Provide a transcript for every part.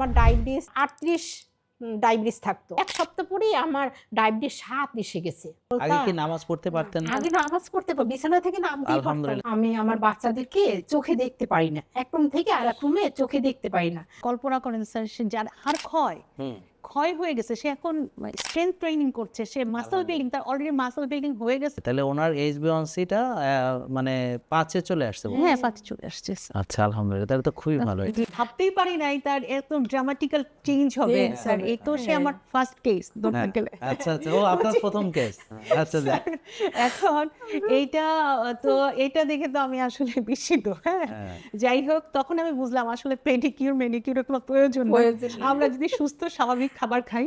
আমার diabetes 38 diabetes থাকতো। এক সপ্তাহ পরেই আমার ডায়াবেটিস 7 এসে গেছে। আগে কি নামাজ পড়তে পারতেন না? আগে নামাজ পড়তে বিছানা থেকে নামতেই পারতাম না। আলহামদুলিল্লাহ। আমি আমার বাচ্চাদেরকে চোখে দেখতে পারি না, এক রুম থেকে আরেক রুমে চোখে দেখতে পারি না। কল্পনা করেন স্যার, সে যার হাড় ক্ষয় হয়ে গেছে, সে এখন স্ট্রেংথ ট্রেনিং করছে, সে মাসল বিল্ডিং, তার অলরেডি মাসল বিল্ডিং হয়ে গেছে। তাহলে ওনার HbA1c-টা মানে 5-এ চলে আসছে। হ্যাঁ, 5 চলে আসছে। আচ্ছা, আলহামদুলিল্লাহ, তাহলে তো খুবই ভালো। ভাবতেই পারি নাই তার এত ড্রামাটিক্যাল চেঞ্জ হবে স্যার। এই তো সে আমার ফার্স্ট কেস ধরতে গেলে। আচ্ছা আচ্ছা, ও আপনার প্রথম কেস। আচ্ছা, এখন এইটা দেখে তো আমি আসলে বিস্মিত। হ্যাঁ, যাই হোক, তখন আমি বুঝলাম আসলে পেডিকিউর ম্যানিকিউরের কোনো প্রয়োজন নেই। আমরা যদি সুস্থ স্বাভাবিক খাবার খাই,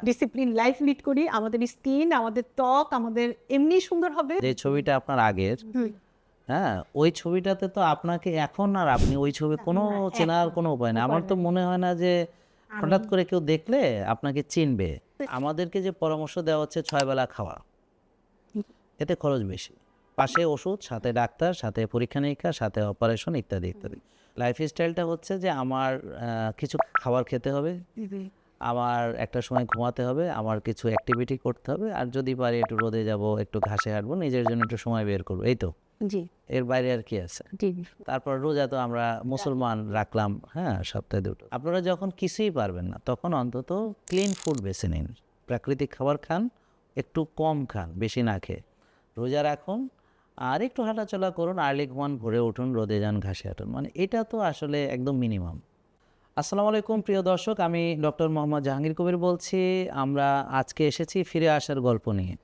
ডিসিপ্লিন লাইফ লিড করি, আমাদের স্কিন, আমাদের ত্বক, আমাদের এমনি সুন্দর হবে। যে ছবিটা আপনার আগের, হ্যাঁ, ওই ছবিটাতে তো আপনাকে এখন আর আপনি ওই ছবি কোনো চেনার কোনো উপায় নেই। আমার তো মনে হয় না যে হঠাৎ করে কেউ দেখলে আপনাকে চিনবে। আমাদেরকে যে পরামর্শ দেওয়া হচ্ছে 6 বেলা খাওয়া, এতে খরচ বেশি। পাশে ওষুধ, সাথে ডাক্তার, সাথে পরীক্ষা নিরীক্ষা, সাথে অপারেশন ইত্যাদি ইত্যাদি। লাইফস্টাইলটা হচ্ছে যে আমার কিছু খাবার খেতে হবে, আমার একটা সময় ঘুমাতে হবে, আমার কিছু অ্যাক্টিভিটি করতে হবে, আর যদি পারি একটু রোদে যাব, একটু ঘাসে হাঁটবো, নিজের জন্য একটু সময় বের করবো, এই তো। জি, এর বাইরে আর কি আছে? জি। তারপর রোজা তো আমরা মুসলমান রাখলাম, হ্যাঁ, সপ্তাহে 2টো। আপনারা যখন কিছুই পারবেন না, তখন অন্তত ক্লিন ফুড বেছে নিন, প্রাকৃতিক খাবার খান, একটু কম খান, বেশি না খেয়ে। রোজা রাখুন, আর একটু হাঁটাচলা করুন, আর্লি ঘুমান, ভোরে উঠুন, রোদে যান, ঘাসে হাঁটুন, মানে এটা তো আসলে একদম মিনিমাম। আসসালামু আলাইকুম প্রিয় দর্শক, আমি ডক্টর মোহাম্মদ জাহাঙ্গীর কবির বলছি। আমরা আজকে এসেছি ফিরে আসার গল্প নিয়ে।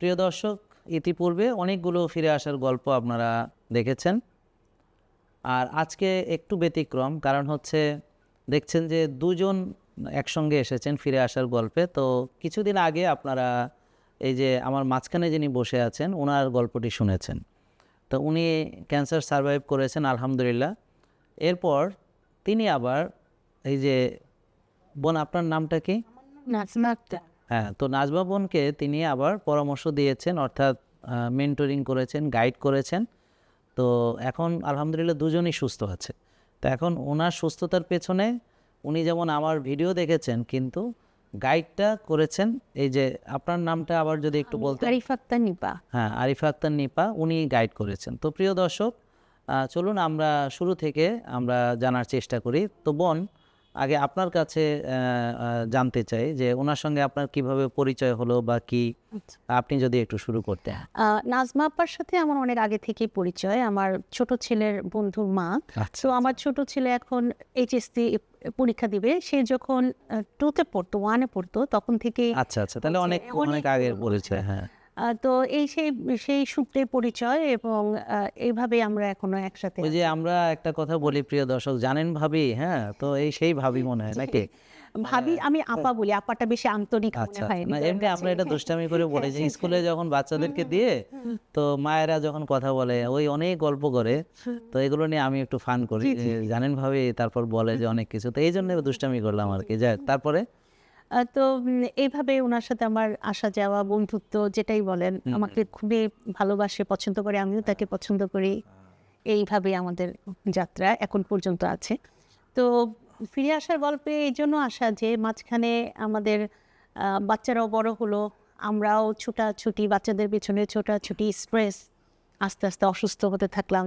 প্রিয় দর্শক, ইতিপূর্বে অনেকগুলো ফিরে আসার গল্প আপনারা দেখেছেন, আর আজকে একটু ব্যতিক্রম, কারণ হচ্ছে দেখছেন যে দুজন একসঙ্গে এসেছেন ফিরে আসার গল্পে। তো কিছুদিন আগে আপনারা এই যে আমার মাঝখানে যিনি বসে আছেন, ওনার গল্পটি শুনেছেন। তো উনি ক্যান্সার সারভাইভ করেছেন আলহামদুলিল্লাহ। এরপর তিনি আবার এই যে বোন, আপনার নামটা কি? নাজমা আক্তার। হ্যাঁ, তো নাজমা বোনকে তিনি আবার পরামর্শ দিয়েছেন, অর্থাৎ মেন্টরিং করেছেন, গাইড করেছেন। তো এখন আলহামদুলিল্লাহ দুজনই সুস্থ আছে। তো এখন ওনার সুস্থতার পেছনে উনি যেমন আমার ভিডিও দেখেছেন, কিন্তু গাইডটা করেছেন এই যে, আপনার নামটা আবার যদি একটু বলতেন। আরিফা আক্তার নিপা। হ্যাঁ, আরিফা আক্তার নিপা, উনি গাইড করেছেন। তো প্রিয় দর্শক, চলুন আমরা শুরু থেকে আমরা জানার চেষ্টা করি। তো বোন, আগে আপনার কাছে জানতে চাই যে ওনার সঙ্গে আপনার কিভাবে পরিচয় হলো বা কি, আপনি যদি একটু শুরু করতেন। নাজমা আপার সাথে আমার অনেক আগে থেকেই পরিচয়, আমার ছোট ছেলের বন্ধুর মা। তো আমার ছোট ছেলে এখন HSC পরীক্ষা দিবে, সে যখন 2তে পড়তো, 1-এ পড়তো, তখন থেকে। আচ্ছা আচ্ছা, তাহলে অনেক আগের পরিচয়। হ্যাঁ, তো সেই সূত্রে পরিচয়, এবং এইভাবে আমরা এখনো একসাথে। ওই যে আমরা একটা কথা বলি প্রিয় দর্শক, জানেন ভাবি, হ্যাঁ, তো এই সেই ভাবি মনে হয় নাকি? ভাবি, আমি আপা বলি, আপাটা বেশি আন্তরিক মনে আচ্ছা, হয় না এমনি আমরা এটা দুষ্টামি করে বলে যে স্কুলে যখন বাচ্চাদেরকে দিয়ে, তো মায়েরা যখন কথা বলে ওই অনেক গল্প করে, তো এগুলো নিয়ে আমি একটু ফান করি, জানেন ভাবি, তারপর বলে যে অনেক কিছু, তো এই জন্য দুষ্টামি করলাম আর কি। যাই, তারপরে তো এইভাবে ওনার সাথে আমার আসা যাওয়া, বন্ধুত্ব যেটাই বলেন, আমাকে খুবই ভালোবাসে, পছন্দ করে, আমিও তাকে পছন্দ করি। এইভাবে আমাদের যাত্রা এখন পর্যন্ত আছে। তো ফিরে আসার গল্পে এই জন্য আসা যে মাঝখানে আমাদের বাচ্চারাও বড় হলো, আমরাও ছোটাছুটি, বাচ্চাদের পেছনে ছোটাছুটি, স্ট্রেস, আস্তে আস্তে অসুস্থ হতে থাকলাম।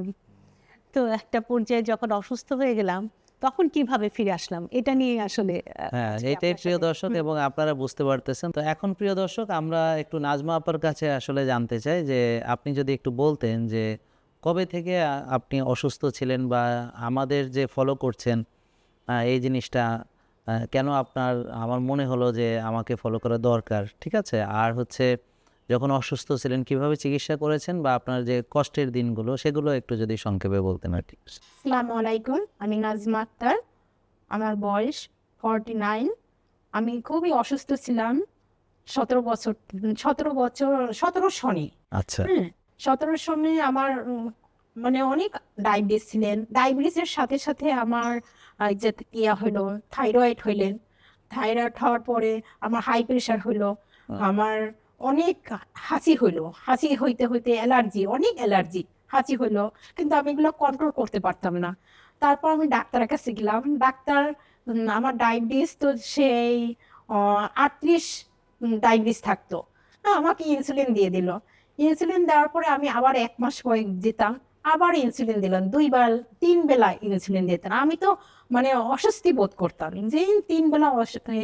তো একটা পর্যায়ে যখন অসুস্থ হয়ে গেলাম, তখন কিভাবে ফিরে আসলাম, এটা নিয়ে আসলে। হ্যাঁ, এইটাই প্রিয় দর্শক, এবং আপনারা বুঝতে পারতেছেন। তো এখন প্রিয় দর্শক, আমরা একটু নাজমা আপার কাছে আসলে জানতে চাই যে আপনি যদি একটু বলতেন যে কবে থেকে আপনি অসুস্থ ছিলেন, বা আমাদের যে ফলো করছেন এই জিনিসটা কেন আপনার, আমার মনে হলো যে আমাকে ফলো করা দরকার, ঠিক আছে? আর হচ্ছে যখন অসুস্থ ছিলেন কিভাবে চিকিৎসা করেছেন, বা আপনার যে কষ্টের দিনগুলো, সেগুলো একটু যদি সংক্ষেপে বলতেন আর কি। আসসালামু আলাইকুম, আমি নাজমা আক্তার, আমার বয়স 49। আমি খুবই অসুস্থ ছিলাম 17 শনি। আচ্ছা, 17 শনি আমার মানে অনেক ডায়াবেটিস ছিলেন। ডায়াবেটিসের সাথে সাথে আমার যে হইলো, থাইরয়েড হইলেন। থাইরয়েড হওয়ার পরে আমার হাই প্রেশার হইলো, আমার অনেক হাঁচি হইলো, হাঁচি হইতে হইতে অ্যালার্জি, অনেক অ্যালার্জি, হাঁচি হইলো, কিন্তু আমি এগুলো কন্ট্রোল করতে পারতাম না। তারপর আমি ডাক্তারের কাছে গেলাম, ডাক্তার আমার ডায়াবেটিস তো সেই 38 ডায়াবেটিস থাকতো। আমাকে ইনসুলিন দিয়ে দিল। ইনসুলিন দেওয়ার পরে আমি আবার 1 মাস পরে যেতাম, আবার ইনসুলিন দিলাম, 2 বার 3 বেলা ইনসুলিন দিতেন। আমি তো মানে অস্বস্তি বোধ করতাম যে 3 বেলা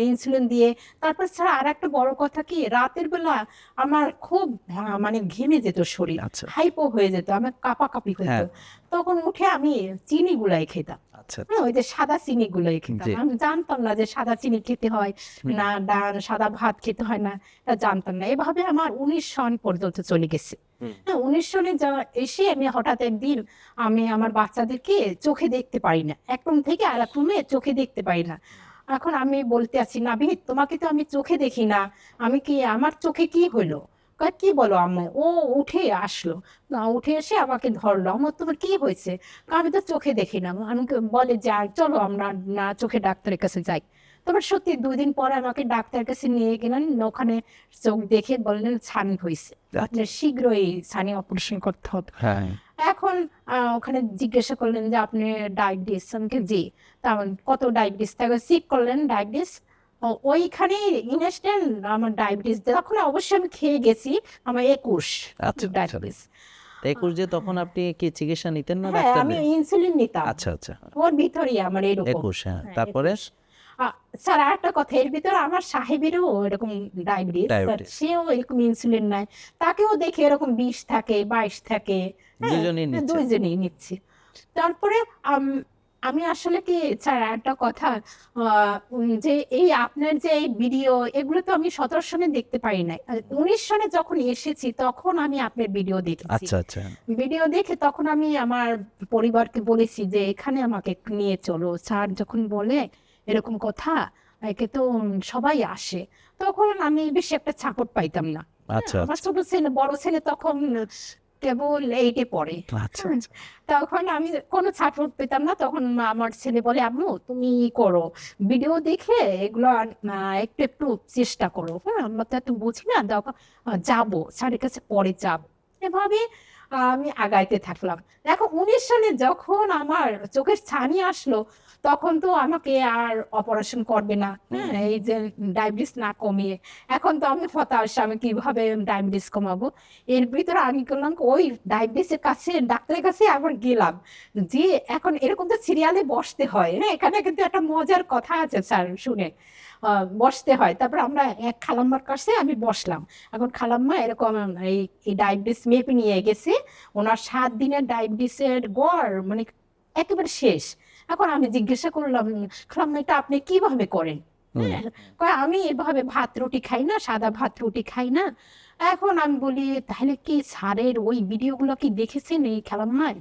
ইনসুলিন দিয়ে। তারপর ছাড়া আর একটা বড় কথা কি, রাতের বেলা আমার খুব মানে ঘেমে যেত শরীর, আচ্ছা হাইপো হয়ে যেত, আমার কাঁপাকাঁপি হতো। হ্যাঁ। তখন উঠে আমি চিনি গুলাই খেতাম। আচ্ছা ওই যে সাদা চিনি গুলাই খেতাম। জি। আমি জানতাম না যে সাদা চিনি খেতে হয় না, সাদা ভাত খেতে হয় না, এটা জানতাম না। এভাবে আমার 19 সন পর্যন্ত চলে গেছে। 19 সনে এসে আমি হঠাৎ একদিন আমি আমার বাচ্চাদেরকে চোখে দেখতে পারি না, এক রুম থেকে আর এক রুমে চোখে দেখতে পারি না। এখন আমি বলতে আছি, নাবিদ তোমাকে তো আমি চোখে দেখি না, আমি কি, আমার চোখে কি হলো? কয়, কি বলো আম্মু? ও উঠে আসলো, উঠে এসে আমাকে ধরলো, আমার তোমার কি হয়েছে? আমি তো চোখে দেখি না। আমাকে বলে যে চলো আমরা না চোখে ডাক্তারের কাছে যাই। তারপর সত্যি 2 দিন পরে আমাকে ডাক্তারের কাছে নিয়ে গেলেন, ওখানে চোখ দেখে বললেন ছানি হয়েছে, আপনার শীঘ্রই ছানি অপারেশন করতে হবে। হ্যাঁ এখন ওখানে জিজ্ঞাসা করলেন যে আপনি ডায়াবেটিস? আমাকে জি। তারপর কত ডায়াবেটিস? তাকে চেক করলেন ডায়াবেটিস, ওইখানে ইনস্ট্যান্ট আমার ডায়াবেটিস। তখন অবশ্যই আমি খেয়ে গেছি, আমার 21 আচ্ছা ডায়াবেটিস। 21 যে তখন আপনি কি চিকিৎসা নিতেন না হ্যাঁ, আমি ডাক্তারদের? ইনসুলিন নিতাম। আচ্ছা আচ্ছা ওর ভিতরেই আমার এরকম। 21 হ্যাঁ। হ্যাঁ, তারপরে 21। স্যার আর একটা কথা, এর ভিতরে আমার সাহেবেরও এরকম ডায়াবেটিস, ডায়াবেটিস সেও এরকম ইনসুলিন নেয়, তাকেও দেখে এরকম 20 থাকে 22 থাকে। হ্যাঁ, দুজনেই নিচ্ছে। দুইজনেই নিচ্ছি। তারপরে আমি আসলে কি স্যার একটা কথা, যে এই আপনার যে এই ভিডিও, এগুলো তো আমি 17 সনে দেখতে পারি নাই। 19 সনে যখন এসেছি তখন আমি আপনার ভিডিও দেখেছি। আচ্ছা আচ্ছা ভিডিও দেখে তখন আমি আমার পরিবারকে বলেছি যে এখানে আমাকে একটু নিয়ে চলো। স্যার যখন বলে এরকম কথা, একে তো সবাই আসে, তখন আমি বেশি একটা সাপোর্ট পাইতাম না। আচ্ছা আমার আচ্ছা ছোট ছেলে, বড় ছেলে তখন কেবল 8-এ পড়ে। আচ্ছা হ্যাঁ, তখন আমি কোনো সাপোর্ট পেতাম না। তখন আমার ছেলে বলে, আম্মু তুমি করো, ভিডিও দেখে এগুলো একটু একটু চেষ্টা করো। হ্যাঁ, আমরা তো এত বুঝি না, যাবো স্যারের কাছে পরে যাবো। এভাবে আমি আগাইতে থাকলাম। দেখো 19 সালে যখন আমার চোখের ছানি আসলো, তখন তো আমাকে আর অপারেশন করবে না। হ্যাঁ, এই যে ডায়াবেটিস না কমিয়ে, এখন তো আমি হতাশ, আমি কিভাবে ডায়াবেটিস কমাবো। এর ভিতরে আমি করলাম ওই ডায়াবেটিসের কাছে, ডাক্তারের কাছে আবার গেলাম, যে এখন এরকম তো সিরিয়ালে বসতে হয়। হ্যাঁ, এখানে কিন্তু একটা মজার কথা আছে স্যার, শুনে বসতে হয়। তারপর আমরা এক খালাম্মার কাছে আমি বসলাম। এখন খালাম্মা এরকম এই ডায়াবেটিস মেপে নিয়ে গেছে, ওনার 7 দিনের ডায়াবেটিসের গড় মানে একেবারে শেষ। এখন আমি জিজ্ঞাসা করলাম, খালাম্মা এটা আপনি কিভাবে করেন? হ্যাঁ, কয় আমি এভাবে ভাত রুটি খাই না, সাদা ভাত রুটি খাই না। এখন আমি বলি, তাহলে কি স্যারের ওই ভিডিওগুলো কি দেখেছেন এই খালাম্মার?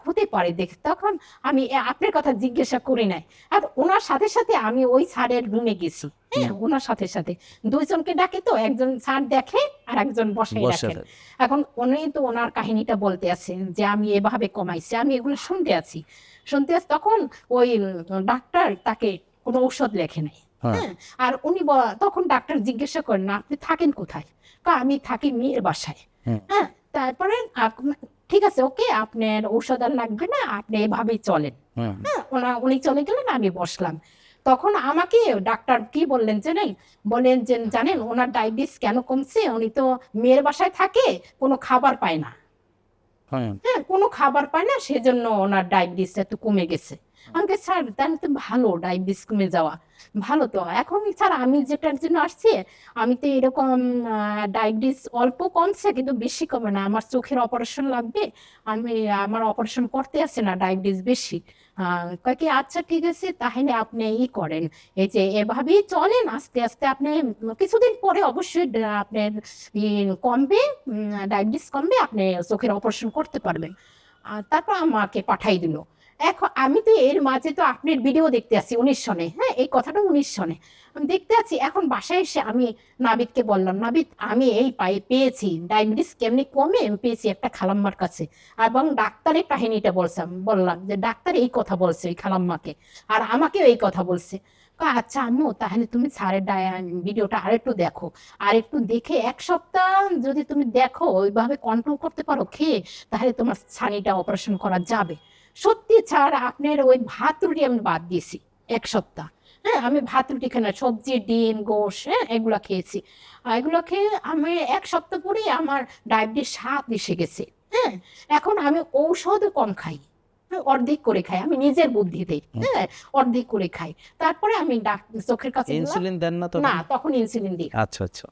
হতে পারে দেখে। তখন আমি আপনার কথা জিজ্ঞাসা করি নাই, আর ওনার সাথে সাথে আমি ওই স্যারের রুমে গেছি। হ্যাঁ, ওনার সাথে সাথে দুইজনকে ডাকে, তো একজন স্যার দেখে আর একজন বসে বসে দেখেন। এখন উনি তো ওনার কাহিনীটা বলতে আছেন যে আমি এভাবে কমাইছি, আমি এগুলো শুনতে আছি। তখন ওই ডাক্তার তাকে কোনো ঔষধ লেখে নাই। হ্যাঁ, আর উনি তখন ডাক্তার জিজ্ঞাসা করেন, না আপনি থাকেন কোথায়? আমি থাকি মেয়ের বাসায়। হ্যাঁ, তারপরে ঠিক আছে, ওকে আপনার ঔষধ আর লাগবে না, আপনি এভাবেই চলেন। হ্যাঁ, উনি চলে গেলেন, আমি বসলাম। তখন আমাকে ডাক্তার কি বললেন জানেন? বলেন যে জানেন ওনার ডায়াবেটিস কেন কমছে? উনি তো মেয়ের বাসায় থাকে, কোনো খাবার পায় না। হ্যাঁ, কোনো খাবার পায় না, সেজন্য ওনার ডায়াবেটিসটা একটু কমে গেছে। আমাকে স্যার তাহলে তো ভালো, ডায়াবেটিস কমে যাওয়া ভালো। তো এখন স্যার আমি যেটার জন্য আসছি, আমি তো এরকম ডায়াবেটিস অল্প কমছে কিন্তু বেশি কমে না, আমার চোখের অপারেশন লাগবে, আমার অপারেশন করতে আসছে না, ডায়াবেটিস বেশি। কয় কি আচ্ছা ঠিক আছে, তাহলে আপনি করেন, এই যে এভাবেই চলেন, আস্তে আস্তে আপনি কিছুদিন পরে অবশ্যই আপনার কমবে, ডায়াবেটিস কমবে, আপনি চোখের অপারেশন করতে পারবেন। তারপর আমাকে পাঠাই দিল। এখন আমি তো এর মাঝে তো আপনার ভিডিও দেখতে আসছি 19 সনে। হ্যাঁ, এই কথাটা 19 সনে আমি দেখতে আছি। এখন বাসায় এসে আমি নাবিদকে বললাম, নাবিদ আমি এই পেয়েছি ডায়াবেটিস কেমনি কমে, আমি পেয়েছি একটা খালাম্মার কাছে, এবং ডাক্তারের কাহিনীটা বললাম যে ডাক্তার এই কথা বলছে ওই খালাম্মাকে, আর আমাকেও এই কথা বলছে। আচ্ছা আম্মু, তাহলে তুমি স্যারের ভিডিওটা আরেকটু দেখো, আর একটু দেখে 1 সপ্তাহ যদি তুমি দেখো, ওইভাবে কন্ট্রোল করতে পারো খেয়ে, তাহলে তোমার ছানিটা অপারেশন করা যাবে। সত্যি স্যার, আপনার ওই ভাত রুটি আমি বাদ দিয়েছি। 1 সপ্তাহ। হ্যাঁ, আমি ভাত রুটি খাই না, সবজি, ডিম, গোশ, হ্যাঁ, এগুলা খেয়েছি। এগুলো খেয়ে আমি 1 সপ্তাহ পরেই আমার ডায়াবেটিস 7 এসে গেছে। হ্যাঁ, এখন আমি ঔষধও কম খাই। হ্যাঁ, অর্ধেক করে খাই। আমি নিজের বুদ্ধিতে, হ্যাঁ, অর্ধেক করে খাই। তারপরে আমি চোখের কাছে গেলাম। ইনসুলিন দেন না তো? না, তখন ইনসুলিন দিই। আচ্ছা আচ্ছা।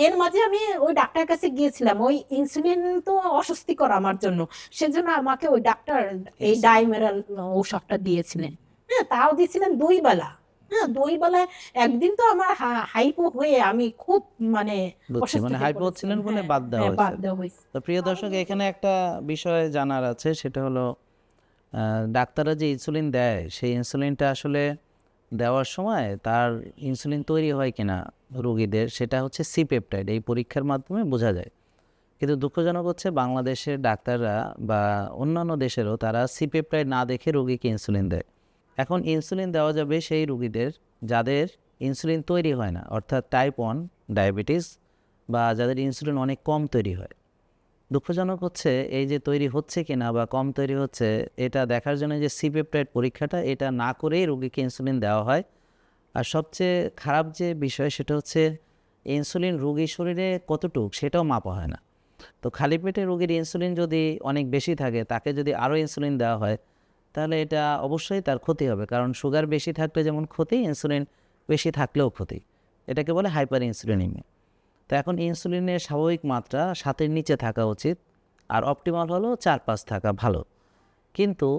এর মাঝে আমি ওই ডাক্তারের কাছে গিয়েছিলাম, ওই ইনসুলিন তো অস্বস্তিকর আমার জন্য, সেজন্য আমাকে ওই ডাক্তার এই ডাইমেরাল ঔষধটা দিয়েছিলেন। হ্যাঁ, তাও দিয়েছিলেন 2 বেলা। হ্যাঁ, 2 বেলায় একদিন তো আমার হাইপো হয়ে আমি খুব মানে বুঝছি, অসুস্থ মানে হয়ে হাইপো পড়েছিলাম। হচ্ছিলেন বলে হ্যাঁ, বাদ দেওয়া হ্যাঁ, বাদ হয়েছে। দেওয়া হয়েছে। তো প্রিয় দর্শক, এখানে একটা বিষয় জানার আছে, সেটা হলো ডাক্তাররা যে ইনসুলিন দেয় সেই ইনসুলিনটা আসলে দেওয়ার সময় তার ইনসুলিন তৈরি হয় কিনা রোগীদের, সেটা হচ্ছে সি পেপটাইড, এই পরীক্ষার মাধ্যমে বোঝা যায়। কিন্তু দুঃখজনক হচ্ছে বাংলাদেশের ডাক্তাররা বা অন্যান্য দেশেরও তারা সি পেপটাইড না দেখে রোগীকে ইনসুলিন দেয়। এখন ইনসুলিন দেওয়া যাবে সেই রোগীদের যাদের ইনসুলিন তৈরি হয় না, অর্থাৎ টাইপ 1 ডায়াবেটিস, বা যাদের ইনসুলিন অনেক কম তৈরি হয়। দুঃখজনক হচ্ছে এই যে তৈরি হচ্ছে কিনা বা কম তৈরি হচ্ছে এটা দেখার জন্য যে সি পেপটাইড পরীক্ষাটা, এটা না করেই রোগীকে ইনসুলিন দেওয়া হয়। আর সবচেয়ে খারাপ যে বিষয় সেটা হচ্ছে ইনসুলিন রোগীর শরীরে কতটুক সেটাও মাপা হয় না। তো খালি পেটে রোগীর ইনসুলিন যদি অনেক বেশি থাকে, তাকে যদি আরও ইনসুলিন দেওয়া হয় তাহলে এটা অবশ্যই তার ক্ষতি হবে, কারণ সুগার বেশি থাকলে যেমন ক্ষতি, ইনসুলিন বেশি থাকলেও ক্ষতি। এটাকে বলে হাইপার ইনসুলিনিমিয়া। তো এখন ইনসুলিনের স্বাভাবিক মাত্রা 7-এর নিচে থাকা উচিত, আর অপটিমাল হলো 4-5 থাকা ভালো। কিন্তু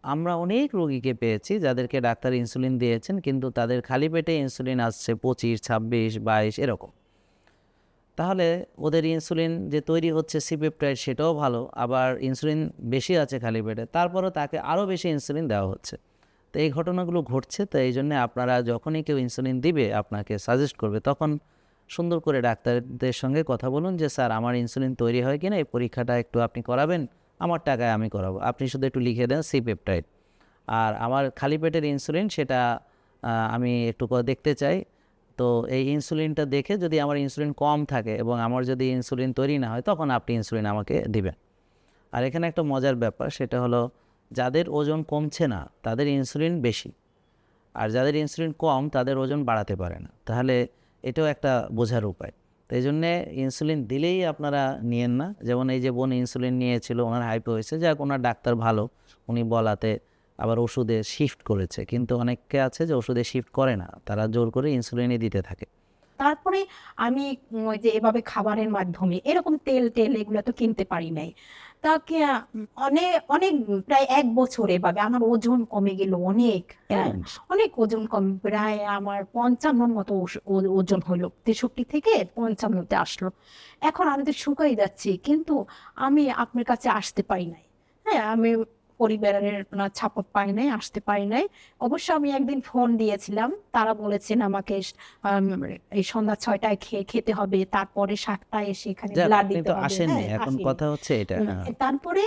আমরা অনেক রোগীকে পেয়েছি যাদেরকে ডাক্তার ইনসুলিন দিয়েছেন, কিন্তু তাদের খালি পেটে ইনসুলিন আসছে 25, 26, 22 এরকম। তাহলে ওদের ইনসুলিন যে তৈরি হচ্ছে সি পেপটাইড সেটাও ভালো, আবার ইনসুলিন বেশি আছে খালি পেটে, তারপরেও তাকে আরও বেশি ইনসুলিন দেওয়া হচ্ছে। তো এই ঘটনাগুলো ঘটছে। তো এই জন্যে আপনারা যখনই কেউ ইনসুলিন দিবে, আপনাকে সাজেস্ট করবে, তখন সুন্দর করে ডাক্তারদের সঙ্গে কথা বলুন যে স্যার আমার ইনসুলিন তৈরি হয় কিনা এই পরীক্ষাটা একটু আপনি করাবেন, আমার টাকায় আমি করাবো, আপনি শুধু একটু লিখে দেন সি পেপটাইড, আর আমার খালি পেটের ইনসুলিন সেটা আমি একটু দেখতে চাই। তো এই ইনসুলিনটা দেখে যদি আমার ইনসুলিন কম থাকে এবং আমার যদি ইনসুলিন তৈরি না হয়, তখন আপনি ইনসুলিন আমাকে দিবেন। আর এখানে একটা মজার ব্যাপার, সেটা হলো যাদের ওজন কমছে না তাদের ইনসুলিন বেশি, আর যাদের ইনসুলিন কম তাদের ওজন বাড়াতে পারে না। তাহলে এটাও একটা বোঝার উপায়। তো এই জন্যে ইনসুলিন দিলেই আপনারা নিয়েন না। যেমন এই যে বোন ইনসুলিন নিয়েছিল, ওনার হাইপো হয়েছে, যাক ওনার ডাক্তার ভালো, উনি বলাতে আবার ওষুধে শিফট করেছে। কিন্তু অনেকে আছে যে ওষুধে শিফট করে না, তারা জোর করে ইনসুলিনই দিতে থাকে। তারপরে আমি ওই যে এভাবে খাবারের মাধ্যমে এরকম তেল টেল এগুলো তো কিনতে পারি নাই। তাকে অনেক অনেক প্রায় 1 বছর এভাবে আমার ওজন কমে গেল অনেক। হ্যাঁ, অনেক ওজন কম, প্রায় আমার 55 মতো ওজন হলো, 63 থেকে 55-তে আসলো। এখন আমি তো শুকাই যাচ্ছি, কিন্তু আমি আপনার কাছে আসতে পারি নাই। হ্যাঁ, আমি পরিবারের সাপোর্ট পাই নাই, আসতে পারি নাই। অবশ্য আমি একদিন ফোন দিয়েছিলাম, তারা বলেছেন আমাকে এই সন্ধ্যা 6টায় খেতে হবে, তারপরে 7টায় এসে এখানে যাক, ব্লাড আপনি দিতে তো হবে। আসেননি, হ্যাঁ, এখন আসিনি। কথা হচ্ছে এটা। তারপরে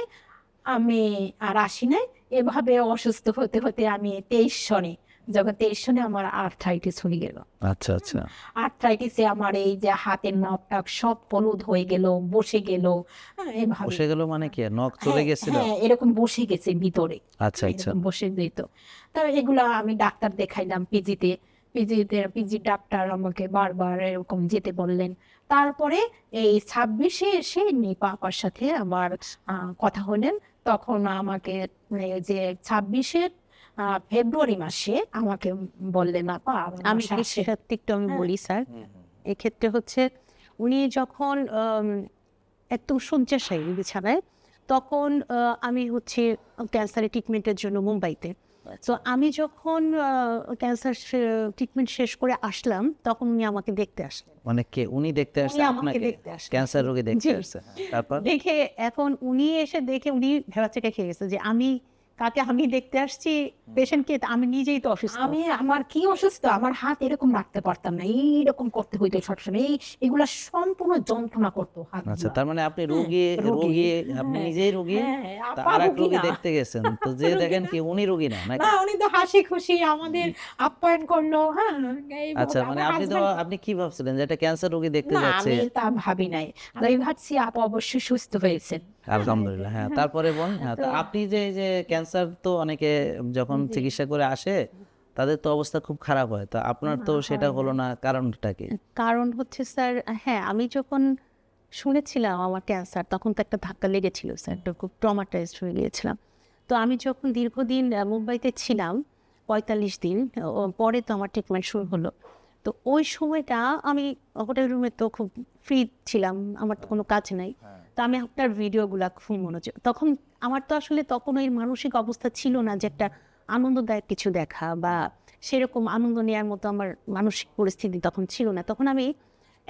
আমি আর আসি নাই। এভাবে অসুস্থ হতে হতে আমি 23 সনে, যখন 23 সনে আমার আর্থ্রাইটিস হয়ে গেল। আচ্ছা আচ্ছা। আর্থ্রাইটিসে আমার এই যে হাতের নখ সব হলুদ হয়ে গেল, বসে গেল। হ্যাঁ, এভাবে। বসে গেল মানে কি, নখ চলে হ্যাঁ, গেছিল? হ্যাঁ, এরকম বসে গেছে ভিতরে। আচ্ছা আচ্ছা। এরকম বসে যেত। তো এগুলা আমি ডাক্তার দেখাইলাম পিজি ডাক্তার আমাকে বারবার এরকম যেতে বললেন। তারপরে এই 26-এ এসে নিপা আপার সাথে আমার কথা হলেন। তখন আমাকে এই যে 26-এর ফেব্রুয়ারি মাসে আমাকে বললেন, আপা আমি বাসায় আসেন। একটু হ্যাঁ। বলি স্যার, এক্ষেত্রে হচ্ছে উনি যখন একদম শয্যাশায়ী বিছানায়, তখন আমি হচ্ছে ক্যান্সারের ট্রিটমেন্টের জন্য মুম্বাইতে। তো আমি যখন ক্যান্সার ট্রিটমেন্ট শেষ করে আসলাম, তখন উনি আমাকে দেখতে আসলেন। মানে কে উনি দেখতে আসছে উনি আমাকে আপনাকে? দেখতে আসলেন। ক্যান্সার রোগী দেখতে জি। আসছে, তারপর? দেখে এখন উনি এসে দেখে উনি ভেবাচেকা খেয়ে গেছে যে আমি কাকে আমি দেখতে আসছি, পেশেন্টকে, আমি নিজেই তো অসুস্থ। আমার কি অসুস্থ, আমার হাত এরকম রাখতে পারতাম না, এইরকম করতে হইতো সবসময়, এগুলা সম্পূর্ণ যন্ত্রণা করতো হাত। আচ্ছা, তার মানে আপনি রোগী। রোগী, আপনি হ্যাঁ, নিজেই রোগী, হ্যাঁ, তা আপা আরেক রোগী রোগী না। দেখতে গেছেন, তো যে রোগী দেখেন না। কি উনি রোগী না নাকি? না, উনি তো হাসি খুশি আমাদের আপ্যায়ন করলো। হ্যাঁ, এইভাবে। আচ্ছা, মানে আমার husband- আপনি কি ভাবছিলেন যে একটা ক্যান্সার রোগী দেখতে না, যাচ্ছে? আমি তা ভাবি নাই। আমি ভাবছি আপা অবশ্যই সুস্থ হয়েছেন। আলহামদুলিল্লাহ। হ্যাঁ, তারপরে বোন, হ্যাঁ, তো আপনি যে ক্যান্সার তো অনেকে যখন চিকিৎসা করে আসে তাদের তো অবস্থা খুব খারাপ হয়, তো আপনার তো সেটা হলো না, কারণটা কি? কারণ হচ্ছে স্যার, হ্যাঁ আমি যখন শুনেছিলাম আমার ক্যান্সার তখন তো একটা ধাক্কা লেগেছিল স্যার, তো খুব ট্রমাটাইজড হয়ে গিয়েছিলাম। তো আমি যখন দীর্ঘদিন মুম্বাইতে ছিলাম 45 দিন, পরে তো আমার ট্রিটমেন্ট শুরু হলো। তো ওই সময়টা আমি হোটেল রুমে তো খুব ফ্রি ছিলাম, আমার তো কোনো কাজ নাই। তো আমি আপনার ভিডিওগুলো খুব মনোযোগ, তখন আমার তো আসলে তখন ওই মানসিক অবস্থা ছিল না যে একটা আনন্দদায়ক কিছু দেখা বা সেরকম আনন্দ নেওয়ার মতো আমার মানসিক পরিস্থিতি তখন ছিল না। তখন আমি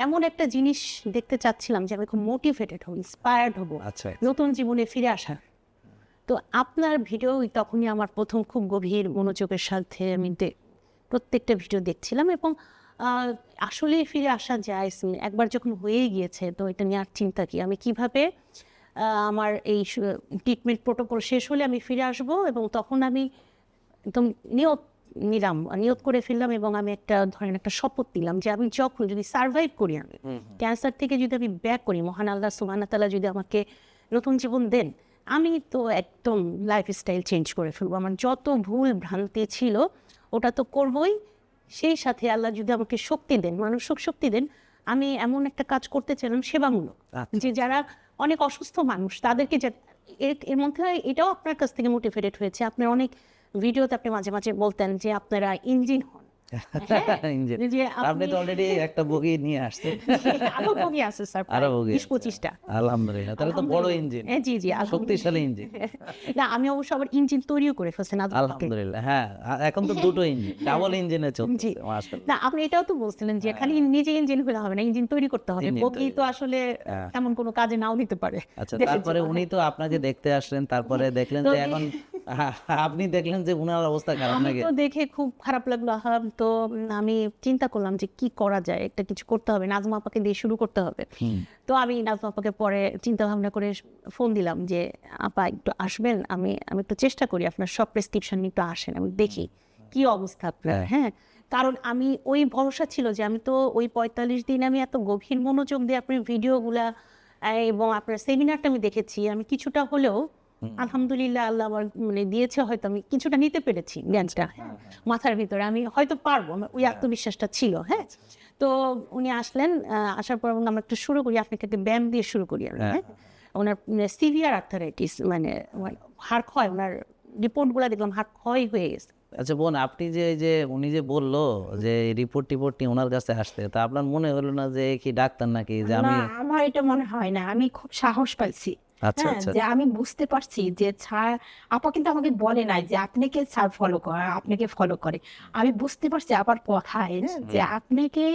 এমন একটা জিনিস দেখতে চাচ্ছিলাম যে আমি খুব মোটিভেটেড হব, ইন্সপায়ার্ড হব, আচ্ছা নতুন জীবনে ফিরে আসার। তো আপনার ভিডিও তখনই আমার প্রথম খুব গভীর মনোযোগের সাথে আমি প্রত্যেকটা ভিডিও দেখছিলাম এবং আসলে ফিরে আসা যায়। একবার যখন হয়ে গিয়েছে তো এটা নিয়ে আর চিন্তা কি, আমি কিভাবে আমার এই ট্রিটমেন্ট প্রোটোকল শেষ হলে আমি ফিরে আসব, এবং তখন আমি একদম নিয়ত করে ফেললাম এবং আমি ধরেন একটা শপথ নিলাম যে আমি যখন যদি সার্ভাইভ করি, আমি ক্যান্সার থেকে যদি আমি ব্যাক করি, মহান আল্লাহ সুবহানাহু ওয়া তাআলা যদি আমাকে নতুন জীবন দেন, আমি তো একদম লাইফস্টাইল চেঞ্জ করে ফেলবো। আমার যত ভুল ভ্রান্তি ছিল ওটা তো করবই, সেই সাথে আল্লাহ যদি আমাকে শক্তি দেন, মানসিক শক্তি দেন, আমি এমন একটা কাজ করতে চাইলাম সেবামূলক, যে যারা অনেক অসুস্থ মানুষ তাদেরকে এর মধ্যে এটাও আপনার কাছ থেকে মোটিভেটেড হয়েছে। আপনার অনেক ভিডিওতে আপনি মাঝে মাঝে বলতেন যে আপনারা ইঞ্জিন হন। ইঞ্জিন। যে আপনি তো অলরেডি একটা বগি নিয়ে আসছেন। আরো বগি আছে স্যার, আরো বগি 20-25টা। আলহামদুলিল্লাহ, তাহলে তো বড় ইঞ্জিন, জি জি, শক্তিশালী ইঞ্জিন। না আমি অবশ্য আবার ইঞ্জিন তৈরিও করে ফেলছেন আলহামদুলিল্লাহ, হ্যাঁ এখন তো দুটো ইঞ্জিন, ডাবল ইঞ্জিনে জি। চলছে মাশাআল্লাহ। না আপনি এটাও তো বলছিলেন যে খালি নিজে ইঞ্জিন হলে হবে না, ইঞ্জিন তৈরি করতে হবে। ইঞ্জিন বগি তো আসলে তেমন কোনো কাজে নাও নিতে পারে। আচ্ছা, দেশের তারপরে জন্য। উনি তো আপনাকে দেখতে আসলেন, তারপরে দেখলেন যে এখন আপনি দেখলেন যে উনার অবস্থা খারাপ আমি নাকি? তো দেখে খুব খারাপ লাগলো। তো আমি চিন্তা করলাম যে কি করা যায়, একটা কিছু করতে হবে, নাজমা আপাকে দিয়ে শুরু করতে হবে। তো আমি নাজমা আপাকে পরে চিন্তা ভাবনা করে ফোন দিলাম যে আপা একটু আসবেন, আমি একটু চেষ্টা করি, আপনার সব প্রেসক্রিপশন একটু আসেন, আমি দেখি কি অবস্থা আপনার। হ্যাঁ, কারণ আমি ওই ভরসা ছিল যে আমি তো ওই 45 দিন আমি এত গভীর মনোযোগ দিয়ে আপনার ভিডিওগুলা এবং আপনার সেমিনারটা আমি দেখেছি, আমি কিছুটা হলেও আলহামদুলিল্লাহ আল্লাহ আমার দিয়েছে, হয়তো আমি কিছুটা নিতে পেরেছি জ্ঞানটা মাথার ভিতরে, আমি হয়তো পারবো, আমার ওই আত্মবিশ্বাসটা ছিল। হ্যাঁ, তো উনি আসলেন, আসার পর আমরা একটু শুরু করি, আপনাকে একটা ব্যায়াম দিয়ে শুরু করি আমি। হ্যাঁ, ওনার সিভিয়ার আর্থারাইটিস, হাড় ক্ষয়, ওনার রিপোর্টগুলো দেখলাম হাড় ক্ষয় হয়ে গেছে। আচ্ছা বোন, আপনি যে উনি যে বললো যে রিপোর্ট নিয়ে ওনার কাছে আসতে, তা আপনার মনে হলো না যে কি ডাক্তার নাকি, যে আমি? না, আমার এটা মনে হয় না, আমি খুব সাহস পাইছি। আচ্ছা হ্যাঁ, আচ্ছা যে আমি বুঝতে পারছি যে স্যার, আপা কিন্তু আমাকে বলে নাই যে আপনাকে স্যার ফলো করে, আপনাকে ফলো করে। আমি বুঝতে পারছি আবার কথায় যে আপনাকে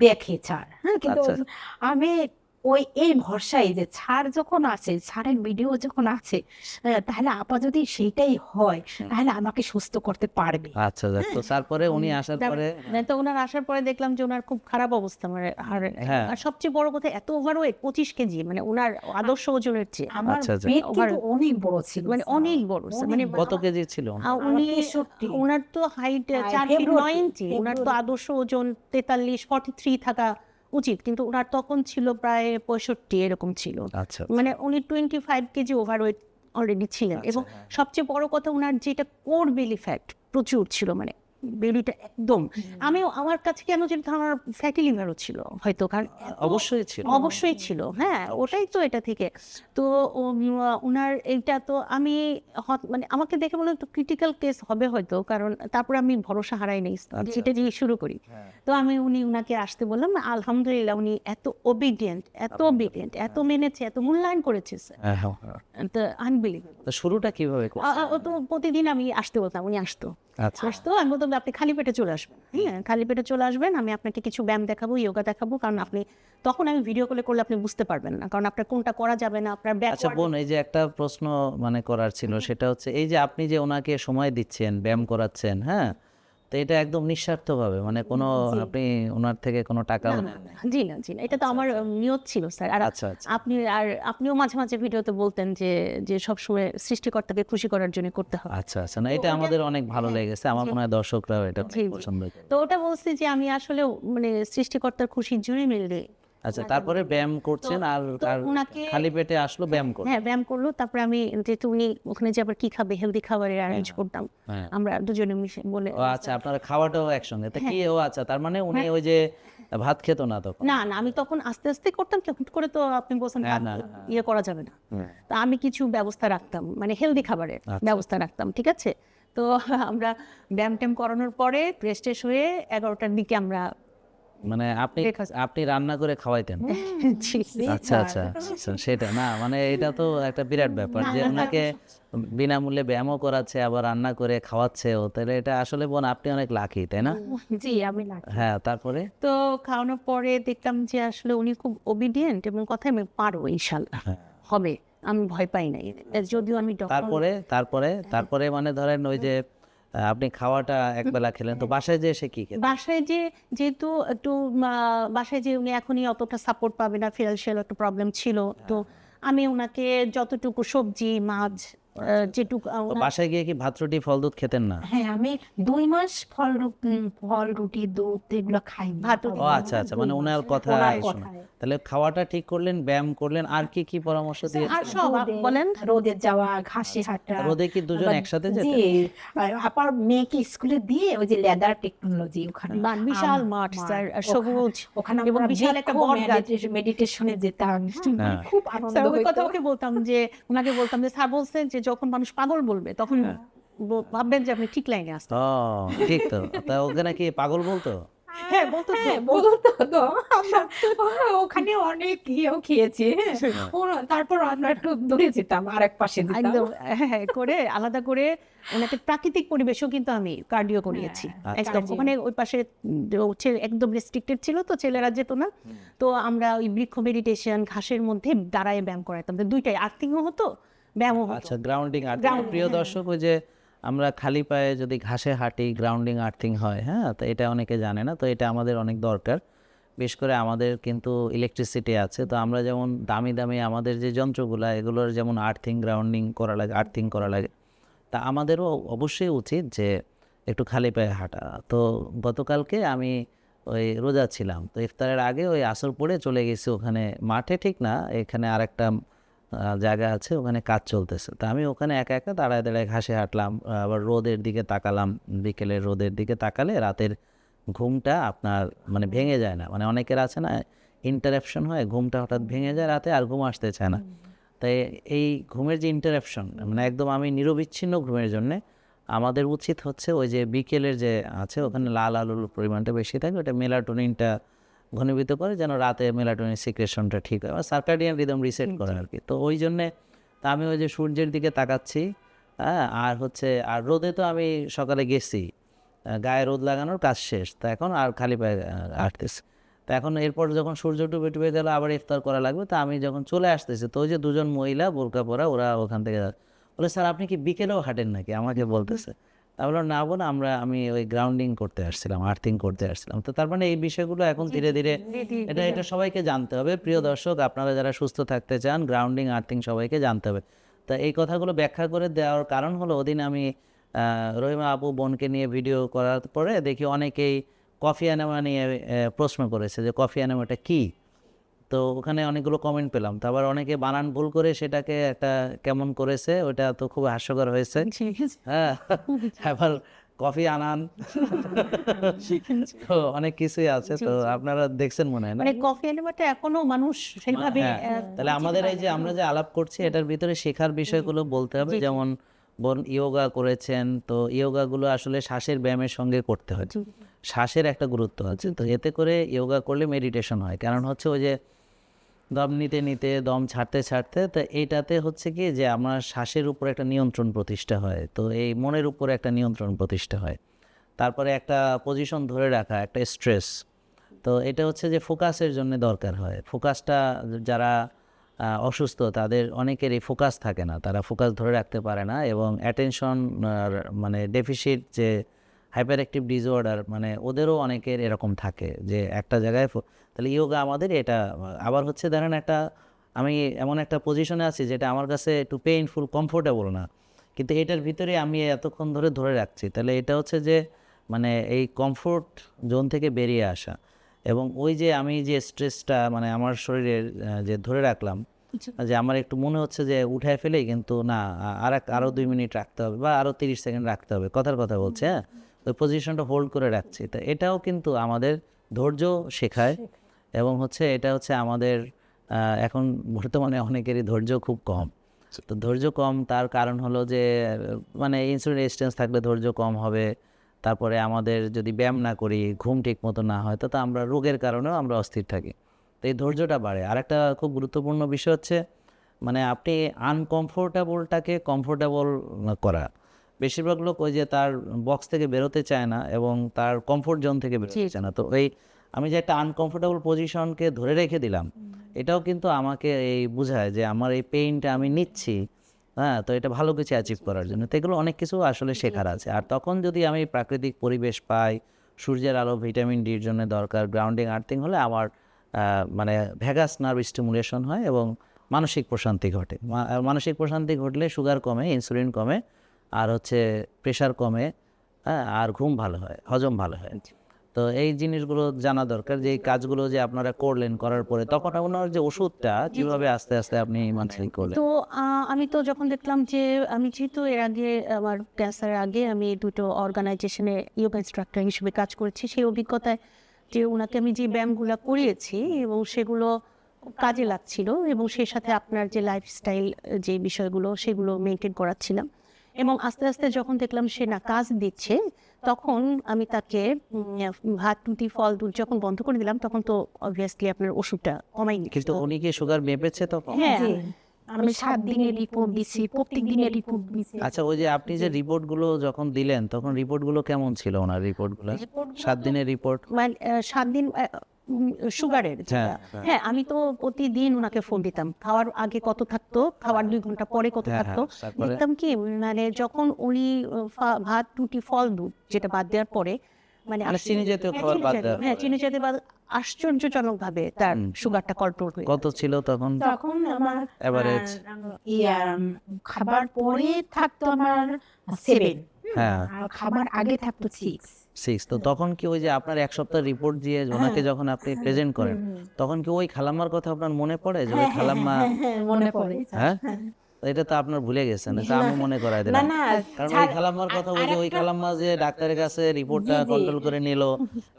দেখে স্যার। হ্যাঁ, কিন্তু আচ্ছা। আমি এই ভরসায় যে স্যার যখন আছে, স্যারের ভিডিও যখন আছে, তাহলে আপা যদি সেইটাই হয় তাহলে আমাকে সুস্থ করতে পারবে। আচ্ছা যাক, তো তারপরে উনি আসার পরে? তো ওনার আসার পরে দেখলাম যে ওনার খুব খারাপ অবস্থা, হ্যাঁ। আর সবচেয়ে বড় কথা এত ওভারওয়েট, 25 কেজি, ওনার আদর্শ ওজনের চেয়ে আমার আচ্ছা, আচ্ছা। পেট কিন্তু অনেক বড় ছিল, অনেক বড়, কত কেজি ছিল? উনি 63 ওনার তো হাইট 4 ফিট 9 ইঞ্চি, ওনার তো আদর্শ ওজন 43-43 থাকা উচিত, কিন্তু ওনার তখন ছিল প্রায় 65 এরকম ছিল। আচ্ছা উনি 25 কেজি ওভারওয়েট অলরেডি ছিলেন, এবং সবচেয়ে বড় কথা ওনার যেটা কোর বেলি ফ্যাট প্রচুর ছিল, বেলিটা একদম, আমার কাছে কেন যেন ওনার ফ্যাটি লিভারও ছিল হয়তো, কারণ অবশ্যই ছিল। হ্যাঁ, ওটাই তো এটা থেকে। তো ওনার এইটা তো আমি আমাকে দেখে মনে হতো ক্রিটিক্যাল কেস হবে হয়তো, কারণ তারপরে আমি ভরসা হারাই নেই, যেটা দিয়ে শুরু করি। তো আমি উনাকে আসতে বললাম, আলহামদুলিল্লাহ উনি এত ওবিডিয়েন্ট, এত মেনেছে, এত মূল্যায়ন করেছে স্যার, তো আনবিলিভেবল। তো শুরুটা কিভাবে করছেন? ও তো প্রতিদিন আমি আসতে বলতাম, উনি আসতো, আচ্ছা আমি বলতাম আপনি খালি পেটে চলে আসবেন। হ্যাঁ, খালি পেটে চলে আসবেন, আমি আপনাকে কিছু ব্যায়াম দেখাবো, যোগা দেখাবো, কারণ আপনি তখন আমি ভিডিও করলে আপনি বুঝতে পারবেন না, কারণ আপনার কোনটা করা যাবে না, আপনার আচ্ছা বোন, এই যে একটা প্রশ্ন করার ছিল, সেটা হচ্ছে এই যে আপনি যে ওনাকে সময় দিচ্ছেন, ব্যায়াম করাচ্ছেন, হ্যাঁ, তো এটা একদম নিঃস্বার্থভাবে, আপনি ওনার থেকে কোনো টাকাও নেন? জি না, এটা তো আমার নিয়ত ছিল স্যার। আর আচ্ছা আচ্ছা। আপনিও মাঝে মাঝে ভিডিওতে বলতেন যে সবসময় সৃষ্টিকর্তাকে খুশি করার জন্য করতে হবে। আচ্ছা আচ্ছা, না এটা আমাদের অনেক ভালো লেগেছে, আমার মনে হয় দর্শকরাও এটা জি, জি। পছন্দ করে। তো ওটা বলছি যে আমি আসলে সৃষ্টিকর্তার খুশির জন্যই মিলে আচ্ছা, তারপরে ব্যায়াম করছেন আর তো আর ওনাকে- খালি পেটে আসলো ব্যায়াম করলো। হ্যাঁ ব্যায়াম করলো, তারপরে আমি যেহেতু উনি ওখানে যে আবার কি খাবে হেলদি খাবারের অ্যারেঞ্জ করতাম, হ্যাঁ। আমরা দুজনে মিশে বলে ও আচ্ছা, আপনারা খাওয়াটাও একসঙ্গে, তা কি ও আচ্ছা, তার মানে উনি হ্যাঁ। ওই যে ভাত খেত না তখন? না না, আমি তখন আস্তে আস্তে করতাম, কি হুট করে তো আপনি বলছেন হ্যাঁ, ভাত না, ইয়ে করা যাবে না, তা আমি কিছু ব্যবস্থা রাখতাম, মানে হেলদি খাবারের আচ্ছা। ব্যবস্থা রাখতাম, ঠিক আছে। তো আমরা ব্যায়াম ট্যাম করানোর পরে ফ্রেশ ট্রেশ হয়ে 11টার দিকে আমরা মানে আপনি Breakfast. আপনি রান্না করে খাওয়াইতেন? জি, আচ্ছা আচ্ছা আচ্ছা, সেটা না, মানে এটা তো একটা বিরাট ব্যাপার যে ওনাকে বিনামূল্যে ব্যায়ামও করাচ্ছে আবার রান্না করে খাওয়াচ্ছে ও, তাহলে এটা আসলে বোন আপনি অনেক লাকি, তাই না? জি আমি লাগি। হ্যাঁ, তারপরে তো খাওয়ানোর পরে দেখলাম যে আসলে উনি খুব ওবিডিয়েন্ট এবং কথায় আমি পারবো ইনশাল্লাহ হবে, আমি ভয় পাই নাই, যদিও আমি ডক্টর তারপরে তারপরে তারপরে মানে ধরেন ওই যে আপনি খাওয়াটা একবেলা খেলেন, তো বাসায় যে এসে কি খেলেন? বাসায় যে যেহেতু একটু বাসায় যে উনি এখনই অতটা সাপোর্ট পাবে না, ফিনান্সিয়াল একটা প্রবলেম ছিল, তো আমি ওনাকে যতটুকু সবজি মাছ যেটুকু তো বাসায় গিয়ে কি ভাত রুটি ফল দুধ খেতেন না? হ্যাঁ আমি 2 মাস ফল রুটি দুধ এগুলো খাই ভাত রুটি ও আচ্ছা আচ্ছা, মানে ওনার কথা ওনার শোনা। কথায়। তাহলে খাওয়াটা ঠিক করলেন, ব্যায়াম করলেন, আর কি কি পরামর্শ দিয়ে? আর সব বলেন। রোদে যাওয়া, ঘাসে হাঁটা। রোদে কি দুজন আবার- একসাথে জি, যেতেন? আবার মেয়েকে স্কুলে দিয়ে ওই যে লেদার টেকনোলজি ওখানে বিশাল মাঠ স্যার, সবুজ ওখানে এবং আমরা বিশাল একটা বট গাছ। মেডিটেশনে যেতাম, হ্যাঁ। খুব আনন্দ স্যার ওই হইতো। কথা ওকে বলতাম যে ওনাকে বলতাম যে স্যার বলছেন যে যখন মানুষ পাগল বলবে তখন ভাববেন যে আপনি ঠিক লাইনে আসছেন। ও ঠিক তো, তা ওখানে কি পাগল বলতো? হ্যাঁ বলতো তো। হ্যাঁ, বলতো তো। আমরা ওখানে অনেক ইয়েও খেয়েছি, হ্যাঁ। তারপর আমরা একটু দূরে যেতাম, আরেক পাশে যেতাম। একদম হ্যাঁ করে আলাদা করে ওনাকে প্রাকৃতিক পরিবেশেও কিন্তু আমি কার্ডিও করিয়েছি একদম। cardio। ওখানে ওই পাশে একদম রেস্ট্রিক্টেড ছিল, তো ছেলেরা যেত না, তো আমরা ওই বৃক্ষ মেডিটেশন ঘাসের মধ্যে দাঁড়ায় ব্যায়াম করাতাম, তো দুইটাই আর্থিংও হতো ব্যায়ামও হতো। আচ্ছা, গ্রাউন্ডিং আর্থিং। Grounding, প্রিয় দর্শক, ওই যে আমরা খালি পায়ে যদি ঘাসে হাঁটি গ্রাউন্ডিং আর্থিং হয়, হ্যাঁ, তো এটা অনেকে জানে না, তো এটা আমাদের অনেক দরকার। বিশেষ করে আমাদের কিন্তু ইলেকট্রিসিটি আছে, তো আমরা যেমন দামি দামি আমাদের যে যন্ত্রগুলো এগুলোর যেমন আর্থিং গ্রাউন্ডিং করা লাগে, আর্থিং করা লাগে, তা আমাদেরও অবশ্যই উচিত যে একটু খালি পায়ে হাঁটা। তো গতকালকে আমি ওই রোজা ছিলাম, তো ইফতারের আগে ওই আসর পড়ে চলে গেছি ওখানে মাঠে, ঠিক না, এখানে আরেকটা জায়গা আছে, ওখানে কাজ চলতেছে, তা আমি ওখানে একা একা দাঁড়ায় দাঁড়ায় ঘাসে হাঁটলাম, আবার রোদের দিকে তাকালাম, বিকেলের রোদের দিকে তাকালে রাতের ঘুমটা আপনার মানে ভেঙে যায় না, মানে অনেকের আছে না ইন্টারাপশন হয়, ঘুমটা হঠাৎ ভেঙে যায় রাতে আর ঘুম আসতে চায় না, তাই এই ঘুমের যে ইন্টারাপশন মানে একদম আমি নিরবিচ্ছিন্ন ঘুমের জন্যে আমাদের উচিত হচ্ছে ওই যে বিকেলের যে আছে ওখানে লাল আলুর পরিমাণটা বেশি থাকে, ওটা মেলাটোনিনটা ঘনীভূত করে যেন রাতে মেলাটোনিন সিক্রেশনটা ঠিক হয়, সার্কাডিয়ান রিদম রিসেট করে আর কি। তো ওই জন্যে তা আমি ওই যে সূর্যের দিকে তাকাচ্ছি, হ্যাঁ, আর হচ্ছে আর রোদে তো আমি সকালে গেছি, গায়ে রোদ লাগানোর কাজ শেষ, তো এখন আর খালি পায়ে হাঁটতেছি। তো এখন এরপর যখন সূর্য ডুবে ডুবে গেল আবার ইফতার করা লাগবে, তো আমি যখন চলে আসতেছি তো ওই যে দুজন মহিলা বোরকা পরা ওরা ওখান থেকে বলে, স্যার আপনি কি বিকেলেও হাঁটেন নাকি, আমাকে বলতেছে। তা বললো না বোন, আমি ওই গ্রাউন্ডিং করতে আসছিলাম, আর্থিং করতে আসছিলাম। তো তার মানে এই বিষয়গুলো এখন ধীরে ধীরে এটা সবাইকে জানতে হবে। প্রিয় দর্শক, আপনারা যারা সুস্থ থাকতে চান গ্রাউন্ডিং আর্থিং সবাইকে জানতে হবে। তা এই কথাগুলো ব্যাখ্যা করে দেওয়ার কারণ হলো ওদিন আমি রহিমা আপু বোনকে নিয়ে ভিডিও করার পরে দেখি অনেকেই কফি অ্যানেমা নিয়ে প্রশ্ন করেছে যে কফি অ্যানেমাটা কী। তো ওখানে অনেকগুলো কমেন্ট পেলাম, তো আবার অনেকে বানান ভুল করে সেটাকে একটা কেমন করেছে, ওটা তো খুব হাস্যকর হয়েছে। হ্যাঁ, আবার কফি আনান তো অনেক কিছুই আছে, তো আপনারা দেখছেন মনে হয় না? মানে কফি এনিমাটা এখনো মানুষ সেইভাবে হ্যাঁ, তাহলে আমাদের এই যে আমরা যে আলাপ করছি এটার ভিতরে শেখার বিষয়গুলো বলতে হবে, যেমন বোন ইয়োগা করেছেন, তো ইয়োগাগুলো আসলে শ্বাসের ব্যায়ামের সঙ্গে করতে হয়, শ্বাসের একটা গুরুত্ব আছে, তো এতে করে ইয়োগা করলে মেডিটেশন হয়, কারণ হচ্ছে ওই যে দম নিতে নিতে দম ছাড়তে ছাড়তে, তো এইটাতে হচ্ছে কি যে আমার শ্বাসের উপর একটা নিয়ন্ত্রণ প্রতিষ্ঠা হয়, তো এই মনের উপরে একটা নিয়ন্ত্রণ প্রতিষ্ঠা হয়, তারপরে একটা পজিশন ধরে রাখা, একটা স্ট্রেস, তো এটা হচ্ছে যে ফোকাসের জন্য দরকার হয়। ফোকাসটা যারা অসুস্থ তাদের অনেকেরই ফোকাস থাকে না, তারা ফোকাস ধরে রাখতে পারে না, এবং অ্যাটেনশন মানে ডেফিসিট যে হাইপার অ্যাক্টিভ ডিসঅর্ডার মানে ওদেরও অনেকের এরকম থাকে যে একটা জায়গায় তাহলে ইয়োগা আমাদের এটা আবার হচ্ছে ধরেন একটা আমি এমন একটা পজিশনে আছি যেটা আমার কাছে একটু পেইনফুল কমফোর্টেবল না, কিন্তু এটার ভিতরে আমি এতক্ষণ ধরে রাখছি, তাহলে এটা হচ্ছে যে মানে এই কমফোর্ট জোন থেকে বেরিয়ে আসা। এবং ওই যে আমি যে স্ট্রেসটা মানে আমার শরীরের যে ধরে রাখলাম, যে আমার একটু মনে হচ্ছে যে উঠায় ফেলেই, কিন্তু না, আরো 2 মিনিট রাখতে হবে বা আরো 30 সেকেন্ড রাখতে হবে, কথার কথা বলছে, হ্যাঁ, ওই পজিশনটা হোল্ড করে রাখছি। তো এটাও কিন্তু আমাদের ধৈর্য শেখায়, এবং হচ্ছে এটা হচ্ছে আমাদের এখন বর্তমানে অনেকেরই ধৈর্য খুব কম। তো ধৈর্য কম তার কারণ হলো যে মানে ইনসুলিন রেজিস্ট্যান্স থাকলে ধৈর্য কম হবে। তারপরে আমাদের যদি ব্যায়াম না করি, ঘুম ঠিক মতো না হয়, তো আমরা রোগের কারণেও আমরা অস্থির থাকি। তো এই ধৈর্যটা বাড়ে। আরেকটা খুব গুরুত্বপূর্ণ বিষয় হচ্ছে মানে আপনি আনকমফোর্টেবলটাকে কমফোর্টেবল করা। বেশিরভাগ লোক ওই যে তার বক্স থেকে বেরোতে চায় না এবং তার কমফোর্ট জোন থেকে বেরোতে চায় না। তো ওই আমি যে একটা আনকমফোর্টেবল পজিশনকে ধরে রেখে দিলাম, এটাও কিন্তু আমাকে এই বোঝায় যে আমার এই পেইনটা আমি নিচ্ছি, হ্যাঁ, তো এটা ভালো কিছু অ্যাচিভ করার জন্য। তো এগুলো অনেক কিছু আসলে শেখার আছে। আর তখন যদি আমি প্রাকৃতিক পরিবেশ পাই, সূর্যের আলো, ভিটামিন ডির জন্য দরকার, গ্রাউন্ডিং আর্থিং হলে আমার মানে ভ্যাগাস নার্ভ স্টিমুলেশন হয় এবং মানসিক প্রশান্তি ঘটে। মানসিক প্রশান্তি ঘটলে সুগার কমে, ইনসুলিন কমে, আর হচ্ছে প্রেশার কমে, হ্যাঁ, আর ঘুম ভালো হয়, হজম ভালো হয়। তো এই জিনিসগুলো জানা দরকার, যে এই কাজগুলো যে আপনারা করলেন, করার পরে তখন আপনার যে ওষুধটা কিভাবে আস্তে আস্তে আপনি মানে করলেন? তো আমি তো যখন দেখলাম যে আমি যেহেতু এর আগে আমার ক্যান্সারের আগে আমি দুটো অর্গানাইজেশনে ইয়োগা ইনস্ট্রাক্টর হিসেবে কাজ করেছি, সেই অভিজ্ঞতায় যে ওনাকে আমি যে ব্যায়ামগুলো করিয়েছি এবং সেগুলো খুব কাজে লাগছিল, এবং সেই সাথে আপনার যে লাইফস্টাইল যে বিষয়গুলো সেগুলো মেনটেন করাচ্ছিলাম। এবং আস্তে আস্তে যখন দেখলাম সে না কাজ দিচ্ছে, তখন আমি তাকে ভাত রুটি ফল দুধ যখন বন্ধ করে দিলাম, তখন তো অবভিয়াসলি আপনার ওষুধটা কমাই নিচ্ছে। কিন্তু উনি কি সুগার মেপেছে তখন? হ্যাঁ, জি, আমি 7 দিনের রিপোর্ট দিছি, প্রত্যেক দিনের রিপোর্ট দিছি। আচ্ছা, ওই যে আপনি যে রিপোর্টগুলো যখন দিলেন তখন রিপোর্টগুলো কেমন ছিল ওনার রিপোর্টগুলো? 7 দিনের রিপোর্ট? মানে 7 দিন সুগারের যেটা। হ্যাঁ, হ্যাঁ। হ্যাঁ, আমি তো প্রতিদিন ওনাকে ফোন দিতাম, খাওয়ার আগে কত থাকতো, খাওয়ার 2 ঘন্টা পরে কত হ্যাঁ, থাকতো। হ্যাঁ, তারপরে? দেখতাম কি মানে যখন উনি ভাত রুটি ফল দুধ যেটা বাদ দেওয়ার পরে মানে মানে চিনি জাতীয় খাবার বাদ দেওয়ার হ্যাঁ, পরে। চিনি জাতীয় বাদ, আশ্চর্যজনক ভাবে তার সুগারটা কন্ট্রোল হয়ে কত ছিল তখন? তখন আমার Average? খাবার পরে থাকতো আমার 7, হ্যাঁ, আর খাবার আগে থাকতো 6। 6। তো তখন কি ওই যে আপনার 1 সপ্তাহ রিপোর্ট দিয়ে ওনাকে যখন আপনি প্রেজেন্ট করেন, তখন কি ওই খালাম্মার কথা আপনার মনে পড়ে যে ওই খালাম্মা? হ্যাঁ, মনে পড়ে। হ্যাঁ, তো এটা তো আপনার ভুলে গেছেন, এটা আমি মনে করাই না দিলাম। না, কারণ ওই খালাম্মার কথা, ওই যে ওই খালাম্মা যে ডাক্তারের কাছে রিপোর্টটা কন্ট্রোল করে নিল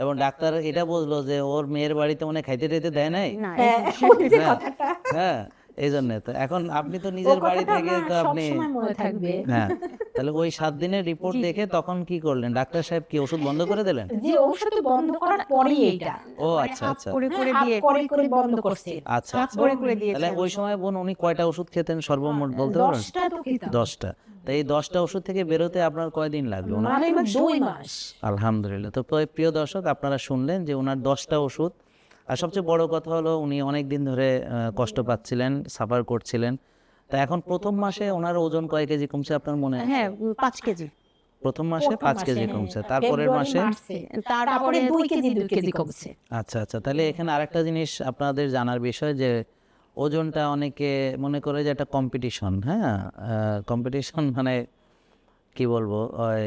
এবং ডাক্তার এটা বললো যে ওর মেয়ের বাড়িতে মনে হয় খাইতে টাইতে দেয় নাই। না, হ্যাঁ, যে কথাটা হ্যাঁ, এই জন্য তো এখন আপনি তো নিজের বাড়ি থেকে তো আপনি, সবসময় মনে থাকবে। হ্যাঁ, তাহলে ওই 7 দিনের রিপোর্ট দেখে তখন কি করলেন? ডাক্তার সাহেব কি ওষুধ বন্ধ করে দিলেন? যে ঔষধ বন্ধ করার পরেই এইটা ও আচ্ছা আচ্ছা করে করে হাফ দিয়ে করে করে বন্ধ করছে। আচ্ছা আচ্ছা। করে করে দিয়েছে। তাহলে ওই সময় বোন উনি কয়টা ওষুধ খেতেন সর্বমোট বলতে পারবেন? 10টা তো খেতাম। 10টা। তো এই 10টা ওষুধ থেকে বেরোতে আপনার কয়দিন লাগলো ওনার? মানে 2 মাস। আলহামদুলিল্লাহ। তো প্রিয় দর্শক, আপনারা শুনলেন যে ওনার 10টা ওষুধ। আর সবচেয়ে বড় কথা হলো উনি অনেক দিন ধরে কষ্ট পাচ্ছিলেন, সাফার করছিলেন। তা এখন প্রথম মাসে ওনার ওজন কয় কেজি কমছে আপনার মনে আছে? হ্যাঁ, 5 কেজি। প্রথম মাসে 5 কেজি কমছে, তারপরের মাসে? তারপরে 2 কেজি 2 কেজি কমছে। আচ্ছা আচ্ছা। তাহলে এখানে আরেকটা জিনিস আপনাদের জানার বিষয় যে ওজনটা অনেকে মনে করে যে একটা কম্পিটিশন, হ্যাঁ, কম্পিটিশন মানে কি বলবো, ওই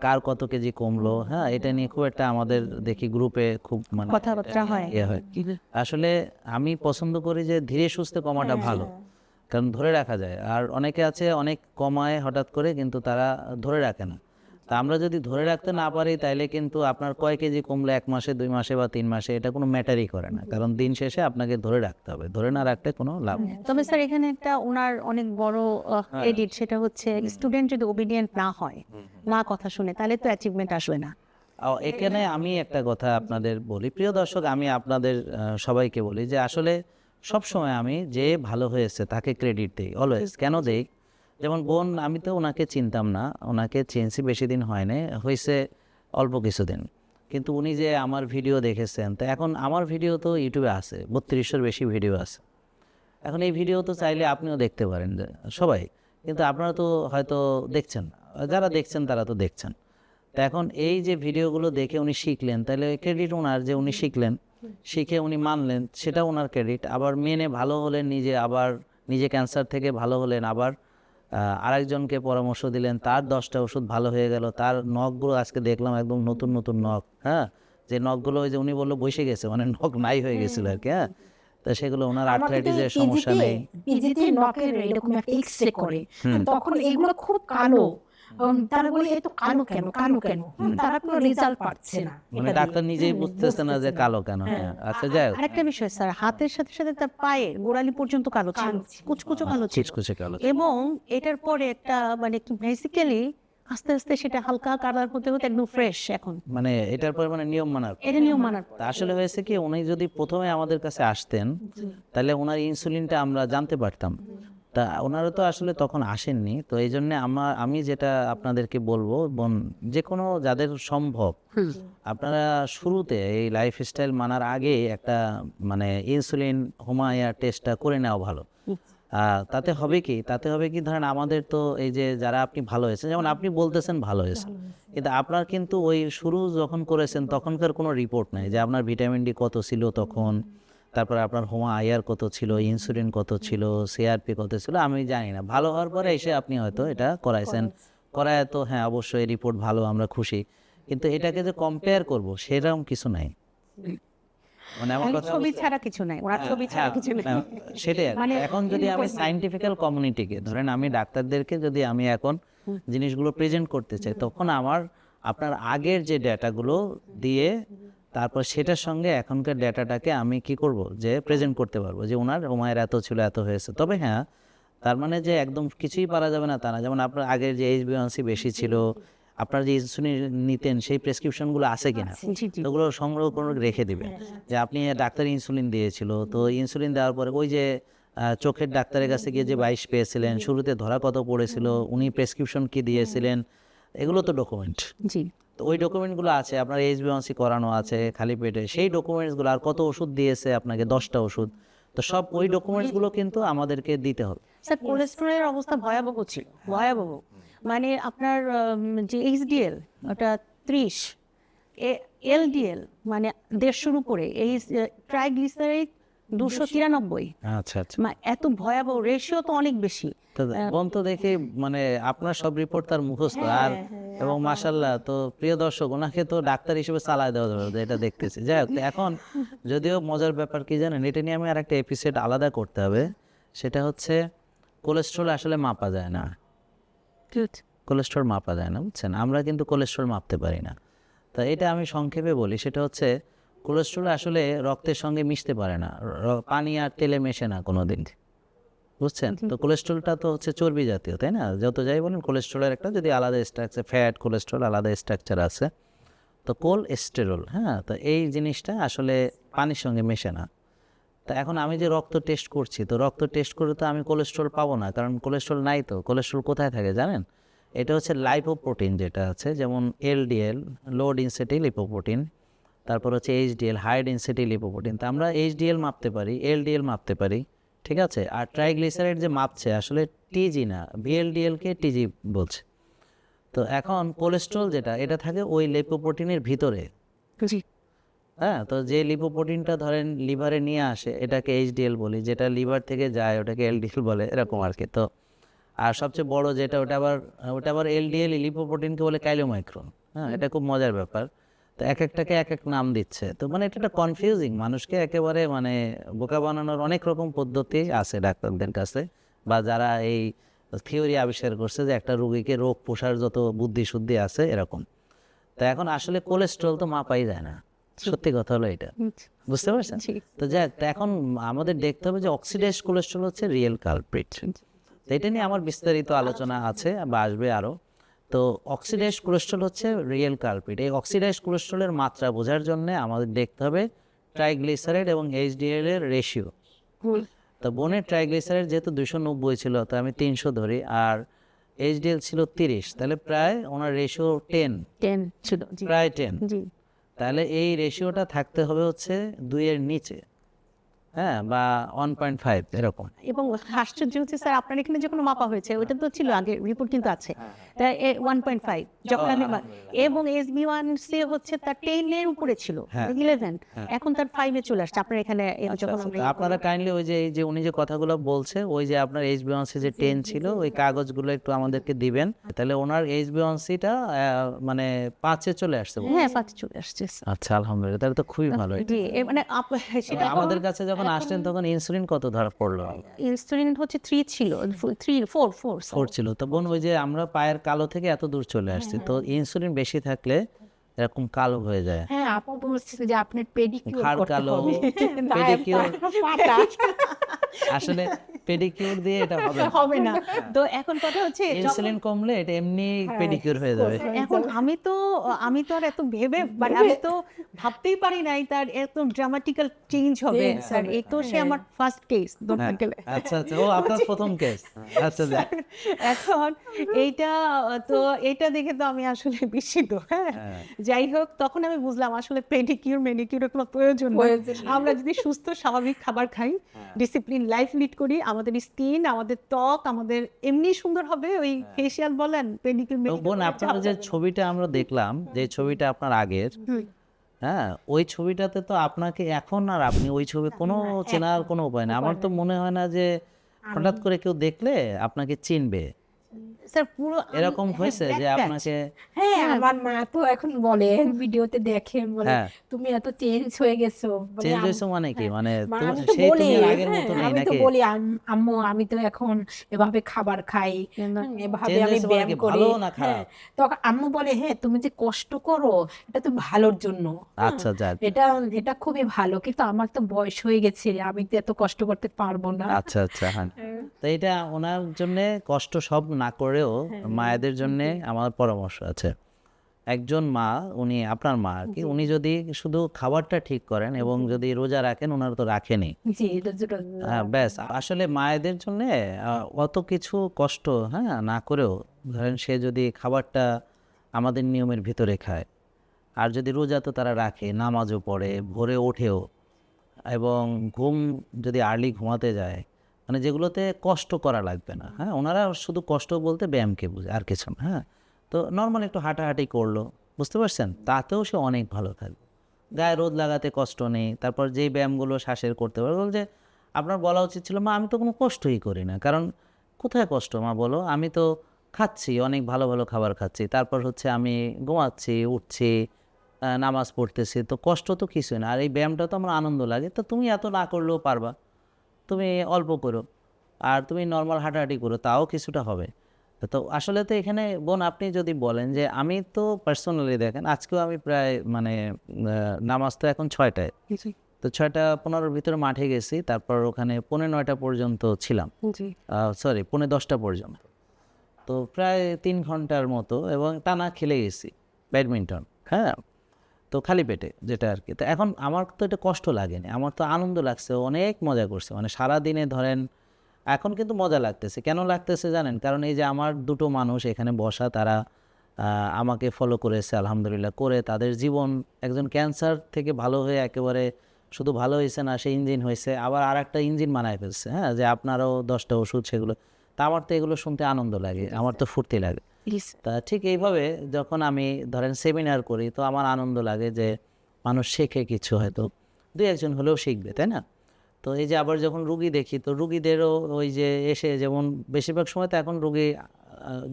কার কত কেজি কমলো, হ্যাঁ, এটা নিয়ে খুব একটা আমাদের দেখি গ্রুপে খুব মানে কথাবার্তা হয়। ইয়ে হয়। আসলে আমি পছন্দ করি যে ধীরে সুস্থে কমাটা ভালো, কারণ ধরে রাখা যায়। আর অনেকে আছে অনেক কমায় হঠাৎ করে, কিন্তু তারা ধরে রাখে না। তা আমরা যদি ধরে রাখতে না পারি তাইলে কিন্তু আপনার কয় কেজি কমলে 1 মাসে, 2 মাসে বা 3 মাসে এটা কোনো ম্যাটারই করে না, কারণ দিন শেষে আপনাকে ধরে রাখতে হবে, ধরে না রাখলে কোনো লাভ নেই। তবে স্যার এখানে একটা ওনার অনেক বড় ক্রেডিট, সেটা হচ্ছে স্টুডেন্ট যদি ওবিডিয়েন্ট না হয়, না কথা শুনে, তাহলে তো অ্যাচিভমেন্ট আসবে না। এখানে আমি একটা কথা আপনাদের বলি, প্রিয় দর্শক, আমি আপনাদের সবাইকে বলি যে আসলে সবসময় আমি যে ভালো হয়েছে তাকে ক্রেডিট দিই, অলওয়েজ। কেন দেই? যেমন বোন, আমি তো ওনাকে চিনতাম না, ওনাকে চিনছি বেশি দিন হয় না, হয়েছে অল্প কিছুদিন, কিন্তু উনি যে আমার ভিডিও দেখেছেন, তো এখন আমার ভিডিও তো ইউটিউবে আছে, 3200-এর বেশি ভিডিও আছে। এখন এই ভিডিও তো চাইলে আপনিও দেখতে পারেন যে সবাই, কিন্তু আপনারা তো হয়তো দেখছেন, যারা দেখছেন তারা তো দেখছেন। তো এখন এই যে ভিডিওগুলো দেখে উনি শিখলেন, তাহলে ক্রেডিট ওনার, যে উনি শিখলেন, শিখে উনি মানলেন, সেটা ওনার ক্রেডিট। আবার মেনে ভালো হলেন নিজে, আবার নিজে ক্যান্সার থেকে ভালো হলেন, আবার আরেকজনকে পরামর্শ দিলেন, তার 10টা ওষুধ ভালো হয়ে গেল, তার নখগুলো আজকে দেখলাম একদম নতুন নতুন নখ, হ্যাঁ, যে নখগুলো ওই যে উনি বললো বসে গেছে, মানে নখ নাই হয়ে গেছিল আর কি। হ্যাঁ, তো সেগুলো ওনার আমাকে তো আর্থ্রাইটিসের সমস্যা নেই। পিজিতে নখের এরকম একটা এক্সরে করে, তখন এগুলো খুব কালো। তারা বলে এত কালো কেন, কালো কেন, তারা কোনো রেজাল্ট পাচ্ছে না। মানে এটা ডাক্তার দিয়ে। নিজেই বুঝতেছে না যে কালো কেন। হ্যাঁ, আচ্ছা যাই হোক, আরেকটা বিষয় স্যার, হাতের সাথে সাথে তার পায়ে গোড়ালি পর্যন্ত কালো ছিল, কালো ছিল। কুচকুচো কালো ছিল। চিটকুচে কালো। এবং এটার পরে একটা মানে বেসিক্যালি আস্তে আস্তে সেটা হালকা কালার হতে হতে একদম ফ্রেশ এখন। মানে এটার পর মানে নিয়ম মানার পর। এটা নিয়ম মানার পর। তা আসলে হয়েছে কি, উনি যদি প্রথমে আমাদের কাছে আসতেন তাহলে ওনার ইনসুলিনটা আমরা জানতে পারতাম। তা ওনারা তো আসলে তখন আসেননি, তো এই জন্য আমি যেটা আপনাদেরকে বলবো, যে কোনো যাদের সম্ভব আপনারা শুরুতে এই লাইফস্টাইল মানার আগে একটা মানে ইনসুলিন হোমায়া টেস্টটা করে নেওয়া ভালো। তাতে হবে কি ধরেন আমাদের তো এই যে যারা আপনি ভালো হয়েছে, যেমন আপনি বলতেছেন ভালো হয়েছে, কিন্তু আপনার কিন্তু ওই শুরু যখন করেছেন তখনকার কোনো রিপোর্ট নাই যে আপনার ভিটামিন ডি কত ছিল তখন, তারপরে আপনার হোমা আইআর কত ছিল, ইনসুলিন কত ছিল, সিআরপি কত ছিল, আমি জানি না। ভালো হওয়ার পরে এসে আপনি হয়তো এটা করাইছেন, করায় তো হ্যাঁ অবশ্যই রিপোর্ট ভালো, আমরা খুশি, কিন্তু এটাকে যে কম্পেয়ার করব সেরকম কিছু নাই। মানে আমার কথা ছবি ছাড়া কিছু নাই, ওনার ছবি ছাড়া কিছু নেই। সেটাই আর কি। এখন যদি আমি সায়েন্টিফিক্যাল কমিউনিটিকে ধরেন, আমি ডাক্তারদেরকে যদি আমি এখন জিনিসগুলো প্রেজেন্ট করতে চাই, তখন আপনার আগের যে ডেটাগুলো দিয়ে তারপর সেটার সঙ্গে এখনকার ডেটাটাকে আমি কি করব, যে প্রেজেন্ট করতে পারবো যে ওনার ওমায়ের এত ছিল, এত হয়েছে। তবে হ্যাঁ, তার মানে যে একদম কিছুই পারা যাবে না তা না। যেমন আপনার আগের যে HbA1c বেশি ছিল, আপনার যে ইনসুলিন নিতেন সেই প্রেসক্রিপশনগুলো আছে কিনা, জি, জি। ওগুলো সংগ্রহ করে রেখে দিবেন। যে আপনি ডাক্তার ইনসুলিন দিয়েছিল, তো ইনসুলিন দেওয়ার পরে ওই যে চোখের ডাক্তারের কাছে গিয়ে যে 22 পেয়েছিলেন, শুরুতে ধরা কত পড়েছিল, উনি প্রেসক্রিপশন কি দিয়েছিলেন, এগুলো তো ডকুমেন্ট। জি। তো ওই ডকুমেন্টগুলো আছে, আপনার HbA1c করানো আছে খালি পেটে, সেই ডকুমেন্টসগুলো, আর কত ওষুধ দিয়েছে আপনাকে, 10টা ওষুধ, তো সব ওই ডকুমেন্টসগুলো কিন্তু আমাদেরকে দিতে হবে। স্যার কোলেস্টেরলের অবস্থা ভয়াবহ ছিল, ভয়াবহ। মানে আপনার যে এইচডিএল ওটা 30, এলডিএল মানে 150-র উপরে, এই ট্রাইগ্লিসারাইড 293। আচ্ছা আচ্ছা। এত ভয়াবহ, রেশিও তো অনেক বেশি। তো বোন তো দেখে মানে আপনার সব রিপোর্ট তার মুখস্থ, আর এবং মাশাল্লাহ, তো প্রিয় দর্শক, ওনাকে তো ডাক্তার হিসেবে চালায় দেওয়া যাবে, এটা দেখতেছি। যাই হোক, এখন যদিও মজার ব্যাপার কি জানেন, এটা নিয়ে আমি আর একটা এপিসোড আলাদা করতে হবে। সেটা হচ্ছে কোলেস্ট্রল আসলে মাপা যায় না, কোলেস্ট্রল মাপা যায় না, বুঝছেন? আমরা কিন্তু কোলেস্ট্রল মাপতে পারি না। তা এটা আমি সংক্ষেপে বলি, সেটা হচ্ছে কোলেস্ট্রল আসলে রক্তের সঙ্গে মিশতে পারে না, পানি আর তেলে মেশে না কোনোদিন, বুঝছেন? তো কোলেস্ট্রলটা তো হচ্ছে চর্বি জাতীয়, তাই না? যত যাই বলেন, কোলেস্ট্রলের একটা যদি আলাদা স্ট্রাকচার, ফ্যাট কোলেস্ট্রল আলাদা স্ট্রাকচার আছে, তো কোলেস্টেরল, হ্যাঁ, তো এই জিনিসটা আসলে পানির সঙ্গে মেশে না। তা এখন আমি যে রক্ত টেস্ট করছি, তো রক্ত টেস্ট করে তো আমি কোলেস্ট্রল পাবো না, কারণ কোলেস্ট্রল নাই। তো কোলেস্ট্রল কোথায় থাকে জানেন? এটা হচ্ছে লাইপোপ্রোটিন যেটা আছে, যেমন এলডিএল লো ডেনসিটি লিপোপ্রোটিন, তারপর হচ্ছে এইচডিএল হাই ডেনসিটি লিপোপ্রোটিন। তো আমরা এইচডিএল মাপতে পারি, এলডিএল মাপতে পারি, ঠিক আছে? আর ট্রাইগ্লিসারাইড যে মাপছে আসলে টিজি না, ভিএলডিএলকে টিজি বলছে। তো এখন কোলেস্ট্রল যেটা, এটা থাকে ওই লিপোপ্রোটিনের ভিতরে। জি। হ্যাঁ, তো যে লিপোপ্রোটিনটা ধরেন লিভারে নিয়ে আসে, এটাকে এইচডিএল বলি, যেটা লিভার থেকে যায় ওটাকে এলডিএল বলে, এরকম আর কি। তো আর সবচেয়ে বড় যেটা, ওটা আবার এলডিএল লিপোপ্রোটিনকে বলে কাইলোমাইক্রন। হ্যাঁ, এটা খুব মজার ব্যাপার। তো এক একটাকে এক এক নাম দিচ্ছে, তো মানে এটা একটা কনফিউজিং, মানুষকে একেবারে মানে বোকা বানানোর অনেক রকম পদ্ধতি আছে ডাক্তারদের কাছে, বা যারা এই থিওরি আবিষ্কার করছে যে একটা রোগীকে রোগ পোষার যত বুদ্ধি শুদ্ধি আছে এরকম। তো এখন আসলে কোলেস্ট্রল তো মাপাই যায় না, সত্যি কথা হলো এটা, বুঝতে পারছেন? তো যাক, তো এখন আমাদের দেখতে হবে যে অক্সিডাইজড কোলেস্ট্রল হচ্ছে রিয়েল কালপ্রিট। তো এটা নিয়ে আমার বিস্তারিত আলোচনা আছে বা আসবে আরও। তো অক্সিডাইজড কোলেস্ট্রল হচ্ছে রিয়েল কালপ্রিট। এই অক্সিডাইজড কোলেস্ট্রলের মাত্রা বোঝার জন্য আমাদের দেখতে হবে ট্রাইগ্লিসারাইড এবং এইচডিএল এর রেশিও। তো বোনের ট্রাইগ্লিসারাইড যেহেতু 290 ছিল, তো আমি 300 ধরি, আর এইচডিএল ছিল 30, তাহলে প্রায় ওনার রেশিও 10 ছিল। জি। প্রায় 10। জি। তাহলে এই রেশিওটা থাকতে হবে হচ্ছে 2 এর নিচে। হ্যাঁ, বা 1.5 এরকম। এবং আশ্চর্য হচ্ছে স্যার আপনার এখানে যখন মাপা হয়েছে ওইটা তো ছিল আগে রিপোর্ট কিন্তু আছে তা 1.5 যখন আমি এবং SB1C হচ্ছে তার 10 এর উপরে ছিল 11 এখন তার 5 এ চলে আসছে আপনার এখানে যখন আমরা তা আপনারা কাইন্ডলি ওই যে এই যে উনি যে কথাগুলো বলছে ওই যে আপনার HB1C যে 10 ছিল ওই কাগজগুলো একটু আমাদেরকে দিবেন, তাহলে ওনার HB1C-টা মানে 5 এ চলে আসছে। হ্যাঁ 5 চলে আসছে আচ্ছা, আলহামদুলিল্লাহ, তাহলে তো খুবই ভালো। জি মানে সেটা আমাদের কাছে যখন আসলেন তখন ইনসুলিন কত ধরা পড়লো? ইনসুলিন হচ্ছে 3 ছিল 3 4 4 ছিল। তো বোন ওই যে আমরা পায়ের কালো থেকে এত দূর চলে আসছি, তো ইনসুলিন বেশি থাকলে এরকম কালো হয়ে যায়, হ্যাঁ আপু বলছে যে আপনার পেডিকিউর ঘাড় করতে কালো, হবে পেডিকিউর। পাটা আসলে পেডিকিউর দিয়ে এটা হবে না। হবে না। তো এখন কথা হচ্ছে ইনসুলিন কমলে এটা এমনি পেডিকিউর হয়ে যাবে। এখন আমি তো আর এত ভেবে মানে আমি তো ভাবতেই পারি নাই তার এত ড্রামাটিক্যাল চেঞ্জ হবে স্যার। এই তো সে আমার ফার্স্ট কেস ধরতে গেলে। আচ্ছা আচ্ছা, ও আপনার প্রথম কেস। আচ্ছা যাক। এখন এইটা দেখে তো আমি আসলে বিস্মিত। হ্যাঁ যাই হোক তখন আমি বুঝলাম আসলে পেডিকিউর ম্যানিকিউর কোনো প্রয়োজন নেই। আমরা যদি সুস্থ স্বাভাবিক খাবার খাই, ডিসিপ্লিন লাইফ লিড করি, আমাদের স্কিন আমাদের ত্বক আমাদের এমনি সুন্দর হবে। ওই ফেসিয়াল বলেন পেডিকিউর তো বোন আপনার যে ছবিটা আমরা দেখলাম, যে ছবিটা আপনার আগের, হ্যাঁ ওই ছবিটাতে তো আপনাকে এখন আর আপনি ওই ছবি কোনো চেনার কোনো উপায় নেই। আমার তো মনে হয় না যে হঠাৎ করে কেউ দেখলে আপনাকে চিনবে। স্যার পুরো এরকম হয়েছে যে আপনাকে? হ্যাঁ আমার মা তো এখন বলে ভিডিওতে দেখে বলে হ্যাঁ। তুমি এত চেঞ্জ হয়ে গেছো বলে চেঞ্জ হয়েছে মানে কি, মানে মা তুমি আমি তো সেই বলি তুমি আর আগের হ্যাঁ, মতো নেই আমি তো নাকি? বলি আম্মু আমি তো এখন এভাবে খাবার খাই, এভাবে Change আমি হয়েছে মানে ব্যায়াম কি, করি। ভালো না হ্যাঁ, খারাপ? তখন আম্মু বলে হ্যাঁ তুমি যে কষ্ট করো এটা তো ভালোর জন্য। আচ্ছা যাক। এটা এটা খুবই ভালো, কিন্তু আমার তো বয়স হয়ে গেছে, আমি তো এত কষ্ট করতে পারবো না। আচ্ছা আচ্ছা, হ্যাঁ। তো এটা ওনার জন্য কষ্ট সব না করেও মায়েদের জন্য আমার পরামর্শ আছে। একজন মা, উনি আপনার মা আর কি, উনি যদি শুধু খাবারটা ঠিক করেন এবং যদি রোজা রাখেন, ওনারা তো রাখেনি, জি এটা যেটা হ্যাঁ ব্যাস। আসলে মায়েদের জন্য অত কিছু কষ্ট হ্যাঁ না করেও ধরেন সে যদি খাবারটা আমাদের নিয়মের ভিতরে খায়, আর যদি রোজা তো তারা রাখে, নামাজও পড়ে, ভোরে ওঠেও, এবং ঘুম যদি আর্লি ঘুমাতে যায়, মানে যেগুলোতে কষ্ট করা লাগবে না, হ্যাঁ ওনারা শুধু কষ্ট বলতে ব্যায়ামকে বুঝে, আর কিছু না। হ্যাঁ তো নর্মাল একটু হাঁটাহাঁটি করলো, বুঝতে পারছেন, তাতেও সে অনেক ভালো থাকবে। গায়ে রোদ লাগাতে কষ্ট নেই। তারপর যেই ব্যায়ামগুলো শ্বাসের করতে পারে, বল যে আপনার বলা উচিত ছিল মা আমি তো কোনো কষ্টই করি না, কারণ কোথায় কষ্ট মা বলো, আমি তো খাচ্ছি, অনেক ভালো ভালো খাবার খাচ্ছি, তারপর হচ্ছে আমি ঘুমাচ্ছি, উঠছি, নামাজ পড়তেছি, তো কষ্ট তো কিছুই না। আর এই ব্যায়ামটা তো আমার আনন্দ লাগে, তো তুমি এত না করলেও পারবা, তুমি অল্প করো, আর তুমি নর্মাল হাঁটাহাঁটি করো, তাও কিছুটা হবে। তো আসলে তো এখানে বোন আপনি যদি বলেন যে আমি তো পার্সোনালি দেখেন আজকেও আমি প্রায় মানে নামাজ তো এখন 6টায়, তো 6:15-র ভিতরে মাঠে গেছি, তারপর ওখানে 9:45 পর্যন্ত ছিলাম, জি সরি 10:30 পর্যন্ত, তো প্রায় 3 ঘন্টার মতো, এবং টানা খেলে গেছি ব্যাডমিন্টন, হ্যাঁ তো খালি পেটে যেটা আর কি। তো এখন আমার তো এটা কষ্ট লাগেনি, আমার তো আনন্দ লাগছে, অনেক মজা করছে, মানে সারাদিনে ধরেন এখন কিন্তু মজা লাগতেছে। কেন লাগতেছে জানেন? কারণ এই যে আমার দুটো মানুষ এখানে বসা, তারা আমাকে ফলো করেছে আলহামদুলিল্লাহ, করে তাদের জীবন, একজন ক্যান্সার থেকে ভালো হয়ে একেবারে শুধু ভালো হয়েছে না, সে ইঞ্জিন হয়েছে, আবার আর একটা ইঞ্জিন বানায় ফেলছে, হ্যাঁ যে আপনারও 10টা ওষুধ সেগুলো। তা আমার তো এগুলো শুনতে আনন্দ লাগে, আমার তো ফুর্তি লাগে। তা ঠিক এইভাবে যখন আমি ধরেন সেমিনার করি, তো আমার আনন্দ লাগে যে মানুষ শেখে কিছু, হয়তো 2-1 হলেও শিখবে, তাই না? তো এই যে আবার যখন রুগী দেখি, তো রুগীদেরও ওই যে এসে, যেমন বেশিরভাগ সময় তো এখন রুগী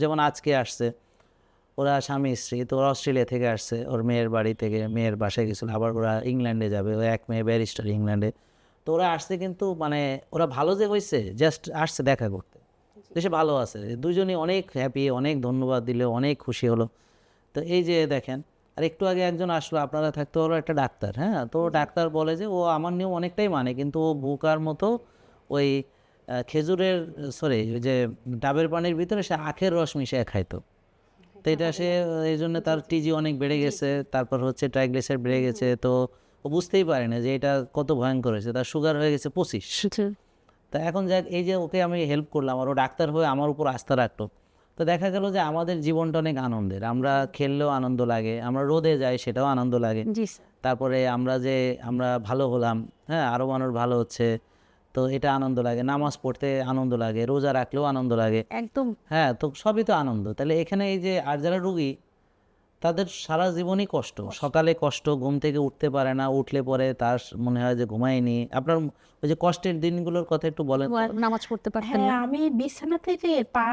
যেমন আজকে আসছে, ওরা স্বামী স্ত্রী, তো ওরা অস্ট্রেলিয়া থেকে আসছে, ওর মেয়ের বাড়ি থেকে, মেয়ের বাসায় গেছিল, আবার ওরা ইংল্যান্ডে যাবে, ও এক মেয়ে ব্যারিস্টার ইংল্যান্ডে। তো ওরা আসছে, কিন্তু মানে ওরা ভালো যে হয়েছে, জাস্ট আসছে দেখা করতে, দেশে ভালো আছে, দুজনই অনেক হ্যাপি, অনেক ধন্যবাদ দিলে, অনেক খুশি হলো। তো এই যে দেখেন, আর একটু আগে একজন আসলো, আপনারা থাকতে হলো একটা ডাক্তার, হ্যাঁ তো ডাক্তার বলে যে ও আমার নিয়ম অনেকটাই মানে, কিন্তু ও বুকার মতো ওই খেজুরের সরি ওই যে ডাবের পানির ভিতরে সে আখের রস মিশিয়ে খাইতো। তো এটা সে এই জন্য তার টিজি অনেক বেড়ে গেছে, তারপর হচ্ছে ট্রাইগ্লিসাইড বেড়ে গেছে, তো ও বুঝতেই পারে না যে এটা কত ভয়ঙ্কর হয়েছে, তার সুগার হয়ে গেছে 25। তা এখন যাক, এই যে ওকে আমি হেল্প করলাম, আর ও ডাক্তার হয়ে আমার উপর আস্থা রাখলো, তো দেখা গেল যে আমাদের জীবনটা অনেক আনন্দের, আমরা খেললেও আনন্দ লাগে, আমরা রোদে যাই সেটাও আনন্দ লাগে, জি স্যার। তারপরে আমরা ভালো হলাম, হ্যাঁ আরও মানুষ ভালো হচ্ছে, তো এটা আনন্দ লাগে, নামাজ পড়তে আনন্দ লাগে, রোজা রাখলেও আনন্দ লাগে, একদম হ্যাঁ তো সবই তো আনন্দ। তাহলে এখানে এই যে আর যারা রুগী তাদের সারা জীবনই কষ্ট, সকালে কষ্ট, ঘুম থেকে উঠতে পারে না, উঠলে পরে তার মনে হয় যে ঘুমায়নি। আপনার ওই যে কষ্টের দিনগুলোর কথা একটু বলেন তো। নামাজ পড়তে পারতেন হ্যাঁ, না। আমি বিছানা থেকে পা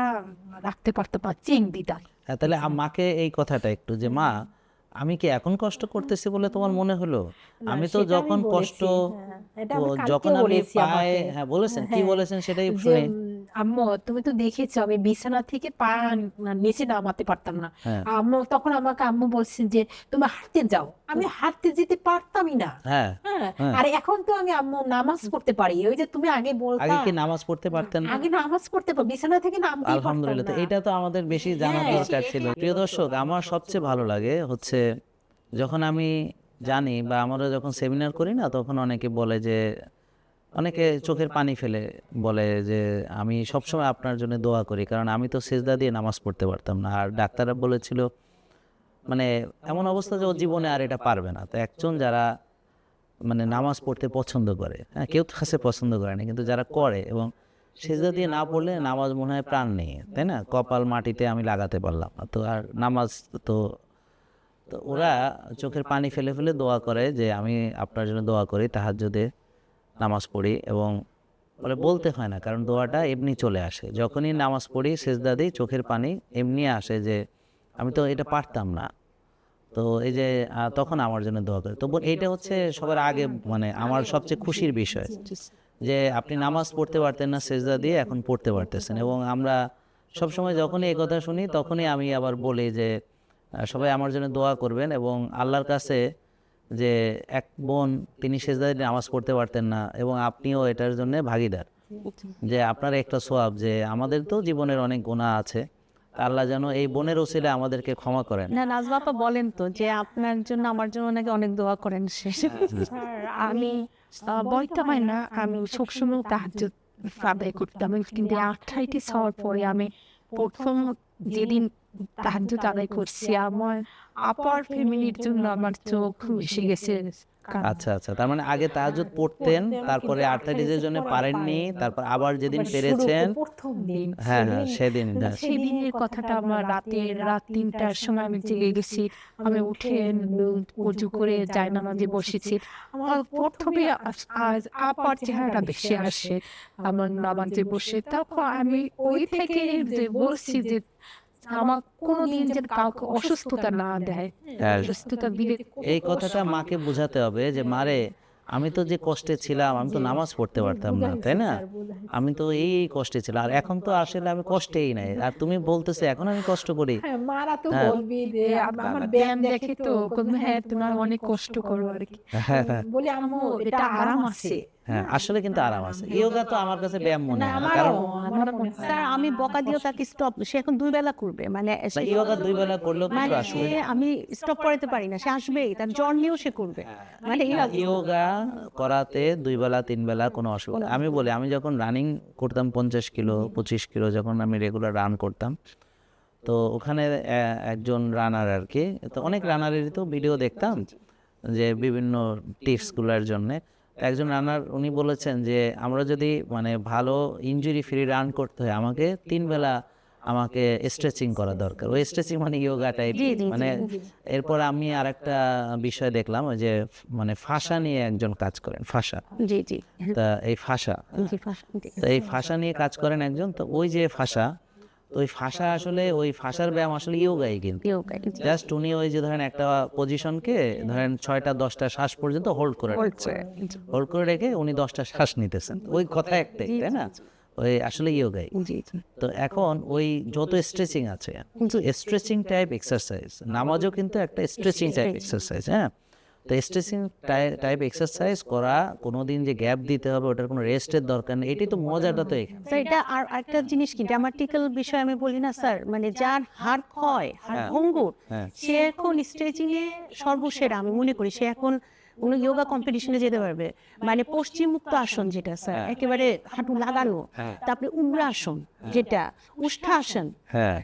রাখতে পারতাম না, চেং দিতাম। হ্যাঁ, তাহলে মাকে এই কথাটা একটু যে মা আমি কি এখন কষ্ট করতেছি বলে তোমার মনে হলো? না, আমি তো সেটা যখন বলেছি, কষ্ট হ্যাঁ, এটা আমি কালকে যখন আমি বলেছি পায়ে, আমাকে। হ্যাঁ বলেছেন, কি হ্যাঁ, বলেছেন সেটাই যে শুনি। আম্মু তুমি তো দেখেছো আমি বিছানা থেকে পা নিচে নামাতে পারতাম না। হ্যাঁ তখন আমাকে আম্মু বলছে যে তুমি হাঁটতে যাও, আমি হাঁটতে যেতে পারতামই না। হ্যাঁ হ্যাঁ, হ্যাঁ। আর এখন তো আমি আম্মু নামাজ পড়তে পারি। ওই যে তুমি আগে আগে বলতা, কি নামাজ পড়তে পারতেন না? আগে নামাজ পড়তে পারি, বিছানা থেকে নামতেই পারতাম আলহামদুলিল্লাহ, তো না। এটা তো আমাদের বেশি জানা হ্যাঁ, দরকার ছিল। প্রিয় দর্শক, আমার সবচেয়ে ভালো লাগে হচ্ছে যখন আমি জানি বা আমরা যখন সেমিনার করি না, তখন অনেকে বলে যে, অনেকে চোখের পানি ফেলে বলে যে আমি সবসময় আপনার জন্য দোয়া করি, কারণ আমি তো সেজদা দিয়ে নামাজ পড়তে পারতাম না। আর ডাক্তাররা বলেছিল মানে এমন অবস্থা যে ও জীবনে আর এটা পারবে না। তো একজন যারা মানে নামাজ পড়তে পছন্দ করে, হ্যাঁ কেউ তো আছে পছন্দ করে না, কিন্তু যারা করে এবং সেজদা দিয়ে না পড়লে নামাজ মনে হয় প্রাণ নেই, তাই না? কপাল মাটিতে আমি লাগাতে পারলাম না, তো আর নামাজ তো তো ওরা চোখের পানি ফেলে ফেলে দোয়া করে যে আমি আপনার জন্য দোয়া করি, তাহাজ্জুদে নামাজ পড়ি, এবং বলতে হয় না, কারণ দোয়াটা এমনি চলে আসে। যখনই নামাজ পড়ি সেজদা দিই, চোখের পানি এমনি আসে যে আমি তো এটা পারতাম না, তো এই যে তখন আমার জন্য দোয়া করে। তো এইটা হচ্ছে সবার আগে মানে আমার সবচেয়ে খুশির বিষয় যে আপনি নামাজ পড়তে পারতেন না সেজদা দিয়ে, এখন পড়তে পারতেছেন। এবং আমরা সবসময় যখনই এই কথা শুনি তখনই আমি আবার বলি যে সবাই আমার জন্য দোয়া করবেন, এবং আল্লাহর কাছে যে এক বোন তিনি সেজদা দিয়ে নামাজ পড়তে পারতেন না, এবং আপনিও এটার জন্য ভাগীদার, যে আপনার একটা সোয়াব, যে আমাদের তো জীবনের অনেক গুনাহ আছে, আল্লাহ যেন এই বোনের ওসিলায় আমাদেরকে ক্ষমা করেন। না, নাজমা আপা বলেন তো যে আপনার জন্য আমার জন্য নাকি অনেক দোয়া করেন সে। স্যার, আমি বলতে হয় না, আমি সবসময় তাহাজ্জুদ আদায় করতাম, কিন্তু আর্থ্রাইটিস হওয়ার পরে আমি প্রথম যেদিন তাহাজ্জুদ আদায় করছি, আমার আপার ফ্যামিলির জন্য আমার চোখ এসে গেছে। আচ্ছা আচ্ছা, তার মানে আগে তাহাজ্জুদ পড়তেন, তারপরে আর্থাইটিসের জন্য পারেননি, তারপর আবার যেদিন পেরেছেন, প্রথম দিন, হ্যাঁ হ্যাঁ সেদিন সেদিনের কথাটা আমার রাত 3টার সময় আমি জেগে গেছি। আমি উঠে উজু করে জায়নামাজে বসেছি। আমার প্রথমে আপার চেহারাটা বেশি আসে আমার নামাজে বসে। তারপর আমি ওই থেকে যে বলছি যে আমার কোনোদিন যেন কাউকে অসুস্থতা না দেয়, হ্যাঁ। অসুস্থতা দিলে এই কথাটা মাকে বোঝাতে হবে যে মারে আমি তো যে কষ্টে ছিলাম, আমি তো নামাজ পড়তে পারতাম না, তাই না? আমি তো এই কষ্টে ছিলাম, আর এখন তো আসলে আমি কষ্টেই নাই, আর তুমি বলতেছো এখন আমি কষ্ট করি। হ্যাঁ, মারা তো হ্যাঁ। বলবি যে আমার ব্যায়াম দেখে তো বলবে, হ্যাঁ তোমার অনেক কষ্ট করো আর কি। হ্যাঁ হ্যাঁ বলি আম্মু এটা আরাম আছে। হ্যাঁ, আসলে কিন্তু আরাম আছে। ইয়োগা তো আমার কাছে ব্যায়াম মনে না, হয় না, কারণ আমারও মনে হয়। স্যার আমি বকা দিয়েও তাকে স্টপ, সে এখন 2 বেলা করবে মানে ইয়োগা 2 বেলা করলেও কিন্তু মানে আসলে আমি স্টপ করাতে পারি না, সে আসবেই, তার জ্বর নিয়েও সে করবে মানে ইয়োগা করাতে 2 বেলা 3 বেলা কোনো অসুবিধা। আমি বলি আমি যখন রানিং করতাম 50 কিলো 25 কিলো, যখন আমি রেগুলার রান করতাম, তো ওখানে একজন রানার আর কি, তো অনেক রানারেরই তো ভিডিও দেখতাম যে বিভিন্ন টিপসগুলোর জন্য। একজন রানার উনি বলেছেন যে আমরা যদি মানে ভালো ইনজুরি ফ্রি রান করতে হয় আমাকে 3 বেলা আমাকে স্ট্রেচিং করা দরকার। ওই স্ট্রেচিং মানে ইয়োগা টাইপ, মানে এরপর আমি আরেকটা বিষয় দেখলাম, ওই যে মানে ফাঁসা নিয়ে একজন কাজ করেন, ফাঁসা, জি জি তা এই ফাঁসা, জি তো এই ফাঁসা নিয়ে কাজ করেন একজন, তো ওই যে ফাঁসা, তো ওই ফাঁসা আসলে ওই ফাঁসার ব্যায়াম আসলে ইয়োগাই, কিন্তু জাস্ট উনি ওই যে ধরেন একটা পজিশনকে ধরেন 6টা 10টা শ্বাস পর্যন্ত হোল্ড করে রেখে উনি 10টা শ্বাস নিতেছেন, ওই কথা একটাই, তাই না? ওই আসলে ইয়োগাই। তো এখন ওই যত স্ট্রেচিং আছে, স্ট্রেচিং টাইপ এক্সারসাইজ, নামাজও কিন্তু একটা স্ট্রেচিং টাইপ এক্সারসাইজ, হ্যাঁ। তো স্ট্রেচিং টাইপ এক্সারসাইজ করা, কোনোদিন যে গ্যাপ দিতে হবে ওটার কোনো রেস্টের দরকার নেই, এটাই তো মজাটা তো এখানে। স্যার এটা আর একটা জিনিস কি গ্রামাটিক্যাল বিষয় আমি বলি না স্যার, মানে যার হাড় ক্ষয়, হাড় ভঙ্গুর, সে এখন স্ট্রেচিং এ সর্বসেরা আমি মনে করি। সে এখন উনি যোগা কম্পিটিশনে যেতে পারবে, মানে পশ্চিম মুক্ত আসন যেটা স্যার একেবারে হাঁটু লাগানো, তারপরে উগ্র আসন যেটা, উষ্ঠা আসন, হ্যাঁ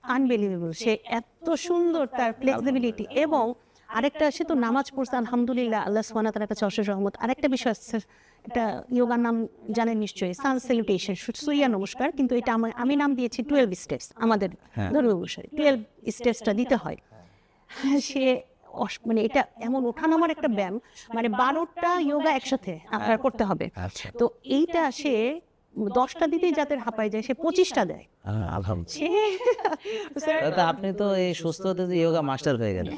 আনবিলিভেবল। সে এত সুন্দর তার ফ্লেক্সিবিলিটি, এবং আরেকটা সে তো নামাজ পড়ছে আলহামদুলিল্লাহ, আল্লাহ সুবহানাহু ওয়া তাআলার কাছে অশেষ রহমত। আরেকটা বিষয় আছে, একটা যোগার নাম জানেন নিশ্চয়ই, সান স্যালুটেশন, সূর্য নমস্কার, কিন্তু এটা আমি নাম দিয়েছি 12 স্টেপস। আমাদের ধর্মীয় অনুসারে 12 স্টেপসটা দিতে হয়। সে মানে এটা এমন ওঠানামার একটা ব্যায়াম, মানে 12টা যোগা একসাথে আপনার করতে হবে। আচ্ছা, তো এইটা সে 10টা দিতেই যাদের হাঁপায় যায়, সে 25টা দেয়। আলহামদুলিল্লাহ। সে তা আপনি তো এই সুস্থ হতে যোগা মাস্টার হয়ে গেলেন।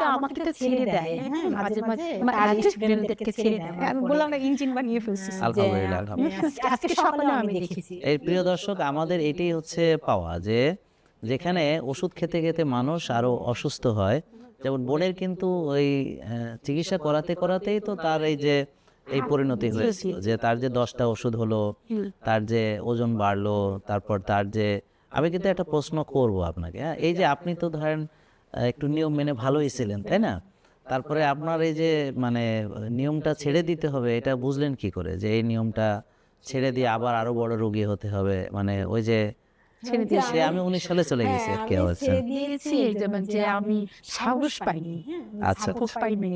তো আমাকে তো ছেড়ে দেয়, হ্যাঁ, মাঝে মাঝে তার স্টুডেন্টদেরকে ছেড়ে দেয়। আমি বললাম না, ইঞ্জিন বানিয়ে ফেলছি। আলহামদুলিল্লাহ, আলহামদুলিল্লাহ। আজকে সকালে আমি দেখেছি। এই প্রিয় দর্শক, আমাদের এটাই হচ্ছে পাওয়া, যে যেখানে ওষুধ খেতে খেতে মানুষ আরো অসুস্থ হয়। যেমন বোনের কিন্তু ওই চিকিৎসা করাতে করাতেই তো তার এই পরিণতি হয়েছিল, যে তার যে 10টা ওষুধ হলো, তার যে ওজন বাড়লো, তারপর তার যে, আমি কিন্তু একটা প্রশ্ন করব আপনাকে, হ্যাঁ, এই যে আপনি তো ধরেন একটু নিয়ম মেনে ভালোই ছিলেন, তাই না? তারপরে আপনার এই যে মানে নিয়মটা ছেড়ে দিতে হবে, এটা বুঝলেন কি করে যে এই নিয়মটা ছেড়ে দিয়ে আবার আরো বড় রোগী হতে হবে? মানে ওই যে সে আমি 19 সালে চলে গেছি আর কি আমি অবস্থা। ছেড়ে দিয়েছি যে আমি সাহস পাইনি, আচ্ছা, সাহস পাইনি।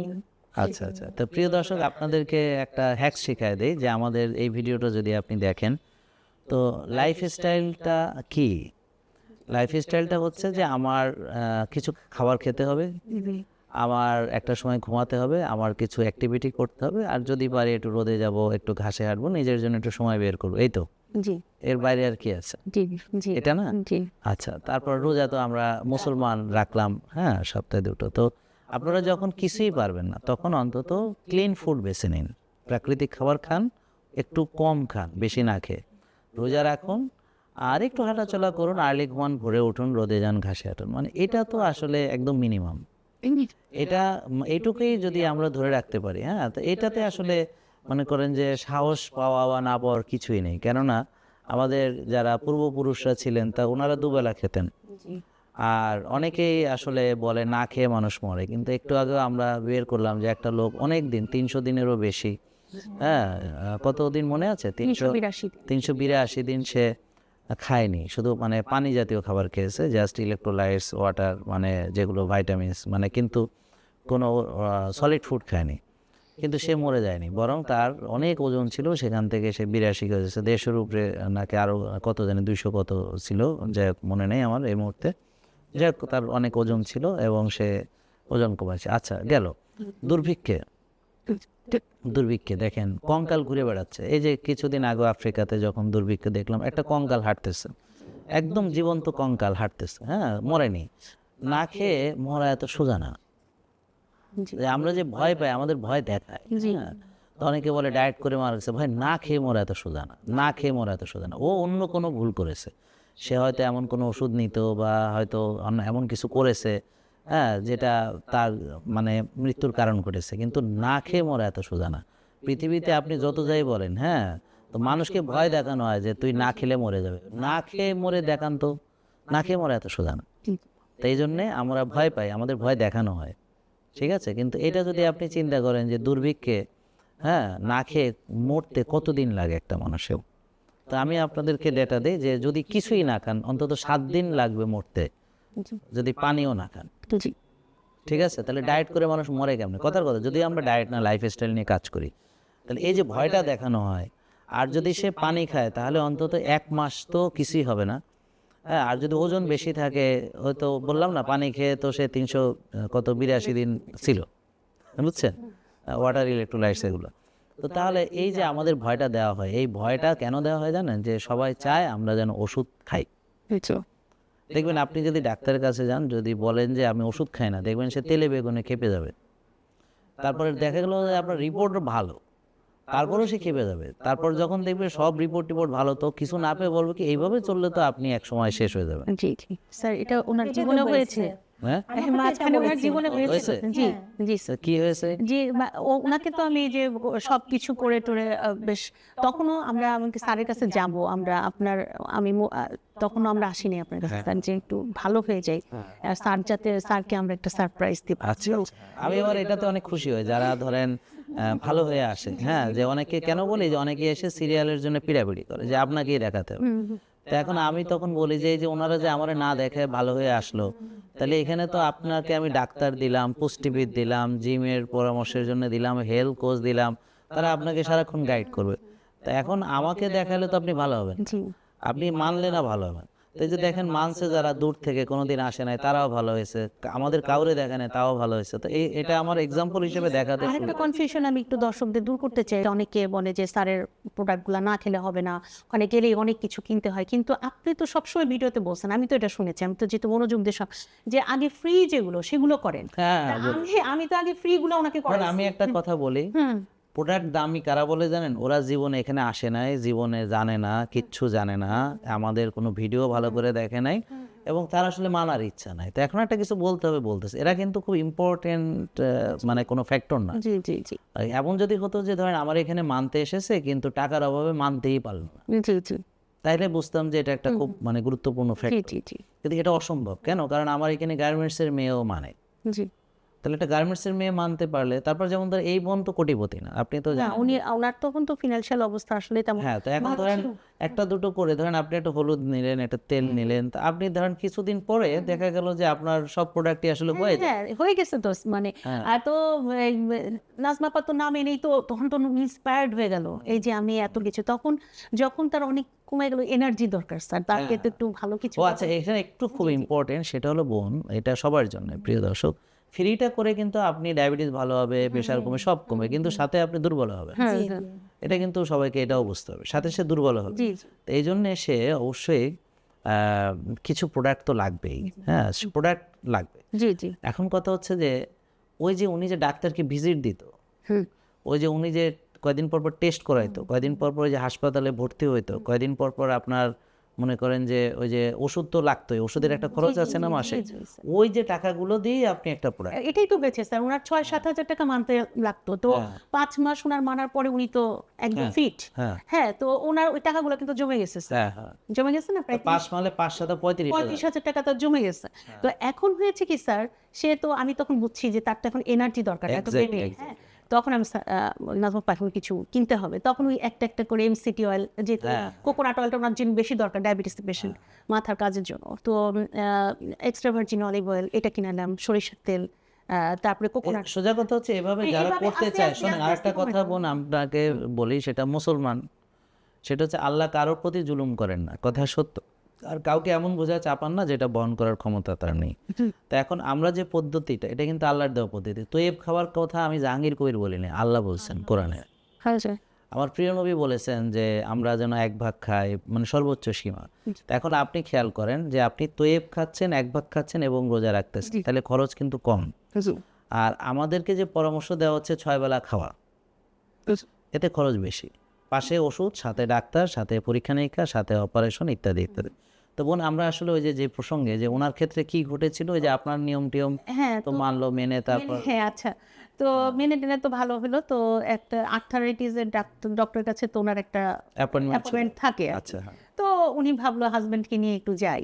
আচ্ছা, আচ্ছা। তো প্রিয় দর্শক, আপনাদেরকে একটা হ্যাক শেখায় দেই, যে আমাদের এই ভিডিওটা যদি আপনি দেখেন, তো লাইফস্টাইলটা কি? লাইফস্টাইলটা হচ্ছে যে আমার কিছু খাবার খেতে হবে, আমার একটা সময় ঘুমাতে হবে, আমার কিছু অ্যাক্টিভিটি করতে হবে, আর যদি পারি একটু রোদে যাব, একটু ঘাসে হাঁটবো, নিজের জন্য একটু সময় বের করবো, এই তো। জি এর বাইরে আর কি আছে? জি জি এটা না? জি আচ্ছা, তারপর রোজা তো আমরা মুসলমান রাখলাম, হ্যাঁ, সপ্তাহে 2টো। তো আপনারা যখন কিছুই পারবেন না, তখন অন্তত ক্লিন ফুড বেছে নিন, প্রাকৃতিক খাবার খান, একটু কম খান, বেশি না খেয়ে রোজা রাখুন, আর একটু হাঁটাচলা করুন, আর্লি ঘুমান, ভোরে উঠুন, রোদে যান, ঘাসে হাঁটুন। মানে এটা তো আসলে একদম মিনিমাম। এটা এইটুকুই যদি আমরা ধরে রাখতে পারি, হ্যাঁ, তো এটাতে আসলে মনে করেন যে সাহস পাওয়া বা না পাওয়ার কিছুই নেই। কেননা আমাদের যারা পূর্বপুরুষরা ছিলেন, তা ওনারা দুবেলা খেতেন। আর অনেকেই আসলে বলে না খেয়ে মানুষ মরে, কিন্তু একটু আগে আমরা বের করলাম যে একটা লোক অনেক দিন, 300 দিনেরও বেশি, হ্যাঁ, কতদিন মনে আছে, 382 দিন সে খায়নি, শুধু মানে পানি জাতীয় খাবার খেয়েছে, জাস্ট ইলেকট্রোলাইটস, ওয়াটার, মানে যেগুলো ভাইটামিনস, মানে কিন্তু কোনো সলিড ফুড খায়নি। কিন্তু সে মরে যায়নি, বরং তার অনেক ওজন ছিল, সেখান থেকে সে 82 হয়েছে, 150-এর উপরে নাকি আরও কত জানি 200 কত ছিল, যাই হোক মনে নেই আমার এই মুহূর্তে। যাই হোক, তার অনেক ওজন ছিল এবং সে ওজন কমাচ্ছে। আচ্ছা, গেল দুর্ভিক্ষে দেখেন কঙ্কাল ঘুরে বেড়াচ্ছে। এই যে কিছুদিন আগে আফ্রিকাতে যখন দুর্ভিক্ষে দেখলাম, একটা কঙ্কাল হাঁটতেছে, একদম জীবন্ত কঙ্কাল হাঁটতেছে, হ্যাঁ, মরেনি। না খেয়ে মরা এত সোজা না। যে আমরা যে ভয় পাই, আমাদের ভয় দেখায়, হ্যাঁ। তো অনেকে বলে ডায়েট করে মারা গেছে, ভাই না খেয়ে মরা এত সোজা না, না খেয়ে মরা এত সোজা না। ও অন্য কোনো ভুল করেছে, সে হয়তো এমন কোনো ওষুধ নিত, বা হয়তো এমন কিছু করেছে, হ্যাঁ, যেটা তার মানে মৃত্যুর কারণ ঘটেছে, কিন্তু না খেয়ে মরা এত সোজা না। পৃথিবীতে আপনি যত যাই বলেন, হ্যাঁ, তো মানুষকে ভয় দেখানো হয় যে তুই না খেলে মরে যাবে, না খেয়ে মরে দেখান তো, না খেয়ে মরা এত সোজা না। তাই জন্যে আমরা ভয় পাই, আমাদের ভয় দেখানো হয়, ঠিক আছে। কিন্তু এটা যদি আপনি চিন্তা করেন যে দুর্ভিক্ষে, হ্যাঁ, না খেয়ে মরতে কতদিন লাগে একটা মানুষের, তো আমি আপনাদেরকে ডেটা দিই যে যদি কিছুই না খান, অন্তত 7 দিন লাগবে মরতে, যদি পানিও না খান, ঠিক আছে। তাহলে ডায়েট করে মানুষ মরে কেমনে? কথার কথা, যদি আমরা ডায়েট না লাইফস্টাইল নিয়ে কাজ করি, তাহলে এই যে ভয়টা দেখানো হয়, আর যদি সে পানি খায়, তাহলে অন্তত 1 মাস তো কিছুই হবে না, হ্যাঁ। আর যদি ওজন বেশি থাকে, হয়তো বললাম না, পানি খেয়ে তো সে 382 দিন ছিল, বুঝছেন, ওয়াটার, ইলেকট্রোলাইটস, এগুলো। তো তাহলে এই যে আমাদের ভয়টা দেওয়া হয়, এই ভয়টা কেন দেওয়া হয় জানেন? যে সবাই চায় আমরা যেন ওষুধ খাই। দেখবেন আপনি যদি ডাক্তারের কাছে যান, যদি বলেন যে আমি ওষুধ খাই না, দেখবেন সে তেলে বেগুনে খেপে যাবে। তারপরে দেখা গেল যে আপনার রিপোর্ট ভালো, তারপরেও সে খেপে যাবে। তারপর যখন দেখবে সব রিপোর্ট ভালো, তো কিছু না পেয়ে বলবে কি, এইভাবে চললে তো আপনি এক সময় শেষ হয়ে যাবেন। জি জি স্যার, এটা ওনার জীবনে হয়েছে, হ্যাঁ, মাঝখানে ওনার জীবনে হয়েছে। জি জি স্যার, কি হয়েছে? জি, ওনাকে তো আমি যে সব কিছু করে টোরে বেশ, তখনও আমরা আমাকে স্যারের কাছে যাব, আমরা আপনার আমি তখনও আমরা আসিনি আপনার কাছে, স্যার, যে একটু ভালো হয়ে যাই, আর স্যার যাতে, স্যারকে আমরা একটা সারপ্রাইজ দিব। আচ্ছা, আমি এবার এটাতে অনেক খুশি হই, যারা ধরেন ভালো হয়ে আসে, হ্যাঁ, যে অনেকে কেন বলি যে অনেকে এসে সিরিয়ালের জন্য পিড়াপিড়ি করে যে আপনাকেই দেখাতে হবে। তো এখন আমি তখন বলি যে এই যে ওনারা যে আমার না দেখে ভালো হয়ে আসলো, তাহলে এখানে তো আপনাকে আমি ডাক্তার দিলাম, পুষ্টিবিদ দিলাম, জিমের পরামর্শের জন্য দিলাম, হেলথ কোচ দিলাম, তারা আপনাকে সারাক্ষণ গাইড করবে। তো এখন আমাকে দেখালে তো আপনি ভালো হবেন, জি আপনি মানলে না ভালো হবেন। তো এই যে দেখেন মানছে যারা দূর থেকে কোনোদিন আসে নাই তারাও ভালো হয়েছে, আমাদের কাউরে দেখে নাই তাও ভালো হয়েছে। তো এটা আমার এক্সাম্পল হিসেবে দেখাতে শুরু আরেকটা কনফিউশন আমি একটু দর্শকদের দূর করতে চাই। অনেকে বলে যে স্যারের প্রোডাক্টগুলো না খেলে হবে না, ওখানে গেলেই অনেক কিছু কিনতে হয়, কিন্তু আপনি তো সবসময় ভিডিওতে বলছেন, আমি তো এটা শুনেছি, আমি তো যেহেতু মনোযোগ দিয়ে যে আগে ফ্রি যেগুলো সেগুলো করেন। হ্যাঁ, তা আমি তো আগে ফ্রি গুলো ওনাকে কারণ করাই। আমি একটা কথা বলি, প্রোডাক্ট দামি কারা বলে জানেন? ওরা জীবনে এখানে আসে নাই, জীবনে জানে না, কিচ্ছু জানে না, আমাদের কোনো ভিডিও ভালো করে দেখে নাই, এবং তার আসলে মানার ইচ্ছা নাই। তো এখন একটা কিছু বলতে হবে, বলতেছে। এরা কিন্তু খুব ইম্পর্টেন্ট মানে কোনো ফ্যাক্টর না। জি জি জি আর এমন যদি হতো যে ধরেন আমার এখানে মানতে এসেছে কিন্তু টাকার অভাবে মানতেই পারলো না, জি জি তাইলে বুঝতাম যে এটা একটা খুব মানে গুরুত্বপূর্ণ জি ফ্যাক্টর। জি জি কিন্তু এটা অসম্ভব। কেন? কারণ আমার এখানে গার্মেন্টসের মেয়েও মানে। জি তাহলে একটা গার্মেন্টসের মেয়ে মানতে পারলে, তারপর যেমন ধর এই বোন তো কোটিপতি না, আপনি তো না, জানেন। ওনার তখন তো ফিনান্সিয়াল অবস্থা আসলে তেমন হ্যাঁ, তো এখন ভালো ধরেন ছিল। একটা দুটো করে ধরেন আপনি একটা হলুদ নিলেন, একটা তেল নিলেন, তা আপনি ধরেন কিছুদিন পরে দেখা গেল যে আপনার সব প্রোডাক্টই আসলে হয়ে যায়। হ্যাঁ হয়ে গেছে তো, মানে হ্যাঁ। এত নাজমা আপা তো নাম এনেই তো তখন তো ইন্সপায়ার্ড হয়ে গেল, এই যে আমি এত কিছু, তখন যখন তার অনেক কমে গেল, এনার্জি দরকার স্যার, তাকে তো একটু ভালো কিছু ও আচ্ছা, এখানে একটু খুব ইম্পর্টেন্ট, সেটা হলো বোন, এটা সবার জন্য প্রিয় দর্শক, ফ্রিটা করে কিন্তু আপনি ডায়াবেটিস ভালো হবে, প্রেশার কমে, সব কমে, কিন্তু সাথে আপনি দুর্বল হবে। হ্যাঁ জি, হ্যাঁ এটা কিন্তু সবাইকে এটাও বুঝতে হবে, সাথে সে দুর্বল হবে। জি তো এই জন্য সে অবশ্যই কিছু প্রোডাক্ট তো লাগবেই। হ্যাঁ, প্রোডাক্ট লাগবে। জি জি এখন কথা হচ্ছে যে ওই যে উনি যে ডাক্তারকে ভিজিট দিত, হুম ওই যে উনি যে কয়দিন পর পর টেস্ট করাইতো, কয়দিন পর পর ওই যে হাসপাতালে ভর্তি হইতো, কয়দিন পর পর আপনার মনে করেন যে ওই যে ওষুধ তো লাগতোই, ওষুধের একটা খরচ আছে না মাসে, জি, জি। ওই যে টাকাগুলো দিয়ে আপনি একটা প্রোডাক্ট। এটাই তো বেঁচে স্যার, ওনার 6-7 হাজার টাকা মানতে লাগতো, তো হ্যাঁ। 5 মাস ওনার মানার পরে উনি তো একদম হ্যাঁ, ফিট। হ্যাঁ। হ্যাঁ, তো ওনার ওই টাকাগুলো কিন্তু জমে গেছে স্যার, হ্যাঁ, হ্যাঁ। জমে গেছে না, প্রায় 5 মালে 5 7 35,000। 35,000 টাকা তার জমে গেছে। তো এখন হয়েছে কি স্যার, সে তো আমি তখন বুঝছি যে তার তো এখন এনার্জি দরকার, এত Exactly, পেটে, হ্যাঁ। তখন আমি নাজমা পাখি কিছু কিনতে হবে, তখন ওই একটা একটা করে এমসিটি অয়েল, যেহেতু হ্যাঁ। কোকোনাট অয়েলটা ওনার জন্য বেশি দরকার, ডায়াবেটিস পেশেন্ট, মাথার কাজের জন্য, তো এক্সট্রা ভার্জিন অলিভ অয়েল এটা কিনালাম, সরিষার তেল, তারপরে কোকোনাট। সোজা কথা হচ্ছে এভাবে যারা এভাবে করতে আস্তে চায়, আস্তে শোনেন আস্তে আরেকটা আস্তে কথা কমে বোন আপনাকে বলি, সেটা মুসলমান, সেটা হচ্ছে আল্লাহ কারোর প্রতি জুলুম করেন না, কথা সত্য। আর কাউকে এমন বোঝা চাপান না যেটা বহন করার ক্ষমতা তার নেই। তো এখন আমরা যে পদ্ধতিটা, এটা কিন্তু আল্লাহর দেওয়া পদ্ধতি। তৈব খাবার কথা আমি জাহাঙ্গীর কবির বলিনি, আল্লাহ বলছেন কোরআনে। হ্যাঁ স্যার। আমার প্রিয় নবী বলেছেন যে আমরা যেন 1 ভাগ খাই, মানে সর্বোচ্চ সীমা। তো এখন আপনি খেয়াল করেন যে আপনি তৈব খাচ্ছেন, 1 ভাগ খাচ্ছেন এবং রোজা রাখতেছেন, তাহলে খরচ কিন্তু কম। আর আমাদেরকে যে পরামর্শ দেওয়া হচ্ছে 6 বেলা খাওয়া, এতে খরচ বেশি, পাশে ওষুধ, সাথে ডাক্তার, সাথে পরীক্ষা নিরীক্ষা, সাথে অপারেশন ইত্যাদি ইত্যাদি। তো বোন আমরা আসলে ওই যে প্রসঙ্গে যে ওনার ক্ষেত্রে কি ঘটেছিল, ওই যে আপনার নিয়ম টিয়ম হ্যাঁ, তো মানলো, মেনে তারপর হ্যাঁ আচ্ছা, তো মেনে টেনে তো ভালো হলো, তো একটা আর্থারাইটিসের ডক্টরের কাছে তো ওনার একটা অ্যাপয়েন্টমেন্ট থাকে আর কি। আচ্ছা, হ্যাঁ। তো উনি ভাবলো হাজবেন্ডকে নিয়ে একটু যাই,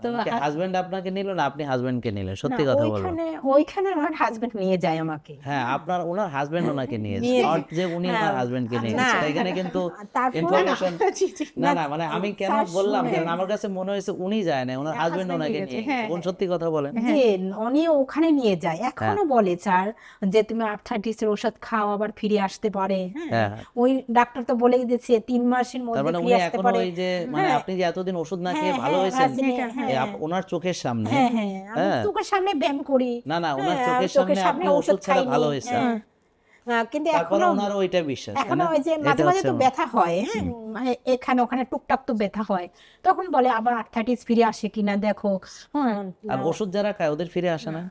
তো হাজবেন্ড আপনাকে নিল না আপনি হাজবেন্ডকে নিলেন? সত্যি কথা বলবো। ওইখানে আমার হাজবেন্ড নিয়ে যায় আমাকে। হ্যাঁ, আপনার ওনার হাজবেন্ড ওনাকে নিয়েছে, নিয়ে নট যে উনি ওনার হাজবেন্ডকে নিয়ে না, গেছে। এখানে কিন্তু তারপর ইনফরমেশন জি, জি। না না মানে আমি কেন স্যার বললাম, শুনেন। কারণ আমার কাছে মনে হয়েছে উনি যায় না, ওনার হাজবেন্ড husband ওনাকে নিয়ে নিয়ে গেছে, হ্যাঁ, গেছে। বোন সত্যি কথা বলেন। যে উনি ওখানে নিয়ে যায়, এখনো বলে স্যার যে তুমি আর্থাইটিসের ওষুধ খাও, আবার ফিরে আসতে পারে। হ্যাঁ, ওই ডাক্তার তো বলেই দিয়েছে 3 মাসের তার মধ্যে মানে উনি ফিরে আসতে এখনো পারে। ওই যে মানে আপনি যে এতদিন ওষুধ না খেয়ে ভালো হ্যাঁ, হয়েছেন, হ্যাঁ, ওনার চোখের সামনে। হ্যাঁ হ্যাঁ, আমি হ্যাঁ। চোখের সামনে ব্যায়াম করি। না না, ওনার হ্যাঁ, চোখের সামনে আপনি ওষুধ ছাড়া ভালো হয়েছে, কিন্তু তারপরে এখনো ওনার ওইটা বিশ্বাস, তাই এখনো না? ওই যে মাঝে এটা মাঝে হচ্ছে তো ব্যথা হয়, হ্যাঁ, মানে এখানে ওখানে টুকটাক তো ব্যথা হয়, তখন বলে আবার আর্থাইটিস ফিরে আসে কিনা দেখো। আর ওষুধ যারা খায় ওদের ফিরে আসে না।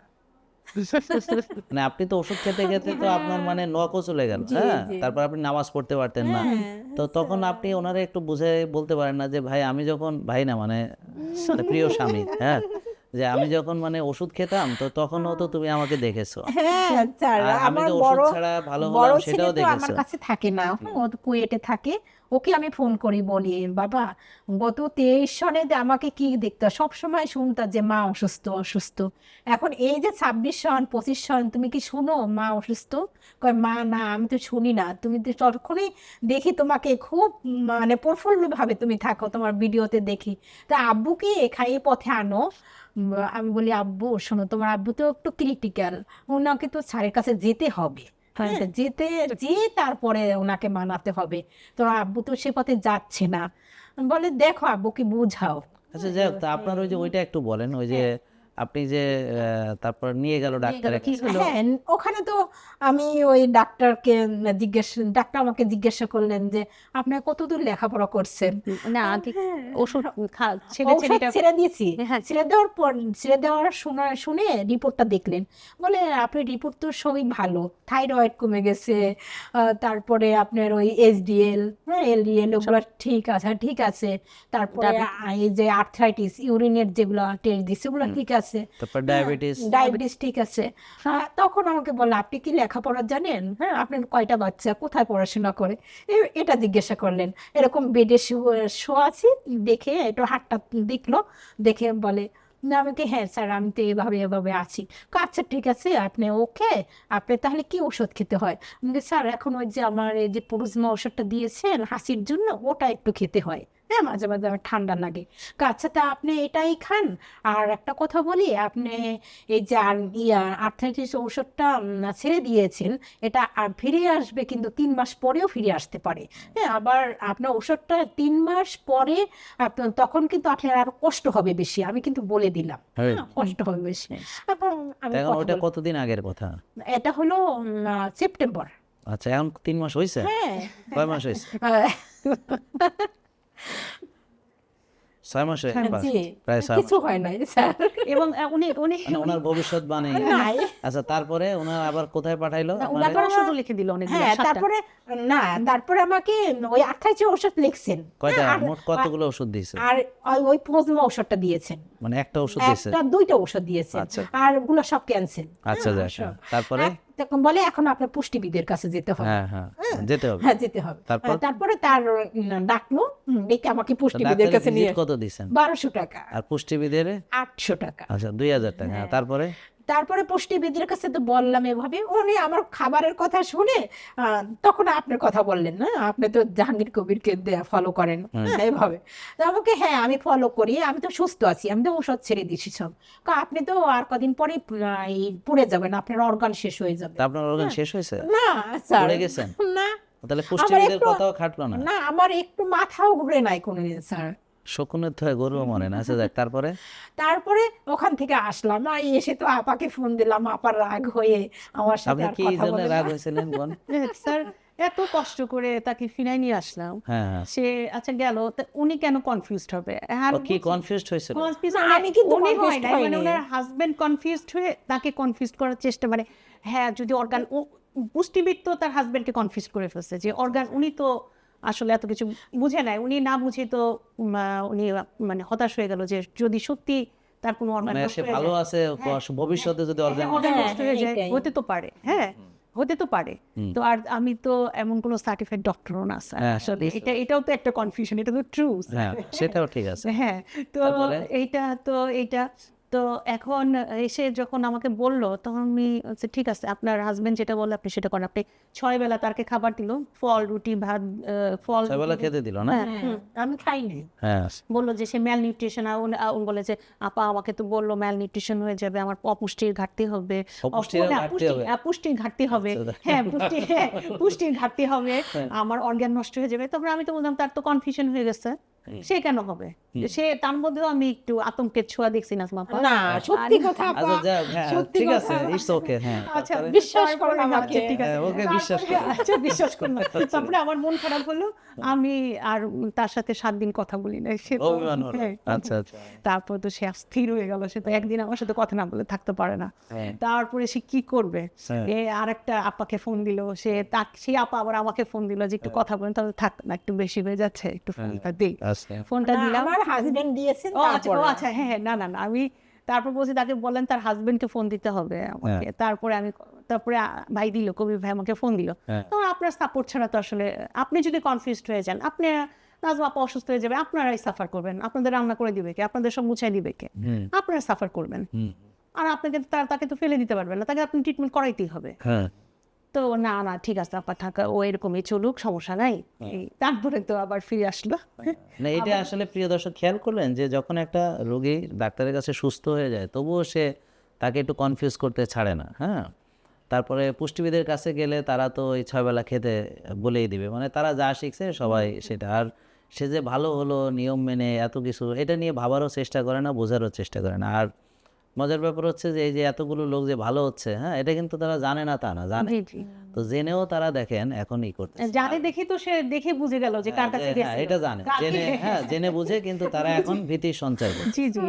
মানে আপনি তো ওষুধ খেতে খেতে তো আপনার মানে নখও চলে গেল, হ্যাঁ, তারপর আপনি নামাজ পড়তে পারতেন না। তো তখন আপনি ওনারে একটু বুঝে বলতে পারেন না যে ভাই আমি যখন, ভাই না মানে প্রিয় স্বামী, হ্যাঁ, যে আমি যখন মানে ওষুধ খেতাম তো তখনও তো তুমি আমাকে দেখেছো, হ্যাঁ স্যার, আর আমি আমার যে বড় ওষুধ ছাড়া ভালো বড় হলাম ছেলে সেটাও তো আমার দেখেছো। কাছে থাকে না, ও তো কুয়েটে থাকে, ওকে আমি ফোন করি, বলি বাবা গত 23 সনে যে আমাকে কি দেখতে সবসময় শুনতা যে মা অসুস্থ অসুস্থ, এখন এই যে 26 সন 25 সন তুমি কি শুনো মা অসুস্থ? কয় মা না আমি তো শুনি না, তুমি তো তখনই দেখি তোমাকে খুব মানে প্রফুল্লভাবে তুমি থাকো, তোমার ভিডিওতে দেখি। তা আব্বুকে এখানে পথে আনো। আমি বলি আব্বু শোনো, তোমার আব্বু তো একটু ক্রিটিক্যাল, ওনাকে তো স্যারের কাছে যেতে হবে, হ্যাঁ যেতে তারপরে ওনাকে মানাতে হবে, তোমার আব্বু তো সে পথে যাচ্ছে না। বলে দেখো আব্বুকে বুঝাও। আচ্ছা যাই হোক, তা আপনার ওই যে ওইটা একটু বলেন, ওই যে আপনি যে তারপর নিয়ে গেল ডাক্তারের কি হলো? হ্যাঁ ওখানে তো আমি ওই ডাক্তার আমাকে জিজ্ঞাসা করলেন যে আপনি কতদূর লেখাপড়া করছেন। না ঠিক হ্যাঁ, ওষুধ ঔষধ ছেড়ে দিয়েছি, হ্যাঁ। ছেড়ে দেওয়ার শুনে রিপোর্টটা দেখলেন, বলে আপনার রিপোর্ট তো সবই ভালো, থাইরয়েড কমে গেছে, তারপরে আপনার ওই এসডিএল এলডিএল ওগুলো ঠিক আছে, তারপরে এই যে আর্থ্রাইটিস ইউরিনের যেগুলো টেস্ট দিচ্ছে ওগুলো ঠিক আছে, তারপর ডায়াবেটিস ঠিক আছে। তখন আমাকে বললো আপনি কি লেখাপড়া জানেন, হ্যাঁ আপনার কয়টা বাচ্চা, কোথায় পড়াশোনা করে, এটা জিজ্ঞাসা করলেন। এরকম বেডে শোয়া আছি, দেখে একটু হাতটা দেখলো, দেখে বলে না আমাকে হ্যাঁ স্যার আমি তো এভাবে আছি। আচ্ছা ঠিক আছে আপনি ওকে, আপনি তাহলে কি ওষুধ খেতে হয়? আমি বলি, স্যার এখন ওই যে আমার এই যে পুরুজমা ওষুধটা দিয়েছেন হাসির জন্য ওটা একটু খেতে হয়, হ্যাঁ মাঝে মাঝে আমার ঠান্ডা লাগে। আচ্ছা তা আপনি এটাই খান। আর একটা কথা বলি, আপনি এই যে আর্থ্রাইটিস ঔষধটা ছেড়ে দিয়েছেন, এটা ফিরে আসবে কিন্তু 3 মাস পরেও ফিরে আসতে পারে, হ্যাঁ আবার আপনার ওষুধটা 3 মাস পরে তখন কিন্তু আপনার আরো কষ্ট হবে বেশি, আমি কিন্তু বলে দিলাম, হ্যাঁ। কষ্ট হবে বেশি। এবং আমি এখন কথা ওটা বলি, কতদিন আগের কথা? এটা হলো সেপ্টেম্বর। আচ্ছা এখন 3 মাস হয়েছে? হ্যাঁ কয় মাস হয়েছে? 6 মাস হয়ে জি প্রায় 6 কিছু মাস। হয় নাই স্যার। এবং উনি উনি মানে ওনার ভবিষ্যৎবাণী। নাই আচ্ছা তারপরে ওনার আবার কোথায় পাঠাইলো না, আপনারে? উনার ওষুধও লিখে দিল অনেকগুলো, হ্যাঁ 7টা। তারপরে আমাকে ওই আর্থ্রাইটিস ওষুধ লিখছেন, কয়টা হ্যাঁ, মোট কতগুলো ওষুধ দিয়েছে? আর ওই প্লাজমা ওষুধটা দিয়েছেন, মানে একটা ওষুধ দিয়েছে? একটা 2টা ওষুধ দিয়েছেন, আচ্ছা। আর ওগুলো সব ক্যান্সেল। আচ্ছা যাক, তারপরে? তখন বলে এখন আপনার পুষ্টিবিদের কাছে যেতে হবে। হ্যাঁ যেতে হবে। হ্যাঁ যেতে হবে। তারপর? তারপরে তার ডাকলো, ডেকে আমাকে পুষ্টিবিদের কাছে ডাক্তারের নিয়ে visit কত দিয়েছেন? 1200 টাকা, আর পুষ্টিবিদের? 800 টাকা। আচ্ছা 2000 টাকা। হ্যাঁ, তারপরে? তারপরে পুষ্টিবিদের কাছে তো বললাম এভাবে, উনি আমার খাবারের কথা শুনে তখন আপনার কথা বললেন না, আপনি তো জাহাঙ্গীর কবিরকে ফলো করেন, হ্যাঁ এভাবে। তো আমাকে হ্যাঁ আমি ফলো করি, আমি তো সুস্থ আছি, আমি তো ওষুধ ছেড়ে দিয়েছি সব। আপনি তো আর কদিন পরে পুড়ে যাবেন, আপনার অর্গান শেষ হয়ে যাবে। তা আপনার অর্গান শেষ হয়েছে? না স্যার পড়ে গেছেন? না, তাহলে পুষ্টিবিদের একটু- কথাও খাটলো না? না আমার একটু মাথাও ঘুরে নাই কোনোদিন স্যার। শকুনের তো গরু মরে না। আচ্ছা যাক, তারপরে? তারপরে ওখান থেকে আসলাম, এসে তো আপাকে ফোন দিলাম, আপার রাগ হয়ে আমার সাথে আপনি আর কি কথা জন্য বলে রাগ না। হয়েছিলেন বোন? স্যার এত কষ্ট করে তাকে ফিনাই নিয়ে আসলাম, হ্যাঁ সে আচ্ছা গেল, তা উনি কেন কনফিউজড হবে? ও কি কনফিউজড হয়েছিল? Confused না, আমি কিন্তু উনি হয় confused নাই, মানে হইনি। ওনার হাজবেন্ড কনফিউজড হয়ে তাকে কনফিউজ করার চেষ্টা, মানে হ্যাঁ যদি অর্গান, ও পুষ্টিবিদ তো তার হাজবেন্ডকে কনফিউজ করে ফেলছে যে অর্গান, উনি তো আসলে এত কিছু বুঝে নাই, উনি না বুঝে তো উনি মানে হতাশ হয়ে গেল যে যদি সত্যি তার কোনো অর্গান মানে সে ভালো আছে, ভবিষ্যতে যদি অর্গান নষ্ট হয়ে যায়, এটাই। হতে তো পারে, হ্যাঁ হতে তো পারে। তো আর আমি তো এমন কোনো সার্টিফাইড ডক্টরও না স্যার, হ্যাঁ, আসলে এটাও তো একটা কনফিউশন, এটা তো ট্রু। হ্যাঁ সেটাও ঠিক আছে। হ্যাঁ তো তারপরে? এইটা তো এখন এসে যখন আমাকে বললো তখন আমি বলছি, ঠিক আছে আপনার হাজবেন্ড যেটা বললো আপনি সেটা করেন। আপনি 6 বেলা তারকে খাবার দিল, ফল রুটি ভাত, ফল সবাই খেতে দিল না? হ্যাঁ, হ্যাঁ, আমি খাইনি। হ্যাঁ বললো যে সে ম্যাল নিউট্রিশন, উনি বলে যে আপা আমাকে তো বললো ম্যাল নিউট্রিশন হয়ে যাবে, আমার অপুষ্টির ঘাটতি হবে, অপুষ্টির না, ঘাটতি হবে? পুষ্টির ঘাটতি হবে, আচ্ছা। হ্যাঁ পুষ্টির ঘাটতি হবে, আমার অর্গান নষ্ট হয়ে যাবে। তারপরে আমি তো বললাম তার তো কনফিউশন হয়ে গেছে, সে কেন হবে, সে তার মধ্যেও আমি একটু আতঙ্কের ছোঁয়া দেখছি না আপা। না সত্যি কথা আপা, আচ্ছা যাক, হ্যাঁ সত্যি ঠিক কথা। আছে, ইটস ওকে। হ্যাঁ আচ্ছা তারপরে? বিশ্বাস করুন তারপরে আমাকে। আচ্ছা, ঠিক আছে। হ্যাঁ, ওকে বিশ্বাস তারপরে- করি। আচ্ছা বিশ্বাস করলাম। তারপরে আমার মন খারাপ হলো, আমি আর তার সাথে 7 দিন কথা বলি না, সে তো অভিমান হলো। হ্যাঁ, আচ্ছা আচ্ছা। তারপর তো সে স্থির হয়ে গেল, সে তো একদিন আমার সাথে কথা না বলে থাকতে পারে না। হ্যাঁ। তারপরে সে কি করবে, হ্যাঁ। আরেকটা আপাকে ফোন দিল, সেই আপা আবার আমাকে ফোন দিল যে একটু কথা বলেন, তাহলে থাক না একটু বেশি হয়ে যাচ্ছে, একটু ফোনটা দিই। আচ্ছা ফোনটা না, দিলাম, আমার হাজবেন্ড দিয়েছেন ও আচ্ছা তারপরে। ও আচ্ছা হ্যাঁ হ্যাঁ, না আমি তারপর বলছি তাকে বলেন তার হাজবেন্ডকে ফোন দিতে হবে আমাকে। তারপরে আমি তারপরে ভাই দিল, কবির ভাই আমাকে ফোন দিল, হ্যাঁ। তখন আপনার সাপোর্ট ছাড়া তো আসলে, আপনি যদি কনফিউজড হয়ে যান, আপনি নাজমা আপা অসুস্থ হয়ে যাবে, আপনারাই সাফার করবেন, আপনাদের রান্না করে দিবে কে, আপনাদের সব মুছাই দিবে কে, আপনারা সাফার করবেন। আর আপনাকে তাকে তো ফেলে দিতে পারবেন না, তাকে আপনি ট্রিটমেন্ট করাইতেই হবে। হ্যাঁ, তো না না ঠিক আছে আপা, থাকা ও এরকমই চলুক, সমস্যা নাই। তারপরে তো আবার ফিরে আসলো। না এটা আসলে প্রিয় দর্শক খেয়াল করলেন যে যখন একটা রোগী ডাক্তারের কাছে সুস্থ হয়ে যায় তবুও সে তাকে একটু কনফিউজ করতে ছাড়ে না। হ্যাঁ, তারপরে পুষ্টিবিদের কাছে গেলে তারা তো ওই 6 বেলা খেতে বলেই দিবে, মানে তারা যা শিখছে সবাই সেটা। আর সে যে ভালো হলো নিয়ম মেনে এত কিছু, এটা নিয়ে ভাবারও চেষ্টা করে না, বোঝারও চেষ্টা করে না। আর মজার ব্যাপার হচ্ছে যে এই যে এতগুলো লোক যে ভালো হচ্ছে, হ্যাঁ, এটা কিন্তু তারা জানে না তা না, জানে। জি, জি। তো জেনেও তারা দেখেন এখন ই করতে জানে দেখি তো সে দেখে বুঝে গেল যে কার কাছে হ্যাঁ গেছে। এটা জানে, জেনে, হ্যাঁ জেনে বুঝে, কিন্তু তারা এখন ভীতি সঞ্চার করে। জি জি।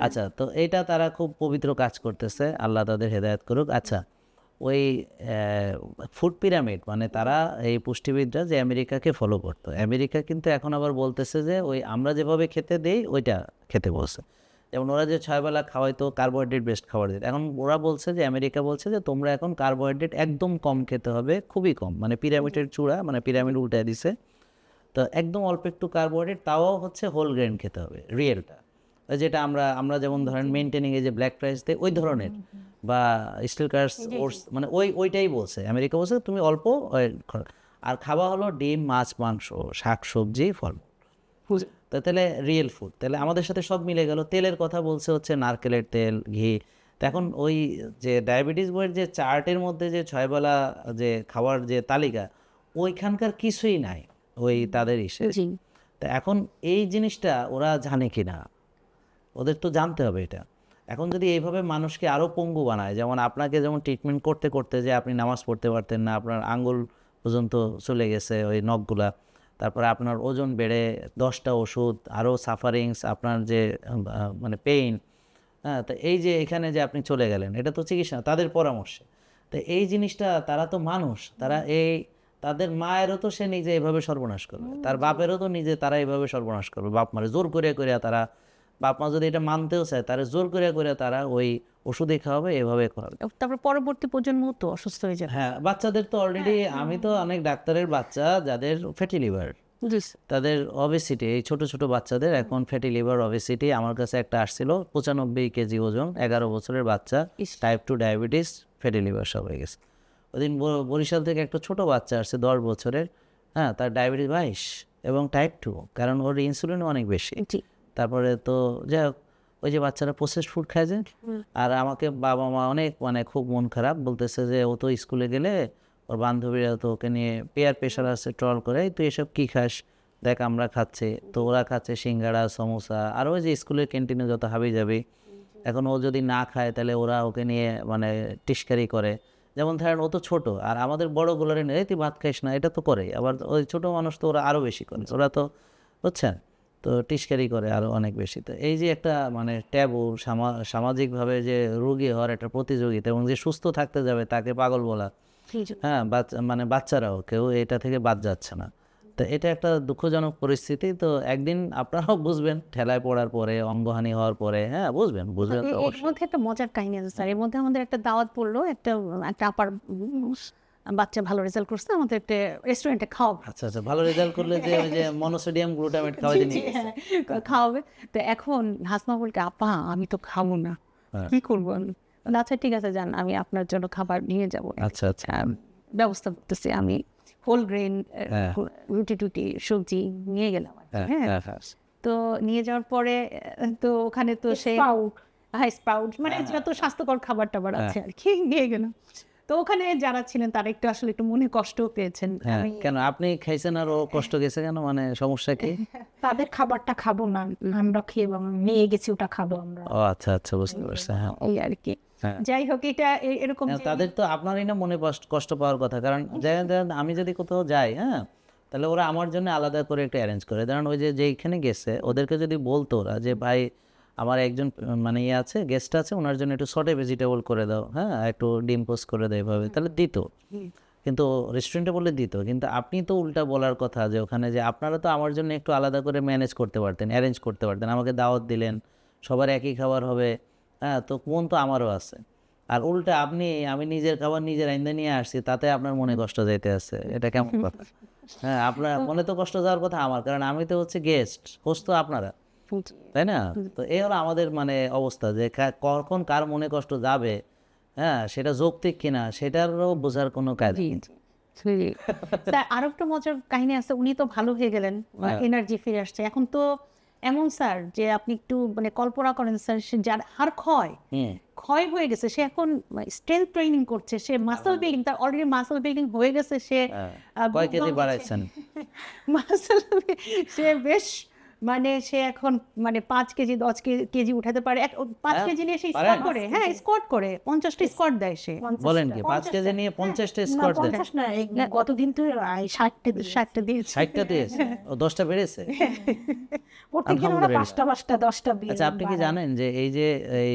আচ্ছা, তো এইটা তারা খুব পবিত্র কাজ করতেছে, আল্লাহ তাদের হেদায়েত করুক। আচ্ছা, ওই ফুড পিরামিড, মানে তারা এই পুষ্টিবিদরা যে আমেরিকাকে ফলো করতো, আমেরিকা কিন্তু এখন আবার বলতেছে যে ওই আমরা যেভাবে খেতে দেই ওইটা খেতে বলছে। যেমন ওরা যে 6 বেলা খাওয়াইতো কার্বোহাইড্রেট বেস্ট খাবার দিত, এখন ওরা বলছে যে আমেরিকা বলছে যে তোমরা এখন কার্বোহাইড্রেট একদম কম খেতে হবে, খুবই কম, মানে পিরামিডের চূড়া, মানে পিরামিড উল্টে দিছে। তো একদম অল্প একটু কার্বোহাইড্রেট, তাও হচ্ছে হোল গ্রেন খেতে হবে, রিয়েলটা, যেটা আমরা যেমন ধরেন মেনটেনিং এ যে ব্ল্যাক রাইস দেয় ওই ধরনের, বা স্টিল কার্স ওটস, মানে ওইটাই বলছে আমেরিকা, বলছে তুমি অল্প আর খাওয়া হলো ডিম, মাছ, মাংস, শাক সবজি, ফল। তো তাহলে রিয়েল ফুড, তাহলে আমাদের সাথে সব মিলে গেল। তেলের কথা বলছে হচ্ছে নারকেলের তেল, ঘি। তো এখন ওই যে ডায়াবেটিস বইয়ের যে চার্টের মধ্যে যে 6 বেলা যে খাওয়ার যে তালিকা, ওইখানকার কিছুই নাই ওই তাদের ইসে। জি। তো এখন এই জিনিসটা ওরা জানে কি না, ওদের তো জানতে হবে এটা। এখন যদি এইভাবে মানুষকে আরও পঙ্গু বানায়, যেমন আপনাকে যেমন ট্রিটমেন্ট করতে করতে যে আপনি নামাজ পড়তে পারতেন না, আপনার আঙ্গুল পর্যন্ত চলে গেছে ওই নখগুলা, তারপরে আপনার ওজন বেড়ে 10টা ওষুধ, আরও সাফারিংস, আপনার যে মানে পেইন, হ্যাঁ, তো এই যে এখানে যে আপনি চলে গেলেন, এটা তো চিকিৎসা তাদের পরামর্শে। তো এই জিনিসটা, তারা তো মানুষ, তারা এই তাদের মায়েরও তো সে নিজে এইভাবে সর্বনাশ করবে, তার বাপেরও তো নিজে তারা এইভাবে সর্বনাশ করবে, বাপ মারে জোর করে তারা, বাপ মা যদি এটা মানতেও চায় তারা জোর করে তারা ওই ওষুধে খাওয়াবে, এভাবে খাওয়াবে। তারপর পরবর্তী প্রজন্ম তো অসুস্থ হয়ে যাবে। হ্যাঁ, বাচ্চাদের তো অলরেডি, আমি তো অনেক ডাক্তারের বাচ্চা যাদের ফ্যাটি লিভার, তাদের অবেসিটি, এই ছোট ছোট বাচ্চাদের এখন ফ্যাটি লিভার, অবেসিটি। আমার কাছে একটা আসছিল 95 কেজি ওজন, 11 বছরের বাচ্চা, টাইপ 2 ডায়াবেটিস, ফ্যাটি লিভার সব হয়ে গেছে। ওদিন বরিশাল থেকে একটা ছোট বাচ্চা আসছে 10 বছরের, হ্যাঁ, তার ডায়াবেটিস 22 এবং টাইপ 2, কারণ ওর ইনসুলিন অনেক বেশি। তারপরে তো যাই হোক, ওই যে বাচ্চারা প্রসেসড ফুড খায় যে, আর আমাকে বাবা মা অনেক, মানে খুব মন খারাপ, বলতেছে যে ও তো স্কুলে গেলে ওর বান্ধবীরা তো ওকে নিয়ে পেয়ার প্রেশার আছে, ট্রল করে, তুই এসব কী খাস, দেখ আমরা খাচ্ছি। তো ওরা খাচ্ছে সিঙ্গাড়া, সমোসা, আর ওই যে স্কুলের ক্যান্টিনে যত হাবি যাবি। এখন ও যদি না খায় তাহলে ওরা ওকে নিয়ে মানে টিস্কারি করে। যেমন ধরেন ও তো ছোট, আর আমাদের বড়গুলোরে নিয়ে তুই ভাত খাইস না, এটা তো করে। আবার ওই ছোট মানুষ তো ওরা আরও বেশি করে, ওরা তো বুঝছেন, তো টিস্কারি করে আরও অনেক বেশি। তো এই যে একটা মানে ট্যাবু, সামাজিকভাবে যে রোগী হওয়ার একটা প্রতিযোগিতা, এবং যে সুস্থ থাকতে যাবে তাকে পাগল বলা, হ্যাঁ, মানে বাচ্চারাও কেউ এটা থেকে বাদ যাচ্ছে না। তো এটা একটা দুঃখজনক পরিস্থিতি। তো একদিন আপনারাও বুঝবেন, ঠেলায় পড়ার পরে, অঙ্গহানি হওয়ার পরে, হ্যাঁ বুঝবেন তো এর অবশ্যই। মধ্যে একটা মজার কাহিনী আছে স্যার। এর মধ্যে আমাদের একটা দাওয়াত পড়লো, একটা আপার বাচ্চা ভালো রেজাল্ট করছে, আমাদের একটা রেস্টুরেন্টে খাওয়াবে। আচ্ছা আচ্ছা, ভালো রেজাল্ট করলে যে ওই যে মনোসোডিয়াম গ্লুটামেট খাওয়াইতে নিয়ে গেছে। খাওয়াবে। তো এখন হাসমা বলকে, আপা আমি তো খাবো না, হ্যাঁ। কি করবো আমি? আচ্ছা ঠিক আছে যান, আমি আপনার জন্য খাবার নিয়ে যাবো। আচ্ছা আচ্ছা, ব্যবস্থা করতেছি আমি, হোল গ্রেন হ্যাঁ। রুটি টুটি সবজি নিয়ে গেলাম আর কি, হ্যাঁ হ্যাঁ। হ্যাঁ হ্যাঁ। তো নিয়ে যাওয়ার পরে তো ওখানে তো সে Sprout, হ্যাঁ স্প্রাউট, মানে যত স্বাস্থ্যকর খাবার টাবার আছে আর কি নিয়ে গেলাম। তো ওখানে যারা ছিলেন তারা একটু আসলে একটু মনে কষ্ট পেয়েছেন। হ্যাঁ, কেন আপনি খাইছেন আর ও কষ্ট গেছে কেন, মানে সমস্যা কি? তাদের খাবারটা খাবো না, আমরা খেয়ে নিয়ে গেছি, ওটা খাবো আমরা। ও আচ্ছা আচ্ছা, বুঝতে পারছি। হ্যাঁ এই আর কি। হ্যাঁ। যাই হোক, এটা এরকম হ্যাঁ, তাদের তো আপনারই না মনে কষ্ট পাওয়ার কথা, কারণ ধরেন আমি যদি কোথাও যাই, হ্যাঁ, তাহলে ওরা আমার জন্য আলাদা করে একটা অ্যারেঞ্জ করে। ধরেন ওই যে যেখানে গেছে ওদেরকে যদি বলতো ওরা যে ভাই আমার একজন মানে ইয়ে আছে, গেস্ট আছে, ওনার জন্য একটু সটে ভেজিটেবল করে দাও, হ্যাঁ, একটু ডিম পোস্ট করে দেয় এভাবে, তাহলে দিত। কিন্তু রেস্টুরেন্টে বললে দিত, কিন্তু আপনি তো উল্টা বলার কথা যে ওখানে যে আপনারা তো আমার জন্য একটু আলাদা করে ম্যানেজ করতে পারতেন, অ্যারেঞ্জ করতে পারতেন, আমাকে দাওয়াত দিলেন, সবার একই খাবার হবে, হ্যাঁ, তো মন তো আমারও আছে। আর উল্টা আমি নিজের খাবার নিজের আইন্দা নিয়ে আসছি, তাতে আপনার মনে কষ্ট যাইতে আছে, এটা কেমন কথা? হ্যাঁ, আপনার মনে তো কষ্ট যাওয়ার কথা আমার, কারণ আমি তো হচ্ছে গেস্ট, হোস্ট তো আপনারা, তাই না? তো এই হলো আমাদের মানে অবস্থা, যে কখন কার মনে কষ্ট যাবে, হ্যাঁ, সেটা যৌক্তিক কিনা সেটারও বোঝার কোনো কাজ জি নেই। জি স্যার, আরো একটা মজার কাহিনী আছে। উনি তো ভালো হয়ে গেলেন, এনার্জি ফিরে আসছে। এখন তো এমন স্যার যে আপনি একটু মানে কল্পনা করেন স্যার, যার হাড় ক্ষয় হয়ে গেছে, সে এখন স্ট্রেংথ ট্রেনিং করছে, সে মাসল বিল্ডিং, তার অলরেডি মাসল বিল্ডিং হয়ে গেছে, সে কয় কেজি বাড়াইছেন? মাসল সে বেশ মানে সে এখন মানে 5 কেজি 10 কেজি উঠাতে পারে। 5 কেজি নিয়ে সে স্কোয়াট করে, হ্যাঁ স্কোয়াট করে, 50টা স্কোয়াট দেয় সে। বলেন কি 5 কেজি নিয়ে 50টা স্কোয়াট দেন? 50 না, গতদিন তো 60টা দিয়েছে। 60টা দিয়েছে, ও 10টা বেড়েছে। প্রত্যেকদিন ওরা 5টা 10টা আচ্ছা, আপনি কি জানেন যে এই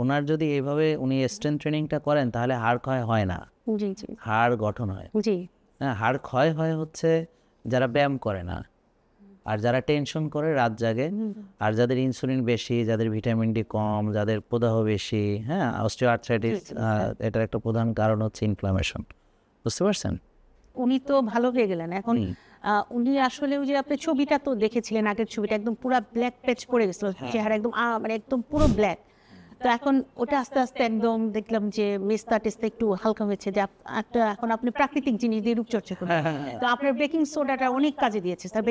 ওনার যদি এইভাবে উনি স্ট্রেংথ ট্রেনিংটা করেন, তাহলে হাড় ক্ষয় হয় না, জি জি হাড় গঠন হয়। জি হ্যাঁ, হাড় ক্ষয় হয় হচ্ছে যারা ব্যায়াম করে না, আর যারা টেনশন করে, রাত জাগে, আর যাদের ইনসুলিন বেশি, যাদের ভিটামিন ডি কম, যাদের প্রদাহ বেশি, হ্যাঁ, অস্টিওআর্থ্রাইটিস, এটার একটা প্রধান কারণ হচ্ছে ইনফ্লামেশন। বুঝতে পারছেন? উনি তো ভালো হয়ে গেলেন এখন। উনি আসলে ওই যে আপনি ছবিটা তো দেখেছিলেন, আগের ছবিটা একদম পুরো ব্ল্যাক প্যাচ পড়ে গেছিল চেহারা, একদম মানে একদম পুরো ব্ল্যাক। তো এখন ওটা আস্তে আস্তে একদম দেখলাম যে মেস্তা টেস্তা একটু হালকা হয়েছে, যে একটা এখন আপনি প্রাকৃতিক জিনিস দিয়ে রূপচর্চা করেন। তো আপনার বেকিং সোডাটা অনেক কাজে দিয়েছে স্যার।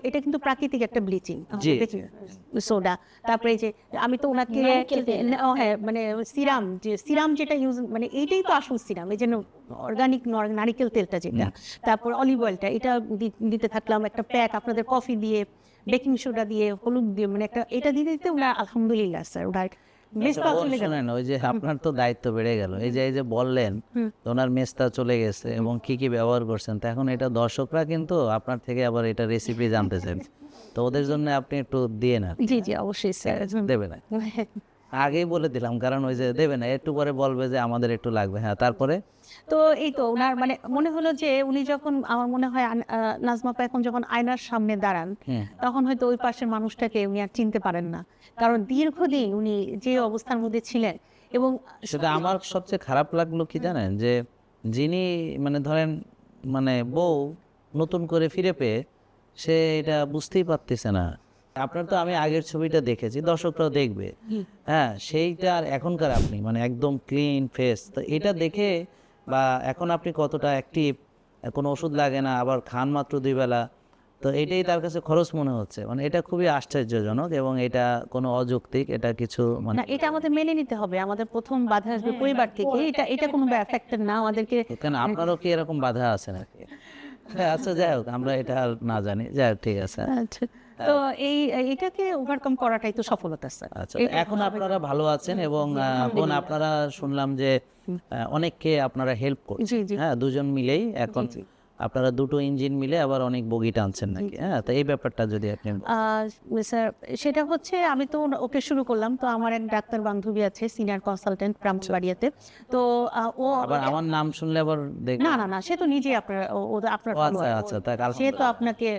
এটা কিন্তু প্রাকৃতিক একটা ব্লিচিং বেকিং সোডা। তারপরে এই যে আমি তো ওনাকে হ্যাঁ মানে সিরাম যেটা ইউজ, মানে এইটাই তো আসল সিরাম, এই জন্য অর্গানিক নারিকেল তেলটা যেটা, তারপর অলিভ অয়েলটা, এটা দিতে থাকলাম। একটা প্যাক আপনাদের কফি দিয়ে, বেকিং সোডা দিয়ে, হলুদ দিয়ে, মানে একটা এটা দিতে দিতে ওনার আলহামদুলিল্লাহ স্যার ওনার মেস্তা চলে গেল। শোনেন, ওই যে আপনার তো দায়িত্ব বেড়ে গেল, এই যে বললেন তো ওনার মেস্তা চলে গেছে এবং কি কি ব্যবহার করছেন, তো এখন এটা দর্শকরা কিন্তু আপনার থেকে আবার এটা রেসিপি জানতে চান, তো ওদের জন্য আপনি একটু দিয়ে না। জি জি অবশ্যই স্যার, দেবে না, আগেই বলে দিলাম, কারণ ওই যে দেবে না, একটু পরে বলবে যে আমাদের একটু লাগবে। হ্যাঁ, তারপরে তো এই তো ওনার মানে মনে হলো যে উনি যখন, আমার মনে হয় নাজমা আপা এখন যখন আয়নার সামনে দাঁড়ান, তখন হয়তো ওই পাশের মানুষটাকে উনি আর চিনতে পারেন না, কারণ দীর্ঘদিন উনি যে অবস্থার মধ্যে ছিলেন। এবং সেটা আমার সবচেয়ে খারাপ লাগলো কি জানেন, যে যিনি মানে ধরেন মানে বউ নতুন করে ফিরে পেয়ে সে এটা বুঝতেই পারতেছে না। আপনার তো আমি আগের ছবিটা দেখেছি, দর্শকরাও দেখবে, হ্যাঁ, সেইটা আর এখনকার আপনি মানে একদম ক্লিন ফেস, তো এটা দেখে বা এখন আপনি কতটা অ্যাক্টিভ, কোনো ওষুধ লাগে না, আবার খান মাত্র 2 বেলা, তো এটাই তার কাছে খরচ মনে হচ্ছে, মানে এটা খুবই আশ্চর্যজনক এবং এটা কোনো অযৌক্তিক, এটা কিছু মানে না, এটা আমাদের মেনে নিতে হবে, আমাদের প্রথম বাধা আসবে পরিবার থেকে, এটা কোনো ফ্যাক্টর না আমাদেরকে। কেন আপনারও কি এরকম বাধা আছে নাকি? হ্যাঁ, আচ্ছা, যাই হোক, আমরা এটা আর না জানি, যাই হোক, ঠিক আছে। আচ্ছা, তো এটাকে ওভারকাম করাটাই তো সফলতা স্যার। আচ্ছা, তো এখন আপনারা ভালো আছেন এবং বোন আপনারা শুনলাম যে অনেককে আপনারা হেল্প করছেন, হ্যাঁ, দুজন মিলেই এখন আপনারা দুটো ইঞ্জিন মিলে আবার অনেক বগি টানছেন নাকি? হ্যাঁ, তো এই ব্যাপারটা যদি আপনি স্যার, সেটা হচ্ছে আমি তো ওকে শুরু করলাম, তো আমার এক ডাক্তার বান্ধবী আছে, সিনিয়র কনসালটেন্ট ব্রাহ্মণবাড়িয়াতে, তো ও আবার আমার নাম শুনলে আবার না না না, সে তো নিজে আপনার আপনার আচ্ছা আচ্ছা, তাই সে তো আপনাকে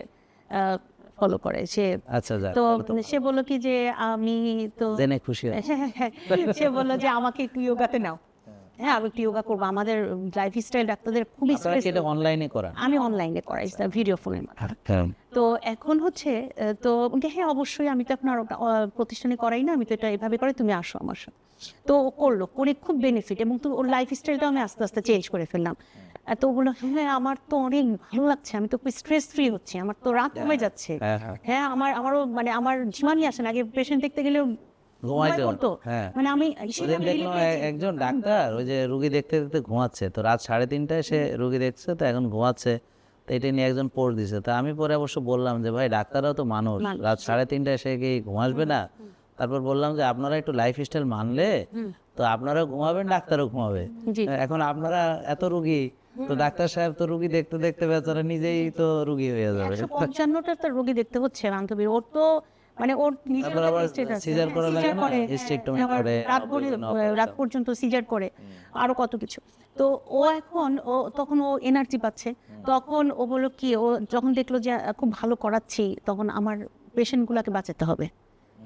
ফলো করে সে। আচ্ছা, যাক, তো সে বললো কি যে আমি তো জেনে খুশি হলাম। সে বললো যে আমাকে একটু ইয়োগাতে নাও। হ্যাঁ, আমি একটু ইয়োগা করবো, আমাদের লাইফস্টাইল ডাক্তারদের খুবই আপনারা কি এটা অনলাইনে করান? আমি অনলাইনে করাই স্যার, ভিডিও ফোনের মাধ্যমে। হ্যাঁ, তো এখন হচ্ছে তো হ্যাঁ অবশ্যই, আমি তো এখন আর প্রতিষ্ঠানে করাই না, আমি তো এটা এভাবে করাই, তুমি আসো আমার সাথে। তো ও করলো, করে খুব বেনিফিট, এবং তো ওর লাইফস্টাইলটা আমি আস্তে আস্তে চেঞ্জ করে ফেললাম। তো বললো হ্যাঁ আমার তো অনেক ভালো লাগছে, আমি তো স্ট্রেস ফ্রি হচ্ছি, আমার তো রাত কমে যাচ্ছে। হ্যাঁ, আমারও মানে আমার ঝিমানি আসে না, আগে পেশেন্ট দেখতে গেলেও ঘুমাইতে পড়তো, হ্যাঁ, মানে আমি দেখলাম একজন ডাক্তার ওই যে রুগী দেখতে দেখতে ঘুমাচ্ছে, তো রাত 3:30টায় সে রুগী দেখছে, তো এখন ঘুমাচ্ছে, তো এটা নিয়ে একজন পোস্ট দিছে, তো আমি পরে অবশ্য বললাম যে ভাই ডাক্তাররাও তো মানুষ, রাত 3:30টায় সে কি ঘুমাসবে না? তারপর বললাম যে আপনারা একটু লাইফস্টাইল মানলে তো আপনারাও ঘুমাবেন, ডাক্তারও ঘুমাবে। এখন আপনারা এত রুগী, তো ডাক্তার সাহেব তো রুগী দেখতে দেখতে বেচারা নিজেই তো রুগী হয়ে যাবে। 155টা তো রোগী দেখতে হচ্ছে বান্ধবীর, ওর তো মানে ওর তারপর আবার সিজার করা লাগে না, হিস্টেক্টমি করে, রাত পর্যন্ত সিজার করে, আরো কত কিছু। তো ও এখন তখন ও এনার্জি পাচ্ছে, তখন ও বললো কি, ও যখন দেখলো যে খুব ভালো করাচ্ছি, তখন আমার পেশেন্টগুলোকে বাঁচাতে হবে,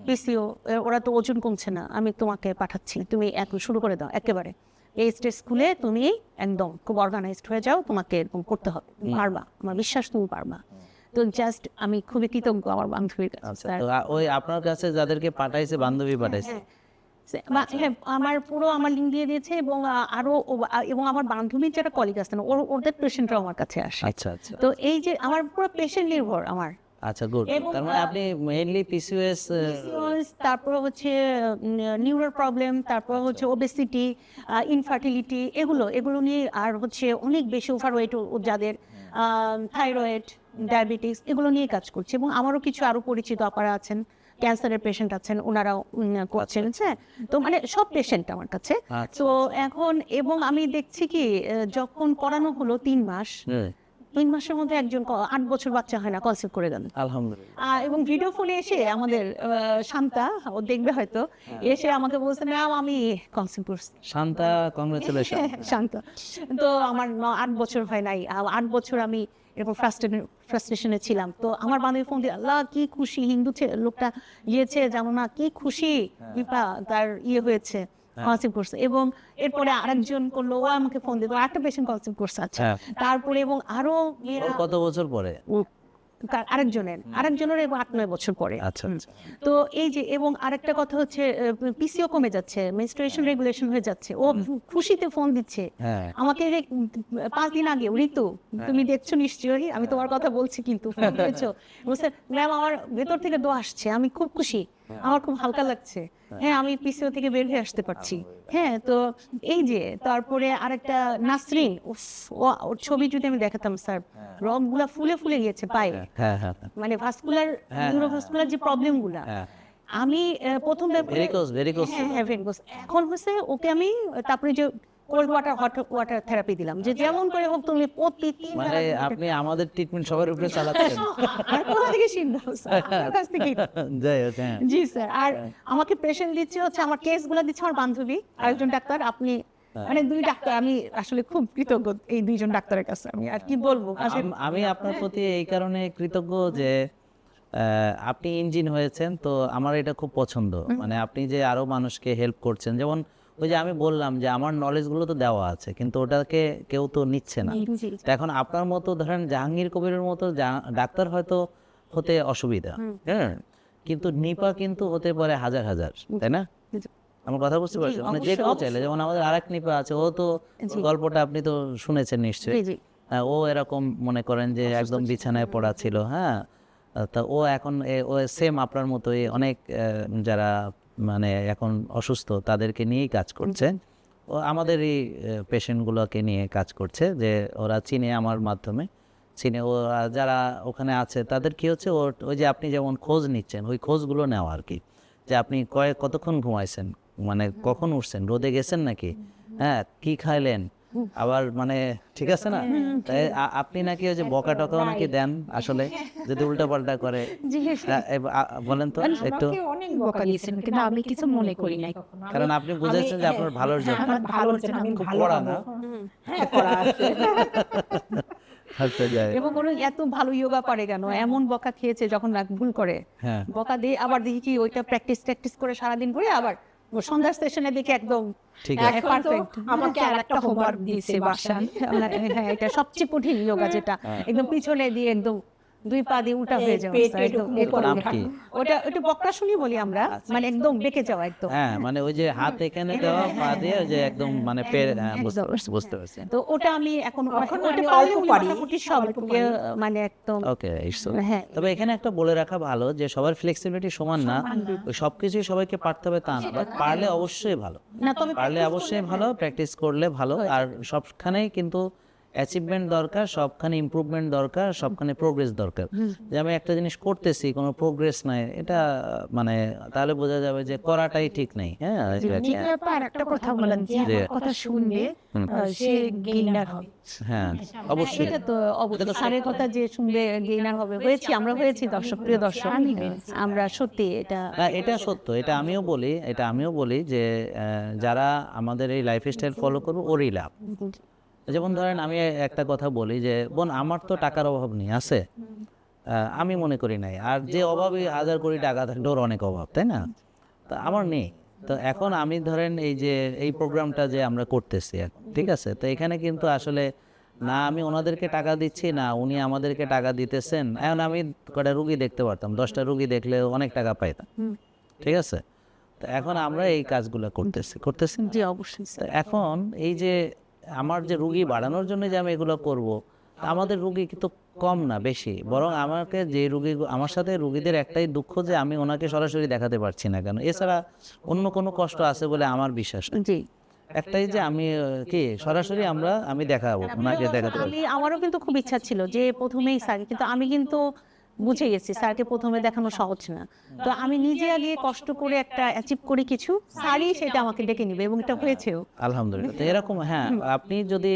পিসিও, ওরা তো ওজন কমছে না, আমি তোমাকে পাঠাচ্ছি, তুমি এখন শুরু করে দাও একেবারে এই স্টেজ স্কুলে, তুমি একদম খুব অর্গানাইজড হয়ে যাও, তোমাকে এরকম করতে হবে, তুমি পারবা, আমার বিশ্বাস তুমি পারবা। তো জাস্ট আমি খুবই কৃতজ্ঞ আমার বান্ধবীর কাছে। আচ্ছা, তো ওই আপনার কাছে যাদেরকে পাঠাইছে বান্ধবী পাঠাইছে? হ্যাঁ, আমার পুরো আমার লিঙ্ক দিয়ে দিয়েছে, এবং আরো এবং আমার বান্ধবীর যারা কলিগ আছেন ওদের পেশেন্টরাও আমার কাছে আসে। আচ্ছা আচ্ছা তো এই যে আমার পুরো পেশেন্ট নির্ভর আমার। আচ্ছা, গুড। এবং, তার মানে আপনি মেইনলি পিসিওএস, তারপর হচ্ছে নিউরো প্রবলেম, তারপর হচ্ছে ওবেসিটি, ইনফার্টিলিটি, এগুলো নিয়ে, আর হচ্ছে অনেক বেশি ওভারওয়েট যাদের, থাইরয়েড, ডায়াবেটিস, এগুলো নিয়ে কাজ করছে। এবং আমারও কিছু আরো পরিচিত আপারা আছেন, ক্যান্সারের পেশেন্ট আছেন, ওনারাও করছেন। হ্যাঁ, তো মানে সব পেশেন্ট আমার কাছে। তো এখন এবং আমি দেখছি কি, যখন করানো হলো 3 মাস, 3 মাসের মধ্যে একজন 8 বছর বাচ্চা হয় না কনসেপ্ট করে গেল। আলহামদুলিল্লাহ। এবং ভিডিও ফোনে এসে আমাদের শান্তা, ও দেখবে হয়তো, এসে আমাকে বলছে, ম্যাম আমি কনসেপ্ট করছি। শান্তা, কংগ্রেচুলেশন। শান্ত। তো আমার 8 বছর হয় নাই, 8 বছর আমি এরকম ফ্রাস্ট্রেশনে ছিলাম। তো আমার বান্ধবী ফোন দিয়ে, আল্লাহ কি খুশি, হিন্দু লোকটা ইয়েছে জানো না, কি খুশি বিপা, তার হয়েছে, কনসেপ্ট করছে। এবং এরপরে আরেকজন করলো, ও আমাকে ফোন দিল, একটা পেশেন্ট কনসেপ্ট করছে। আচ্ছা, তারপরে এবং আরো কত বছর পরে? আরেকজনের এবং 8-9 বছর পরে। আচ্ছা আচ্ছা। তো এই যে, এবং আরেকটা কথা হচ্ছে, পিসিও কমে যাচ্ছে, মেনস্ট্রুয়েশন রেগুলেশন হয়ে যাচ্ছে, ও খুশিতে ফোন দিচ্ছে আমাকে। 5 দিন আগে, ঋতু তুমি দেখছো নিশ্চয়ই, আমি তোমার কথা বলছি, কিন্তু ফোন দিয়েছো, বলছে ম্যাম আমার ভেতর থেকে দোয়া আসছে, আমি খুব খুশি, আমার খুব হালকা লাগছে, হ্যাঁ আমি পিসিও থেকে বের হয়ে আসতে পারছি। হ্যাঁ, তো এই যে, তারপরে আরেকটা নাসরিন, ওর ছবি যদি আমি দেখাতাম স্যার, রগগুলা ফুলে ফুলে গিয়েছে পায়ে, মানে ভাস্কুলার, নিউরোভাস্কুলার যে প্রবলেম গুলা। আমি প্রথম ভেরিকোজ এখন হচ্ছে ওকে আমি, তারপরে যে cold water, hot water therapy দিলাম, যে যেমন করে হোক তুমি প্রতিদিন। মানে আপনি আমাদের ট্রিটমেন্ট সবার উপরে চালাচ্ছেন। আর কোথা থেকে শিখলাম স্যার? আপনার কাছ থেকেই। যাই হোক, হ্যাঁ। জি স্যার। আর আমাকে পেশেন্ট দিচ্ছে হচ্ছে, আমার কেসগুলো দিচ্ছে আমার বান্ধবী, আরেকজন ডাক্তার। আপনি মানে 2 ডাক্তার, আমি আসলে খুব কৃতজ্ঞ এই 2 জন ডাক্তারের কাছে। আমি আর কি বলবো, আমি আপনার প্রতি এই কারণে কৃতজ্ঞ যে আপনি ইঞ্জিন হয়েছেন, তো আমার এটা খুব পছন্দ। মানে আপনি যে আরো মানুষকে হেল্প করছেন, যেমন ওই যে আমি বললাম যে আমার নলেজগুলো তো দেওয়া আছে, কিন্তু ওটাকে কেউ তো নিচ্ছে না। তো এখন আপনার মতো ধরেন জাহাঙ্গীর কবিরের মতো ডাক্তার হয়তো হতে অসুবিধা, হ্যাঁ, কিন্তু নিপা কিন্তু হতে পারে হাজার হাজার, তাই না? আমার কথা বুঝতে পারছেন? মানে যে কেউ চাইলে, যেমন আমাদের আরেক নিপা আছে, ও তো গল্পটা আপনি তো শুনেছেন নিশ্চয়ই। ও এরকম মনে করেন যে একদম বিছানায় পড়া ছিল, হ্যাঁ, তা ও এখন ও সেম আপনার মতোই অনেক যারা মানে এখন অসুস্থ তাদেরকে নিয়েই কাজ করছে। ও আমাদের এই পেশেন্টগুলোকে নিয়ে কাজ করছে, যে ওরা চিনে আমার মাধ্যমে, চিনে ওরা যারা ওখানে আছে তাদের কি হচ্ছে, ওই যে আপনি যেমন খোঁজ নিচ্ছেন, ওই খোঁজগুলো নেওয়া আর কি, যে আপনি কতক্ষণ ঘুমাইছেন, মানে কখন উঠছেন, রোদে গেছেন নাকি, হ্যাঁ, কি খাইলেন, আবার মানে ঠিক আছে না? তাই আপনি নাকি ওই যে বকা টকাও নাকি দেন আসলে, যদি উল্টা পাল্টা করে। বলেন তো একটু। অনেক বকা দিয়েছেন, কিন্তু আমি কিছু মনে করি নাই, কারণ আপনি বুঝেছেন যে আপনার ভালোর জন্য। আমার ভালোর জন্য, আমি খুব ভালো কড়া হবো। না? হ্যাঁ, করা আছে। আচ্ছা, যাই। এবং ওরা এত ভালো যোগা পারে কেন, এমন বকা খেয়েছে যখন ভুল করে, হ্যাঁ, বকা দিয়ে আবার দেখি কি ওইটা প্র্যাকটিস করে সারাদিন করে, আবার সন্ধ্যার সেশনে দেখি একদম ঠিক আছে। এখন তো আমাকে আরেকটা হোমওয়ার্ক দিয়েছে বাসায়। হ্যাঁ, এটা সবচেয়ে কঠিন যোগা, যেটা একদম পিছনে দিয়ে একদম 2 পা দিয়ে উল্টা হয়ে যাওয়া, পেট একদম এরকম নাম কি? ওটা বক্রা শুনি বলি আমরা, মানে একদম বেঁকে যাওয়া একদম। হ্যাঁ, মানে ওই যে হাত এখানে দেওয়া, পা দিয়ে ওই যে একদম মানে বুঝতে পারছি। তো ওটা আমি এখন আমি ওটা অল্প পারি। মোটামুটি সব মানে একদম। ওকে, হ্যাঁ। তবে এখানে একটা বলে রাখা ভালো যে সবার ফ্লেক্সিবিলিটি সমান না, ওই সবকিছুই সবাইকে পারতে হবে তা না, বাট পারলে অবশ্যই ভালো, না, তবে পারলে অবশ্যই ভালো, প্র্যাকটিস করলে ভালো। আর সবখানেই কিন্তু অ্যাচিভমেন্ট দরকার, সবখানে ইমপ্রুভমেন্ট দরকার, সবখানে প্রোগ্রেস দরকার। যে আমি একটা জিনিস করতেছি, কোনো প্রোগ্রেস নাই, এটা মানে তাহলে বোঝা যাবে যে করাটাই ঠিক নেই। হ্যাঁ, আর একটা কথা বলেন, যে আমার কথা শুনবে সে গেইনার হবে। হ্যাঁ, অবশ্যই। এটা তো অবশ্যই, স্যারের কথা যে শুনবে গেইনার হবে, আমরা হয়েছি দর্শক, প্রিয় দর্শক, আমরা সত্যি এটা। এটা সত্য, এটা আমিও বলি যে যারা আমাদের এই লাইফস্টাইল ফলো করবে ওরই লাভ। যেমন ধরেন আমি একটা কথা বলি যে বোন, আমার তো টাকার অভাব নেই, আছে, আমি মনে করি নাই। আর যে অভাবে 1000 কোটি টাকা থাকলে ওর অনেক অভাব, তাই না? তা আমার নেই। তো এখন আমি ধরেন এই যে এই প্রোগ্রামটা যে আমরা করতেছি এখন, ঠিক আছে? তো এখানে কিন্তু আসলে না আমি ওনাদেরকে টাকা দিচ্ছি, না উনি আমাদেরকে টাকা দিতেছেন। এখন আমি কটা রুগী দেখতে পারতাম, 10টা রুগী দেখলে অনেক টাকা পাইতাম, ঠিক আছে? তো এখন আমরা এই কাজগুলো করতেছি না? জি অবশ্যই তো স্যার। এখন এই যে আমার যে রুগী বাড়ানোর জন্য যে আমি এগুলো করব, আমাদের রুগী কিন্তু কম না বেশি, বরং আমাকে যে রুগী আমার সাথে রুগীদের একটাই দুঃখ যে আমি ওনাকে সরাসরি দেখাতে পারছি না কেন। এছাড়া অন্য কোনো কষ্ট আছে বলে আমার বিশ্বাস নেই। জি একটাই যে আমি কি সরাসরি আমি দেখাবো, ওনাকে দেখাতে পারবো। আমারও কিন্তু খুব ইচ্ছা ছিল যে প্রথমেই স্যার, কিন্তু আমি কিন্তু বুঝে গেছি স্যারকে প্রথমে দেখানো সহজ না। তো আমি নিজে আগে কষ্ট করে একটা অ্যাচিভ করি কিছু, স্যারই সেটা আমাকে ডেকে নিবে এবং এটা হয়েছেও। আলহামদুলিল্লাহ। তো এরকম হ্যাঁ, আপনি যদি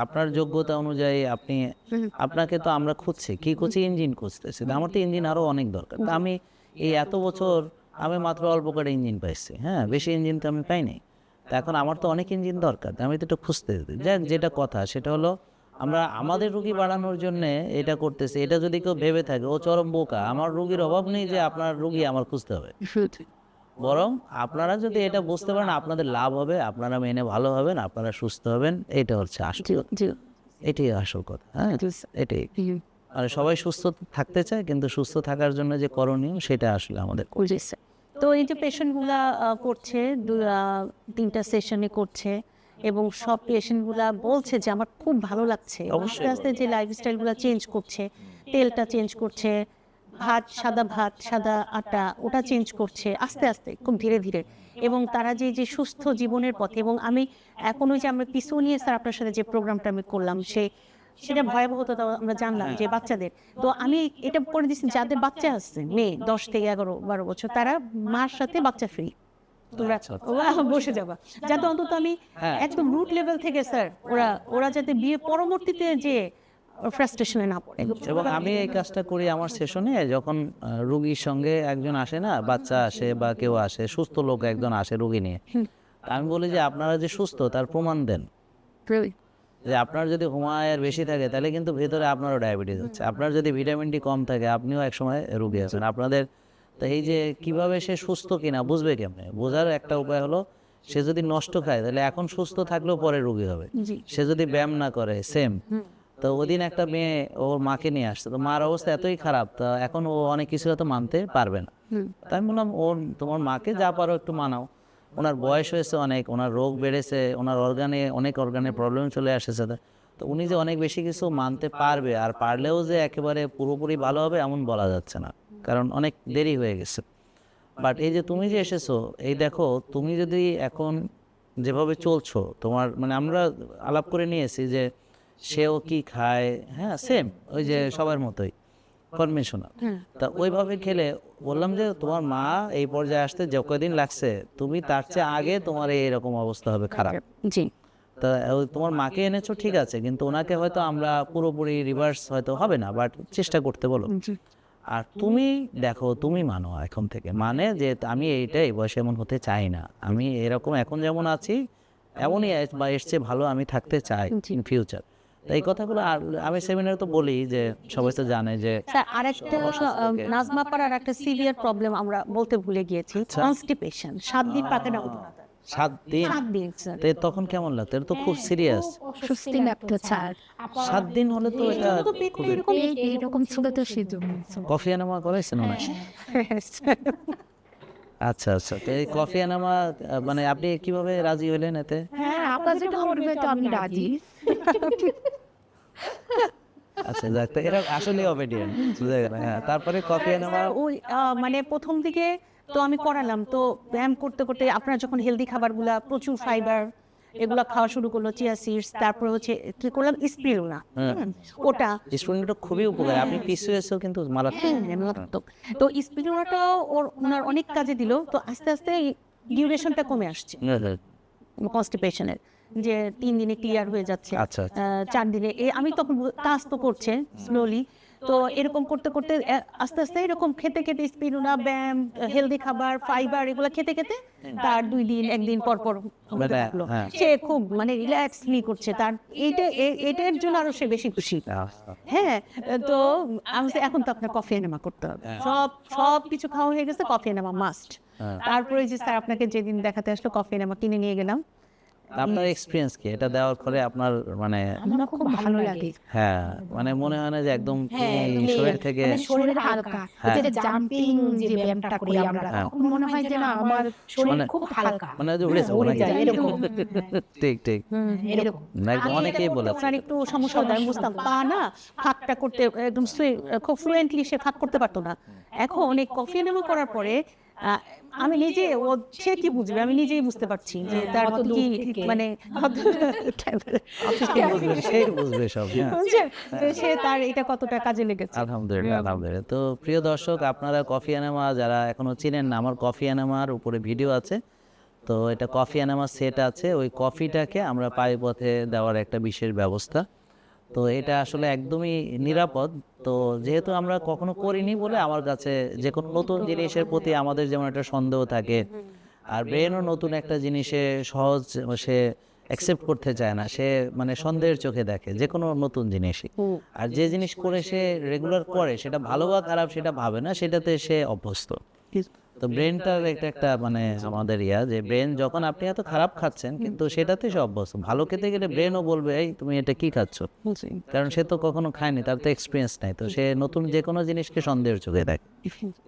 আপনার যোগ্যতা অনুযায়ী আপনাকে তো আমরা খুঁজছি, কি খুঁজছি? ইঞ্জিন খুঁজতেছি। তো আমার তো ইঞ্জিন আরো অনেক দরকার। তো আমি এই এত বছর আমি মাত্র অল্প করে ইঞ্জিন পাইছি, হ্যাঁ, বেশি ইঞ্জিন তো আমি পাইনি। তো এখন আমার তো অনেক ইঞ্জিন দরকার, তো আমি তো একটু খুঁজতে যেটা কথা সেটা হলো আমরা আমাদের রুগী বাড়ানোর জন্য এটা করতেছি। এটা যদি কেউ ভেবে থাকে ও চরম বোকা, আমার রুগীর অভাব নেই যে আপনার রুগী আমার খুঁজতে হবে। বরং আপনারা যদি এটা বুঝতে পারেন আপনাদের লাভ হবে, আপনারা মেনে ভালো হবেন, আপনারা সুস্থ হবেন, এটা হচ্ছে আসল কথা। জি এটাই আসল কথা, হ্যাঁ, এটাই। মানে সবাই সুস্থ থাকতে চায়, কিন্তু সুস্থ থাকার জন্য যে করণীয় সেটা আসলে আমাদের জি স্যার। তো এই যে পেশেন্টগুলা করছে 3টা সেশনে করছে এবং সব পেশেন্টগুলা বলছে যে আমার খুব ভালো লাগছে। আস্তে আস্তে যে লাইফস্টাইলগুলো চেঞ্জ করছে, তেলটা চেঞ্জ করছে, সাদা ভাত, সাদা আটা ওটা চেঞ্জ করছে আস্তে আস্তে খুব ধীরে ধীরে। এবং তারা যে সুস্থ জীবনের পথে, এবং আমি এখন ওই যে আমরা পিছু নিয়ে স্যার আপনার সাথে যে প্রোগ্রামটা আমি করলাম সেটা ভয়াবহতা আমরা জানলাম যে বাচ্চাদের। তো আমি এটা করে দিচ্ছি যাদের বাচ্চা আছে মেয়ে 10 থেকে 11-12 বছর, তারা মার সাথে বাচ্চা ফ্রি, তোমরা বসে যাবা, যাতে অন্তত আমি একদম রুট লেভেল থেকে স্যার ওরা যাতে বিয়ে পরবর্তীতে যে ফ্রাস্ট্রেশনে না পড়ে। এবং আমি এই কাজটা করি আমার সেশনে, যখন রুগীর সঙ্গে একজন আসে না, বাচ্চা আসে বা কেউ আসে, সুস্থ লোক একজন আসে রুগী নিয়ে, আমি বলি যে আপনারা যে সুস্থ তার প্রমাণ দেন। যে আপনার যদি হুমায়ের বেশি থাকে তাহলে কিন্তু ভেতরে আপনারও ডায়াবেটিস হচ্ছে, আপনার যদি ভিটামিন ডি কম থাকে আপনিও একসময় রুগী আছেন আপনাদের। তো এই যে কিভাবে সে সুস্থ কিনা বুঝবে কেমনে? বোঝার একটা উপায় হলো সে যদি নষ্ট খায় তাহলে এখন সুস্থ থাকলেও পরে রুগী হবে। সে যদি ব্যায়াম না করে সেম। তো ওদিন একটা মেয়ে ওর মাকে নিয়ে আসছে, তো মার অবস্থা এতই খারাপ, তো এখন ও অনেক কিছু হয়তো মানতে পারবে না। তাই আমি বললাম তোমার মাকে যা পারো একটু মানাও, ওনার বয়স হয়েছে অনেক, ওনার রোগ বেড়েছে, ওনার অনেক অর্গানে প্রবলেম চলে আসেছে। তো উনি যে অনেক বেশি কিছু মানতে পারবে, আর পারলেও যে একেবারে পুরোপুরি ভালো হবে এমন বলা যাচ্ছে না, কারণ অনেক দেরি হয়ে গেছে। বাট এই যে তুমি যে এসেছো, এই দেখো তুমি যদি এখন যেভাবে চলছো তোমার, মানে আমরা আলাপ করে নিয়েছি যে সেও কি খায়, হ্যাঁ সেম ওই যে সবার মতোই কনভেনশনাল। তা ওইভাবে খেলে বললাম যে তোমার মা এই পর্যায়ে আসতে যে কয়দিন লাগছে, তুমি তার চেয়ে আগে তোমার এইরকম অবস্থা হবে খারাপ। জি তা তোমার মাকে এনেছো ঠিক আছে, কিন্তু ওনাকে হয়তো আমরা পুরোপুরি রিভার্স হয়তো হবে না, বাট চেষ্টা করতে বলো। আর তুমি দেখো, তুমি মানো এখন থেকে, মানে যে আমি এই বয়সে এমন হতে চাই না, আমি এরকম এখন যেমন আছি এমনই বা এসছে ভালো আমি থাকতে চাই ইন ফিউচার। এই কথাগুলো আমি সেমিনারে তো বলি, যে সবাই তো জানে যে স্যার আরেকটা নাজমা পাড়ার একটা সিভিয়ার প্রবলেম আমরা বলতে ভুলে গিয়েছি, কনস্টিপেশন। 7 দিন পাতে না 7 দিন। 7 দিন স্যার। তো তখন কেমন লাগতো? এটা তো খুব সিরিয়াস। স্বস্তি লাগতো স্যার। 7 দিন হলে তো এটা খুবই। এরকম ছিল তো সেজন্য। কফি এনামা করাইছেন না? আচ্ছা আচ্ছা, তো এই কফি এনামা মানে আপনি কিভাবে রাজি হলেন এতে? হ্যাঁ, আপনার যেটা করবে তো আমি রাজি। আচ্ছা যাক, তো এরা আসলে অবিডিয়েন্ট, বুঝা গেল। হ্যাঁ, তারপরে কফি এনামা ওই মানে প্রথম দিকে তো আমি করালাম, তো ব্যায়াম করতে করতে আপনার যখন হেলদি খাবারগুলা প্রচুর ফাইবার এগুলা খাওয়া শুরু করলো, চিয়া সিডস, তারপরে হচ্ছে কি করলাম স্পিরুলিনা, ওটা স্টুডেন্টটা খুবই উপকারী। আপনি পিসিওএসও কিন্তু মারাত্মক। তো স্পিরুলিনাটা ওনার অনেক কাজে দিল। তো আস্তে আস্তে ডিউরেশনটা কমে আসছে কনস্টিপেশনের, যে 3 দিনে ক্লিয়ার হয়ে যাচ্ছে, আচ্ছা 4 দিনে। আমি তখন কাজ তো করছে স্লোলি। তো এরকম করতে করতে আস্তে আস্তে এরকম খেতে খেতে স্পিরুনা, ব্যায়াম, হেলদি খাবার, ফাইবার এগুলো খেতে খেতে তার 2 দিন 1 দিন পর পর হতে মানে, থাকলো। হ্যাঁ। সে খুব মানে রিল্যাক্স ফিল করছে, তার এটার জন্য আরো সে বেশি খুশি। হ্যাঁ, তো আমি বলছি, এখন তো আপনার কফি এনেমা করতে হবে, সব কিছু খাওয়া হয়ে গেছে, কফি এনেমা মাস্ট। তারপরে যে স্যার আপনাকে যেদিন দেখাতে আসলো, কফি এনেমা কিনে নিয়ে গেলাম। আপনার এক্সপিরিয়েন্স কি এটা দেওয়ার পরে আপনার মানে? আমার খুব ভালো লাগে। হ্যাঁ, মানে মনে হয় না যে একদম হ্যাঁ, তুমি শরীর থেকে মানে শরীর হালকা, হ্যাঁ। এই যে জাম্পিং যে ব্যায়ামটা করি আমরা, হ্যাঁ। তখন মনে হয় যে না আমার শরীর মানে- খুব হালকা, মানে যে উড়ে যাবো উড়ে নাকি? যায় এরকম। ঠিক ঠিক এরকম না, একদম অনেকেই বলেছে। ওনার একটু সমস্যা হতো, আমি বুঝতাম পা না ফাঁকটা করতে একদম খুব ফ্লুয়েন্টলি সে ফাঁক করতে পারতো না। এখন এই কফি এনেমা করার পরে আমি নিজে, সে কি বুঝবে, আমি নিজেই বুঝতে পারছি যে তার কত দূর কি থেকে। মানে সে বুঝবে, সে বুঝবে সব। হ্যাঁ, বুঝছেন? তো সে তার এটা কতটা কাজে লেগেছে। আলহামদুলিল্লাহ আলহামদুলিল্লাহ। তো প্রিয় দর্শক, আপনারা কফি এনামা যারা এখনো চিনেন না, আমার কফি এনামার উপরে ভিডিও আছে। তো এটা কফি এনামা সেট আছে, ওই কফিটাকে আমরা পায়ুপথে দেওয়ার একটা বিশেষ ব্যবস্থা। তো এটা আসলে একদমই নিরাপদ। তো যেহেতু আমরা কখনো করিনি বলে আমার কাছে যে কোনো নতুন জিনিসের প্রতি আমাদের যেমন একটা সন্দেহ থাকে, আর ব্রেনও নতুন একটা জিনিসে সহজ সে অ্যাকসেপ্ট করতে চায় না, সে মানে সন্দেহের চোখে দেখে যে কোনো নতুন জিনিসই। আর যে জিনিস করে সে রেগুলার করে, সেটা ভালো বা খারাপ সেটা ভাবে না, সেটাতে সে অভ্যস্ত। তো ব্রেনটার একটা একটা মানে আমাদের যে ব্রেন যখন আপনি এত খারাপ খাচ্ছেন কিন্তু সেটাতে সে অভ্যস্ত। ভালো খেতে গেলে ব্রেনও বলবে এই তুমি এটা কি খাচ্ছ, কারণ সে তো কখনো খায়নি, তার তো এক্সপিরিয়েন্স নাই। তো সে নতুন যে কোনো জিনিসকে সন্দেহের চোখে দেখে।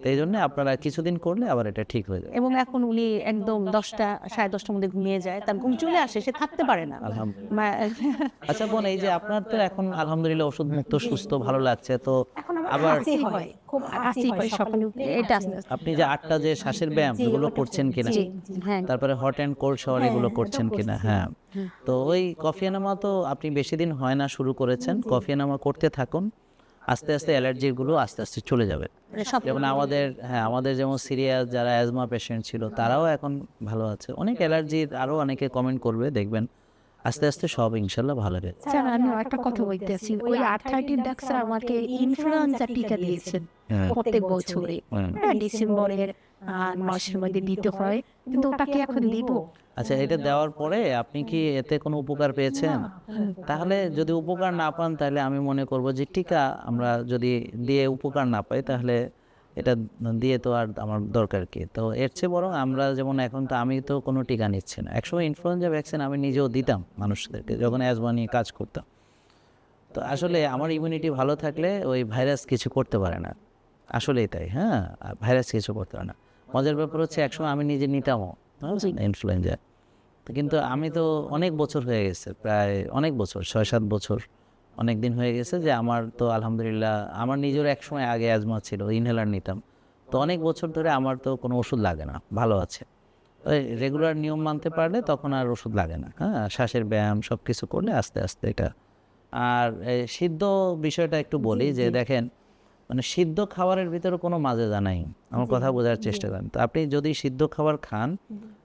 তো এই জন্য আপনারা কিছুদিন করলে আবার এটা ঠিক হয়ে যাবে। এবং এখন উনি একদম 10টা 10:30টার মধ্যে ঘুমিয়ে যায়, তার ঘুম চলে আসে, সে থাকতে পারে না। আচ্ছা বোন, এই যে আপনার তো এখন আলহামদুলিল্লাহ ওষুধ মুক্ত, সুস্থ, ভালো লাগছে, তো এখন আমার আবার হাঁচি হয়, খুব হাঁচি হয় সকালে উঠলে। এটা আস্তে আস্তে আপনি যে 8টা যে শ্বাসের ব্যায়াম এগুলো করছেন কিনা, হ্যাঁ, তারপরে হট অ্যান্ড কোল্ড শাওয়ার এগুলো করছেন কিনা? হ্যাঁ। তো ওই কফি এনামা তো আপনি বেশি দিন হয় না শুরু করেছেন, কফি এনামা করতে থাকুন, আস্তে আস্তে অ্যালার্জিগুলো আস্তে আস্তে চলে যাবে। যেমন আমাদের যেমন সিরিয়াস যারা অ্যাজমা পেশেন্ট ছিল তারাও এখন ভালো আছে। অনেক অ্যালার্জির আরও অনেকে কমেন্ট করবে, দেখবেন আস্তে আস্তে সব ইনশাল্লাহ ভালো হবে। স্যার আমি একটা কথা বলতেছি, ওই আর্থাইটিস ডাক্তার আমাকে ইনফ্লুয়েঞ্জা টিকা দিয়েছেন প্রত্যেক বছরে, ডিসেম্বরের মাসের মধ্যে দিতে হয়, কিন্তু ওটাকে এখন দিব। আচ্ছা, এটা দেওয়ার পরে আপনি কি এতে কোনো উপকার পেয়েছেন? তাহলে যদি উপকার না পান তাহলে আমি মনে করব যে টিকা আমরা যদি দিয়ে উপকার না পাই তাহলে এটা দিয়ে তো আর আমার দরকার কি। তো এর চেয়ে বরং আমরা যেমন এখন তো আমি তো কোনো টিকা নিচ্ছি না, একসময় ইনফ্লুয়েঞ্জা ভ্যাকসিন আমি নিজেও দিতাম মানুষদেরকে যখন অ্যাজমা নিয়ে কাজ করতাম। তো আসলে আমার ইমিউনিটি ভালো থাকলে ওই ভাইরাস কিছু করতে পারে না, আসলেই তাই। হ্যাঁ, ভাইরাস কিছু করতে পারে না। মজার ব্যাপার হচ্ছে একসময় আমি নিজে নিতামও ইনফ্লুয়েঞ্জা, কিন্তু আমি তো অনেক বছর হয়ে গেছে, প্রায় অনেক বছর, 6-7 বছর, অনেক দিন হয়ে গেছে যে আমার তো আলহামদুলিল্লাহ আমার নিজের একসময় আগে অ্যাজমা ছিল, ইনহেলার নিতাম, তো অনেক বছর ধরে আমার তো কোনো ওষুধ লাগে না, ভালো আছে। ওই রেগুলার নিয়ম মানতে পারলে তখন আর ওষুধ লাগে না। হ্যাঁ, শ্বাসের ব্যায়াম সব কিছু করলে আস্তে আস্তে এটা। আর সিদ্ধ বিষয়টা একটু বলি যে দেখেন, মানে সিদ্ধ খাবারের ভিতরে কোনো মাজেজা নাই, আমার কথা বোঝার চেষ্টা করেন। তো আপনি যদি সিদ্ধ খাবার খান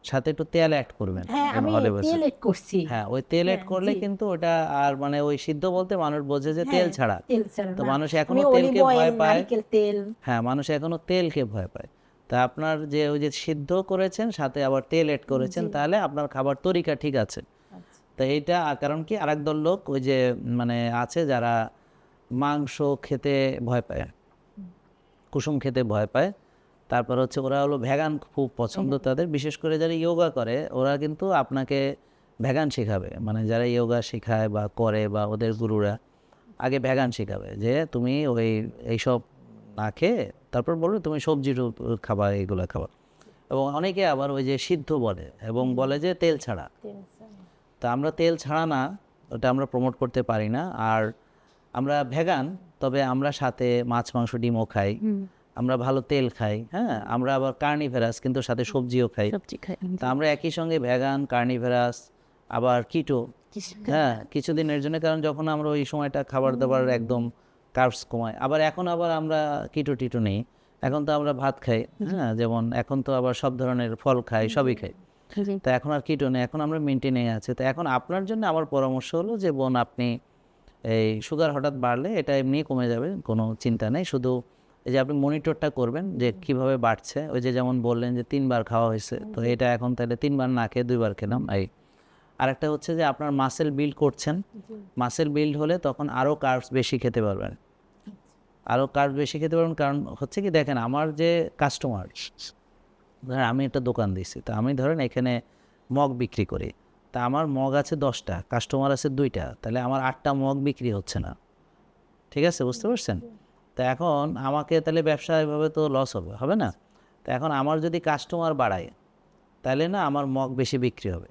সাথে একটু তেল অ্যাড করবেন, হ্যাঁ আমি তেল এড করছি। হ্যাঁ ওই তেল অ্যাড করলে কিন্তু ওটা আর মানে ওই সিদ্ধ বলতে মানুষ বোঝে যে তেল ছাড়া, তেল ছাড়া তো না। মানুষ এখনো আমি তেলকে অলিভ অয়েল, ভয় পায়। নারকেল তেল, হ্যাঁ, মানুষ এখনো তেলকে ভয় পায়। তা আপনার যে ওই যে সিদ্ধ করেছেন সাথে আবার তেল অ্যাড করেছেন, তাহলে আপনার খাবার তরিকা ঠিক আছে। তো এইটা কারণ কি আরেক দল লোক ওই যে মানে আছে যারা মাংস খেতে ভয় পায়, কুসুম খেতে ভয় পায়, তারপর হচ্ছে ওরা হলো ভেগান খুব পছন্দ তাদের, বিশেষ করে যারা ইয়োগা করে ওরা কিন্তু আপনাকে ভেগান শেখাবে, মানে যারা ইয়োগা শেখায় বা করে বা ওদের গুরুরা আগে ভেগান শেখাবে যে তুমি ওই এইসব না খেয়ে তারপর বলবে তুমি সবজি খাবা, এইগুলো খাবা। এবং অনেকে আবার ওই যে সিদ্ধ বলে এবং বলে যে তেল ছাড়া, তা আমরা তেল ছাড়া না, ওটা আমরা প্রমোট করতে পারি না। আর আমরা ভেগান, তবে আমরা সাথে মাছ মাংস ডিমও খাই, আমরা ভালো তেল খাই। হ্যাঁ, আমরা আবার কার্নিভেরাস কিন্তু সাথে সবজিও খাই। তা আমরা একই সঙ্গে ভেগান, কার্নিভেরাস, আবার কিটো। হ্যাঁ, কিছুদিনের জন্য, কারণ যখন আমরা ওই সময়টা খাবার দাবার একদম কার্বস কমাই, আবার এখন আবার আমরা কিটো টিটো নেই, এখন তো আমরা ভাত খাই। হ্যাঁ, যেমন এখন তো আবার সব ধরনের ফল খাই, সবই খাই। তো এখন আর কিটো নেই, এখন আমরা মেনটেনে আছি। তো এখন আপনার জন্য আমার পরামর্শ হলো যে বোন আপনি এই সুগার হঠাৎ বাড়লে এটা এমনি কমে যাবে, কোনো চিন্তা নেই। শুধু এই যে আপনি মনিটরটা করবেন যে কিভাবে বাড়ছে, ওই যে যেমন বললেন যে 3 বার খাওয়া হয়েছে, তো এটা এখন তাহলে 3 বার না খেয়ে 2 বার খেলাম এই। আরেকটা হচ্ছে যে আপনার মাসেল বিল্ড করছেন, মাসেল বিল্ড হলে তখন আরও কার্বস বেশি খেতে পারবেন, আরও কার্বস বেশি খেতে পারবেন। কারণ হচ্ছে কি দেখেন, আমার যে কাস্টমার, ধরেন আমি একটা দোকান দিছি, তো আমি ধরেন এখানে মগ বিক্রি করি, তা আমার মগ আছে 10টা, কাস্টমার আছে 2টা, তাহলে আমার 8টা মগ বিক্রি হচ্ছে না। ঠিক আছে, বুঝতে পারছেন? তা এখন আমাকে তাহলে ব্যবসা এভাবে তো লস হবে না। তো এখন আমার যদি কাস্টমার বাড়ায় তাহলে না আমার মগ বেশি বিক্রি হবে।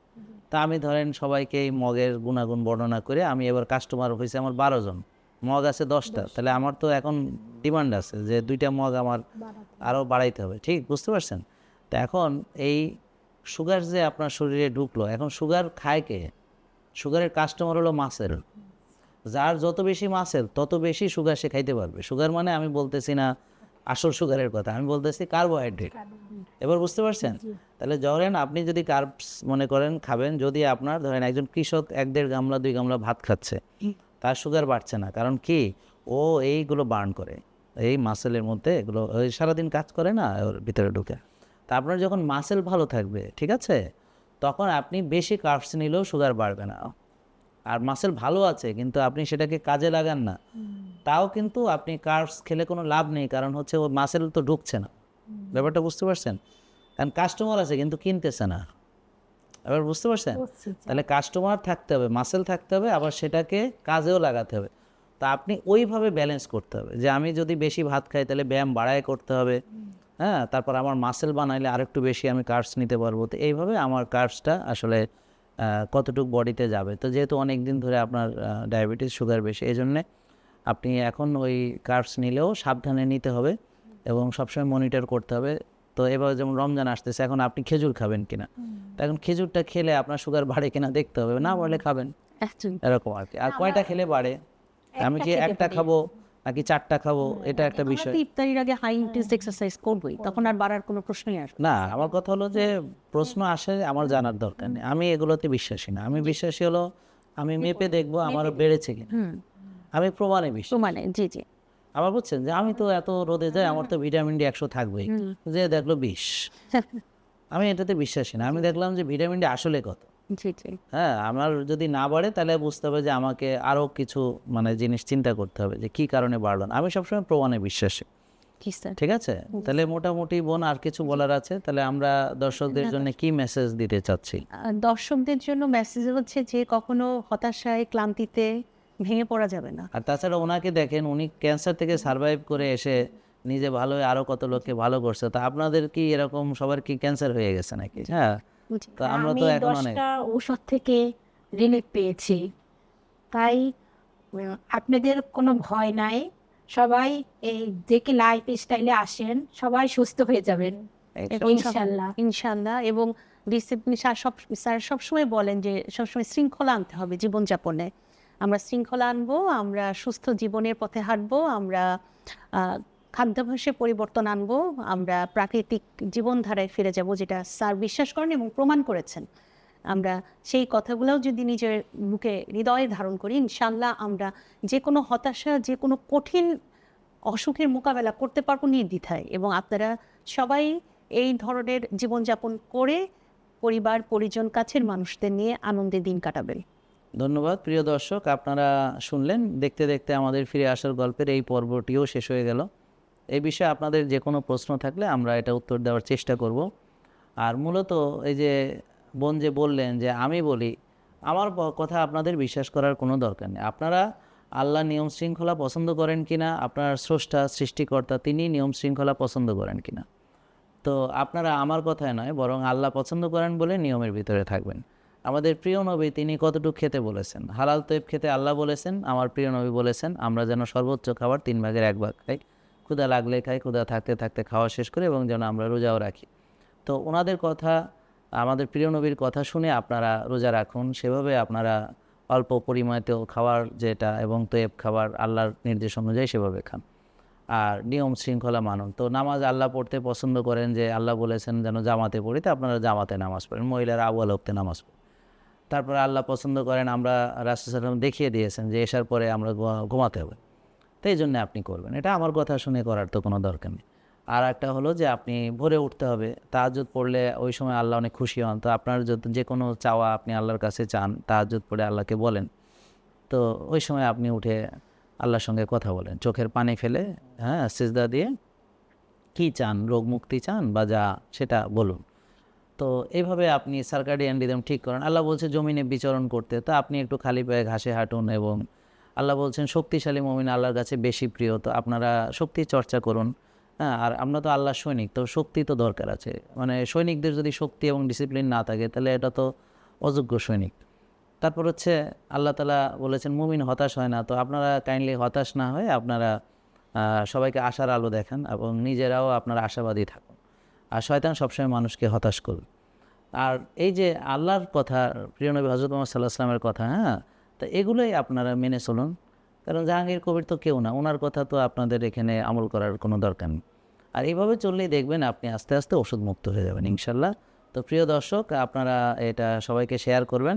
তা আমি ধরেন সবাইকে এই মগের গুণাগুণ বর্ণনা করে আমি এবার কাস্টমার হয়েছে আমার 12 জন, মগ আছে 10টা, তাহলে আমার তো এখন ডিমান্ড আছে যে 2টা মগ আমার আরও বাড়াইতে হবে। ঠিক বুঝতে পারছেন? তো এখন এই সুগার যে আপনার শরীরে ঢুকলো, এখন সুগার খায় কে? সুগারের কাস্টমার হলো মাসেল। যার যত বেশি মাসেল তত বেশি সুগার সে খাইতে পারবে। সুগার মানে আমি বলতেছি না আসল সুগারের কথা, আমি বলতেছি কার্বোহাইড্রেট। এবার বুঝতে পারছেন? তাহলে ধরেন আপনি যদি কার্বস মনে করেন খাবেন, যদি আপনার ধরেন একজন কৃষক 1-1.5 গামলা 2 গামলা ভাত খাচ্ছে, তার সুগার বাড়ছে না। কারণ কি? ও এইগুলো বার্ন করে, এই মাসেলের মধ্যে এগুলো ওই সারাদিন কাজ করে না, ওর ভিতরে ঢুকে। তা আপনার যখন মাসেল ভালো থাকবে, ঠিক আছে, তখন আপনি বেশি কার্বস নিলেও সুগার বাড়বে না। আর মাসেল ভালো আছে কিন্তু আপনি সেটাকে কাজে লাগান না, তাও কিন্তু আপনি কার্বস খেলে কোনো লাভ নেই, কারণ হচ্ছে ও মাসেল তো ঢুকছে না। ব্যাপারটা বুঝতে পারছেন? কারণ কাস্টমার আছে কিন্তু কিনতেছে না। এবার বুঝতে পারছেন? তাহলে কাস্টমার থাকতে হবে, মাসেল থাকতে হবে, আবার সেটাকে কাজেও লাগাতে হবে। তা আপনি ওইভাবে ব্যালেন্স করতে হবে যে আমি যদি বেশি ভাত খাই তাহলে ব্যায়াম বাড়ায় করতে হবে, হ্যাঁ, তারপর আমার মাসেল বানাইলে আরেকটু বেশি আমি কার্বস নিতে পারবো। তো এইভাবে আমার কার্বসটা আসলে কতটুকু বডিতে যাবে। তো যেহেতু অনেক দিন ধরে আপনার ডায়াবেটিস সুগার বেশি, এই জন্যে আপনি এখন ওই কার্বস নিলেও সাবধানে নিতে হবে এবং সবসময় মনিটর করতে হবে। তো এবার যেমন রমজান আসতেছে, এখন আপনি খেজুর খাবেন কিনা, তো এখন খেজুরটা খেলে আপনার সুগার বাড়ে কিনা দেখতে হবে, না বাড়লে খাবেন, এরকম আর কি। আর কয়টা খেলে বাড়ে, আমি কি একটা খাবো নাকি 4টা খাবো, এটা একটা বিষয়। ইফতারির আগে হাই ইন্টেন্স এক্সারসাইজ করবোই, তখন আর বাড়ার কোনো প্রশ্নই আসবে না, আমার কথা হলো যে প্রশ্ন আসে আমার জানার দরকার নেই, আমি এগুলোতে বিশ্বাসী না। আমি বিশ্বাসী হলো আমি মেপে দেখবো আমার বেড়েছে কিনা, আমি প্রমাণে বিশ্বাসী। মানে জি জি আবার বুঝছেন যে আমি তো এত রোদে যাই, আমার তো ভিটামিন ডি 100 থাকবেই, যে দেখলো 20, আমি এটাতে বিশ্বাসী না। আমি দেখলাম যে ভিটামিন ডি আসলে কত। জি জি হ্যাঁ, আমার যদি না বাড়ে তাহলে বুঝতে হবে যে আমাকে আরও কিছু মানে জিনিস চিন্তা করতে হবে যে কী কারণে বাড়লো না। আমি সবসময় প্রমাণে বিশ্বাসী। জি স্যার। ঠিক আছে, তাহলে মোটামুটি বোন আর কিছু বলার আছে? তাহলে আমরা দর্শকদের জন্য কি মেসেজ দিতে চাচ্ছি? দর্শকদের জন্য মেসেজ হচ্ছে যে কখনো হতাশায় ক্লান্তিতে ভেঙে পড়া যাবে না। আর তাছাড়া ওনাকে দেখেন, উনি ক্যান্সার থেকে সার্ভাইভ করে এসে নিজে ভালো হয়ে আরও কত লোককে ভালো করছে। তো আপনাদের কি এরকম সবার কি ক্যান্সার হয়ে গেছে নাকি? হ্যাঁ, তো আমরা তো আমি এখন অনেক 10টা ঔষধ থেকে রিলিফ পেয়েছি, তাই আপনাদের কোনো ভয় নাই। সবাই এই যে কি লাইফ স্টাইলে আসেন, সবাই সুস্থ হয়ে যাবেন ইনশাল্লাহ। ইনশাল্লাহ। এবং ডিসিপ্লিন স্যার সবসময় বলেন যে সবসময় শৃঙ্খলা আনতে হবে জীবনযাপনে। আমরা শৃঙ্খলা আনবো, আমরা সুস্থ জীবনের পথে হাঁটবো, আমরা খাদ্যাভ্যাসে পরিবর্তন আনবো, আমরা প্রাকৃতিক জীবনধারায় ফিরে যাব, যেটা স্যার বিশ্বাস করেন এবং প্রমাণ করেছেন। আমরা সেই কথাগুলোও যদি নিজের মুখে হৃদয়ে ধারণ করি, ইনশাল্লাহ আমরা যে কোনো হতাশা, যে কোনো কঠিন অসুখের মোকাবেলা করতে পারবো নির্দ্বিধায়। এবং আপনারা সবাই এই ধরনের জীবনযাপন করে পরিবার পরিজন কাছের মানুষদের নিয়ে আনন্দে দিন কাটাবেন। ধন্যবাদ প্রিয় দর্শক, আপনারা শুনলেন। দেখতে দেখতে আমাদের ফিরে আসার গল্পের এই পর্বটিও শেষ হয়ে গেল। এই বিষয়ে আপনাদের যে কোনো প্রশ্ন থাকলে আমরা এটা উত্তর দেওয়ার চেষ্টা করব। আর মূলত এই যে বোন যে বললেন যে আমি বলি, আমার কথা আপনাদের বিশ্বাস করার কোনো দরকার নেই। আপনারা আল্লাহ নিয়ম শৃঙ্খলা পছন্দ করেন কিনা, আপনার স্রষ্টা সৃষ্টিকর্তা তিনি নিয়ম শৃঙ্খলা পছন্দ করেন কিনা, তো আপনারা আমার কথায় নয় বরং আল্লাহ পছন্দ করেন বলে নিয়মের ভিতরে থাকবেন। আমাদের প্রিয় নবী তিনি কতটুকু খেতে বলেছেন, হালাল তৈব খেতে আল্লাহ বলেছেন, আমার প্রিয় নবী বলেছেন আমরা যেন সর্বোচ্চ খাবার 3 ভাগের 1 ভাগ খাই, ক্ষুধা লাগলে খাই, ক্ষুধা থাকতে থাকতে খাওয়া শেষ করে, এবং যেন আমরা রোজাও রাখি। তো ওনাদের কথা, আমাদের প্রিয় নবীর কথা শুনে আপনারা রোজা রাখুন, সেভাবে আপনারা অল্প পরিমাণেও খাবার যেটা এবং তৈব খাবার আল্লাহর নির্দেশ অনুযায়ী সেভাবে খান, আর নিয়ম শৃঙ্খলা মানুন। তো নামাজ আল্লাহ পড়তে পছন্দ করেন, যে আল্লাহ বলেছেন যেন জামাতে পড়ি, তো আপনারা জামাতে নামাজ পড়েন, মহিলারা আউয়াল ওয়াক্তে নামাজ পড়েন। তারপরে আল্লাহ পছন্দ করেন, আমরা রাসূল সাল্লাল্লাহু আলাইহি ওয়াসাল্লাম দেখিয়ে দিয়েছেন যে এশার পরে আমরা ঘুমাতে হবে, তো এই জন্য আপনি করবেন। এটা আমার কথা শুনে করার তো কোনো দরকার নেই। আর একটা হলো যে আপনি ভোরে উঠতে হবে, তাহাজ্জুদ পড়লে ওই সময় আল্লাহ অনেক খুশি হন। তো আপনার যে কোনো চাওয়া আপনি আল্লাহর কাছে চান, তাহাজ্জুদ পড়ে আল্লাহকে বলেন। তো ওই সময় আপনি উঠে আল্লাহর সঙ্গে কথা বলেন, চোখের পানি ফেলে, হ্যাঁ, সিজদা দিয়ে কী চান, রোগ মুক্তি চান বা যা সেটা বলুন। তো এইভাবে আপনি সার্কাডিয়ান রিদম ঠিক করেন। আল্লাহ বলছে জমিনে বিচরণ করতে, তো আপনি একটু খালি পায়ে ঘাসে হাঁটুন। এবং আল্লাহ বলছেন শক্তিশালী মুমিন আল্লাহর কাছে বেশি প্রিয়, তো আপনারা শক্তি চর্চা করুন। হ্যাঁ, আর আমরা তো আল্লাহর সৈনিক, তো শক্তি তো দরকার আছে। মানে সৈনিকদের যদি শক্তি এবং ডিসিপ্লিন না থাকে তাহলে এটা তো অযোগ্য সৈনিক। তারপর হচ্ছে আল্লাহ তাআলা বলেছেন মুমিন হতাশ হয় না, তো আপনারা কাইন্ডলি হতাশ না হয়ে আপনারা সবাইকে আশার আলো দেখান এবং নিজেরাও আপনারা আশাবাদী থাকুন। আর শয়তান সবসময় মানুষকে হতাশ করবে। আর এই যে আল্লাহর কথা, প্রিয় নবী হযরত মুহাম্মদ সাল্লাল্লাহু আলাইহি ওয়াসাল্লামের কথা, হ্যাঁ, তো এগুলোই আপনারা মেনে চলুন। কারণ জাহাঙ্গীর কবির তো কেউ না, ওনার কথা তো আপনাদের এখানে আমল করার কোনো দরকার নেই। আর এইভাবে চললেই দেখবেন আপনি আস্তে আস্তে ওষুধ মুক্ত হয়ে যাবেন ইনশাল্লাহ। তো প্রিয় দর্শক, আপনারা এটা সবাইকে শেয়ার করবেন।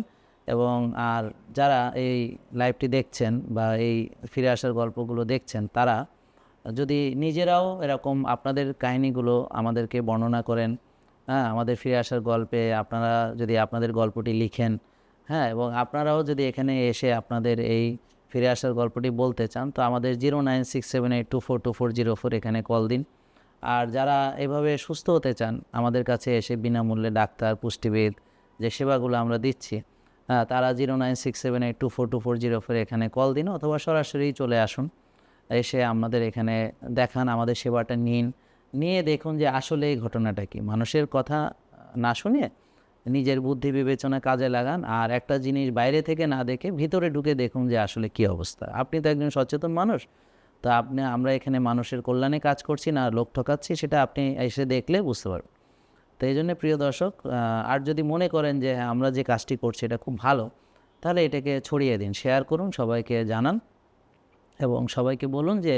এবং আর যারা এই লাইভটি দেখছেন বা এই ফিরে আসার গল্পগুলো দেখছেন, তারা যদি নিজেরাও এরকম আপনাদের কাহিনীগুলো আমাদেরকে বর্ণনা করেন, হ্যাঁ, আমাদের ফিরে আসার গল্পে আপনারা যদি আপনাদের গল্পটি লিখেন, হ্যাঁ, এবং আপনারাও যদি এখানে এসে আপনাদের এই ফিরে আসার গল্পটি বলতে চান, তো আমাদের 09678242404 এখানে কল দিন। আর যারা এভাবে সুস্থ হতে চান, আমাদের কাছে এসে বিনামূল্যে ডাক্তার, পুষ্টিবিদ যে সেবাগুলো আমরা দিচ্ছি, হ্যাঁ, তারা 09678242404 এখানে কল দিন, অথবা সরাসরি চলে আসুন, এসে আমাদের এখানে দেখান, আমাদের সেবাটা নিয়ে দেখুন যে আসলে এই ঘটনাটা কি। মানুষের কথা না শুনে নিজের বুদ্ধি বিবেচনা কাজে লাগান, আর একটা জিনিস বাইরে থেকে না দেখে ভিতরে ঢুকে দেখুন যে আসলে কি অবস্থা। আপনি তো একজন সচেতন মানুষ, তো আমরা এখানে মানুষের কল্যাণে কাজ করছি না লোক ঠকাচ্ছি, সেটা আপনি এসে দেখলে বুঝতে পারবেন। তো এই জন্য প্রিয় দর্শক, আর যদি মনে করেন যে হ্যাঁ, আমরা যে কাজটি করছি এটা খুব ভালো, তাহলে এটাকে ছড়িয়ে দিন, শেয়ার করুন, সবাইকে জানান এবং সবাইকে বলুন যে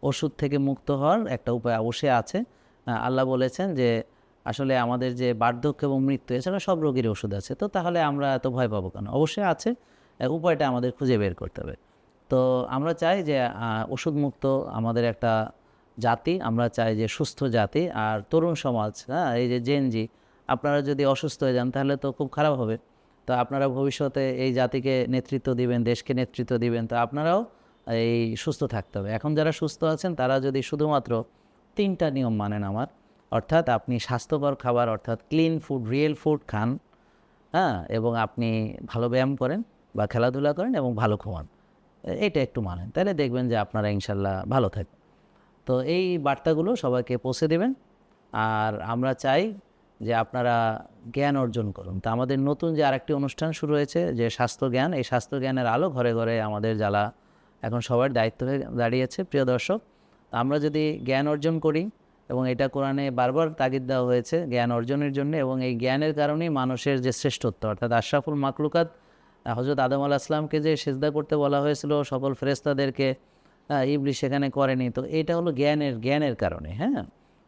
ওষুধ থেকে মুক্ত হওয়ার একটা উপায় অবশ্যই আছে। আল্লাহ বলেছেন যে আসলে আমাদের যে বার্ধক্য এবং মৃত্যু, এছাড়া সব রোগের ওষুধ আছে, তো তাহলে আমরা এত ভয় পাবো কেন? অবশ্যই আছে, উপায়টা আমাদের খুঁজে বের করতে হবে। তো আমরা চাই যে ওষুধ মুক্ত আমাদের একটা জাতি, আমরা চাই যে সুস্থ জাতি। আর তরুণ সমাজ, হ্যাঁ, এই যে জেনজি, আপনারা যদি অসুস্থ হয়ে যান তাহলে তো খুব খারাপ হবে। তো আপনারা ভবিষ্যতে এই জাতিকে নেতৃত্ব দিবেন, দেশকে নেতৃত্ব দিবেন, তো আপনারাও এই সুস্থ থাকতে হবে। এখন যারা সুস্থ আছেন তারা যদি শুধুমাত্র 3টা নিয়ম মানেন আমার, অর্থাৎ আপনি স্বাস্থ্যকর খাবার, অর্থাৎ ক্লিন ফুড, রিয়েল ফুড খান, হ্যাঁ, এবং আপনি ভালো ব্যায়াম করেন বা খেলাধুলা করেন এবং ভালো ঘুমান, এটা একটু মানেন, তাহলে দেখবেন যে আপনারা ইনশাল্লাহ ভালো থাকবেন। তো এই বার্তাগুলো সবাইকে পৌঁছে দেবেন। আর আমরা চাই যে আপনারা জ্ঞান অর্জন করুন। তো আমাদের নতুন যে আরেকটি অনুষ্ঠান শুরু হয়েছে, যে স্বাস্থ্য জ্ঞান, এই স্বাস্থ্য জ্ঞানের আলো ঘরে ঘরে আমাদের জ্বালা এখন সবার দায়িত্ব হয়ে দাঁড়িয়েছে। প্রিয় দর্শক, আমরা যদি জ্ঞান অর্জন করি, এবং এটা কোরআনে বারবার তাগিদ দেওয়া হয়েছে জ্ঞান অর্জনের জন্য, এবং এই জ্ঞানের কারণেই মানুষের যে শ্রেষ্ঠত্ব, অর্থাৎ আশরাফুল মাকলুকাত হযরত আদম আলাইহিস সালামকে যে সিজদা করতে বলা হয়েছিল সকল ফেরেশতাদেরকে, ইবলিস সেখানে করেনি, তো এটা হলো জ্ঞানের কারণে। হ্যাঁ,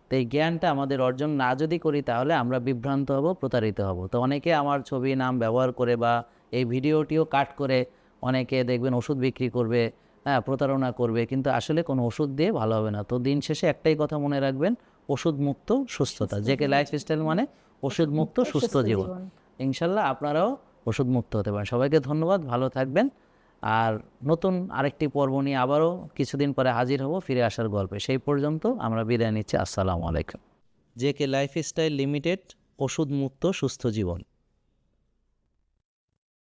তো এই জ্ঞানটা আমাদের অর্জন না যদি করি তাহলে আমরা বিভ্রান্ত হব, প্রতারিত হব। তো অনেকে আমার ছবি নাম ব্যবহার করে বা এই ভিডিওটিও কাট করে অনেকে দেখবেন ওষুধ বিক্রি করবে, হ্যাঁ, প্রতারণা করবে, কিন্তু আসলে কোনো ওষুধ দিয়ে ভালো হবে না। তো দিন শেষে একটাই কথা মনে রাখবেন, ওষুধ মুক্ত সুস্থতা, জেকে লাইফস্টাইল মানে ওষুধ মুক্ত সুস্থ জীবন। ইনশাল্লাহ আপনারাও ওষুধ মুক্ত হতে পারেন। সবাইকে ধন্যবাদ, ভালো থাকবেন। আর নতুন আরেকটি পর্ব নিয়ে আবারও কিছুদিন পরে হাজির হব ফিরে আসার গল্পে। সেই পর্যন্ত আমরা বিদায় নিচ্ছি। আসসালামু আলাইকুম। জেকে লাইফস্টাইল লিমিটেড, ওষুধ মুক্ত সুস্থ জীবন।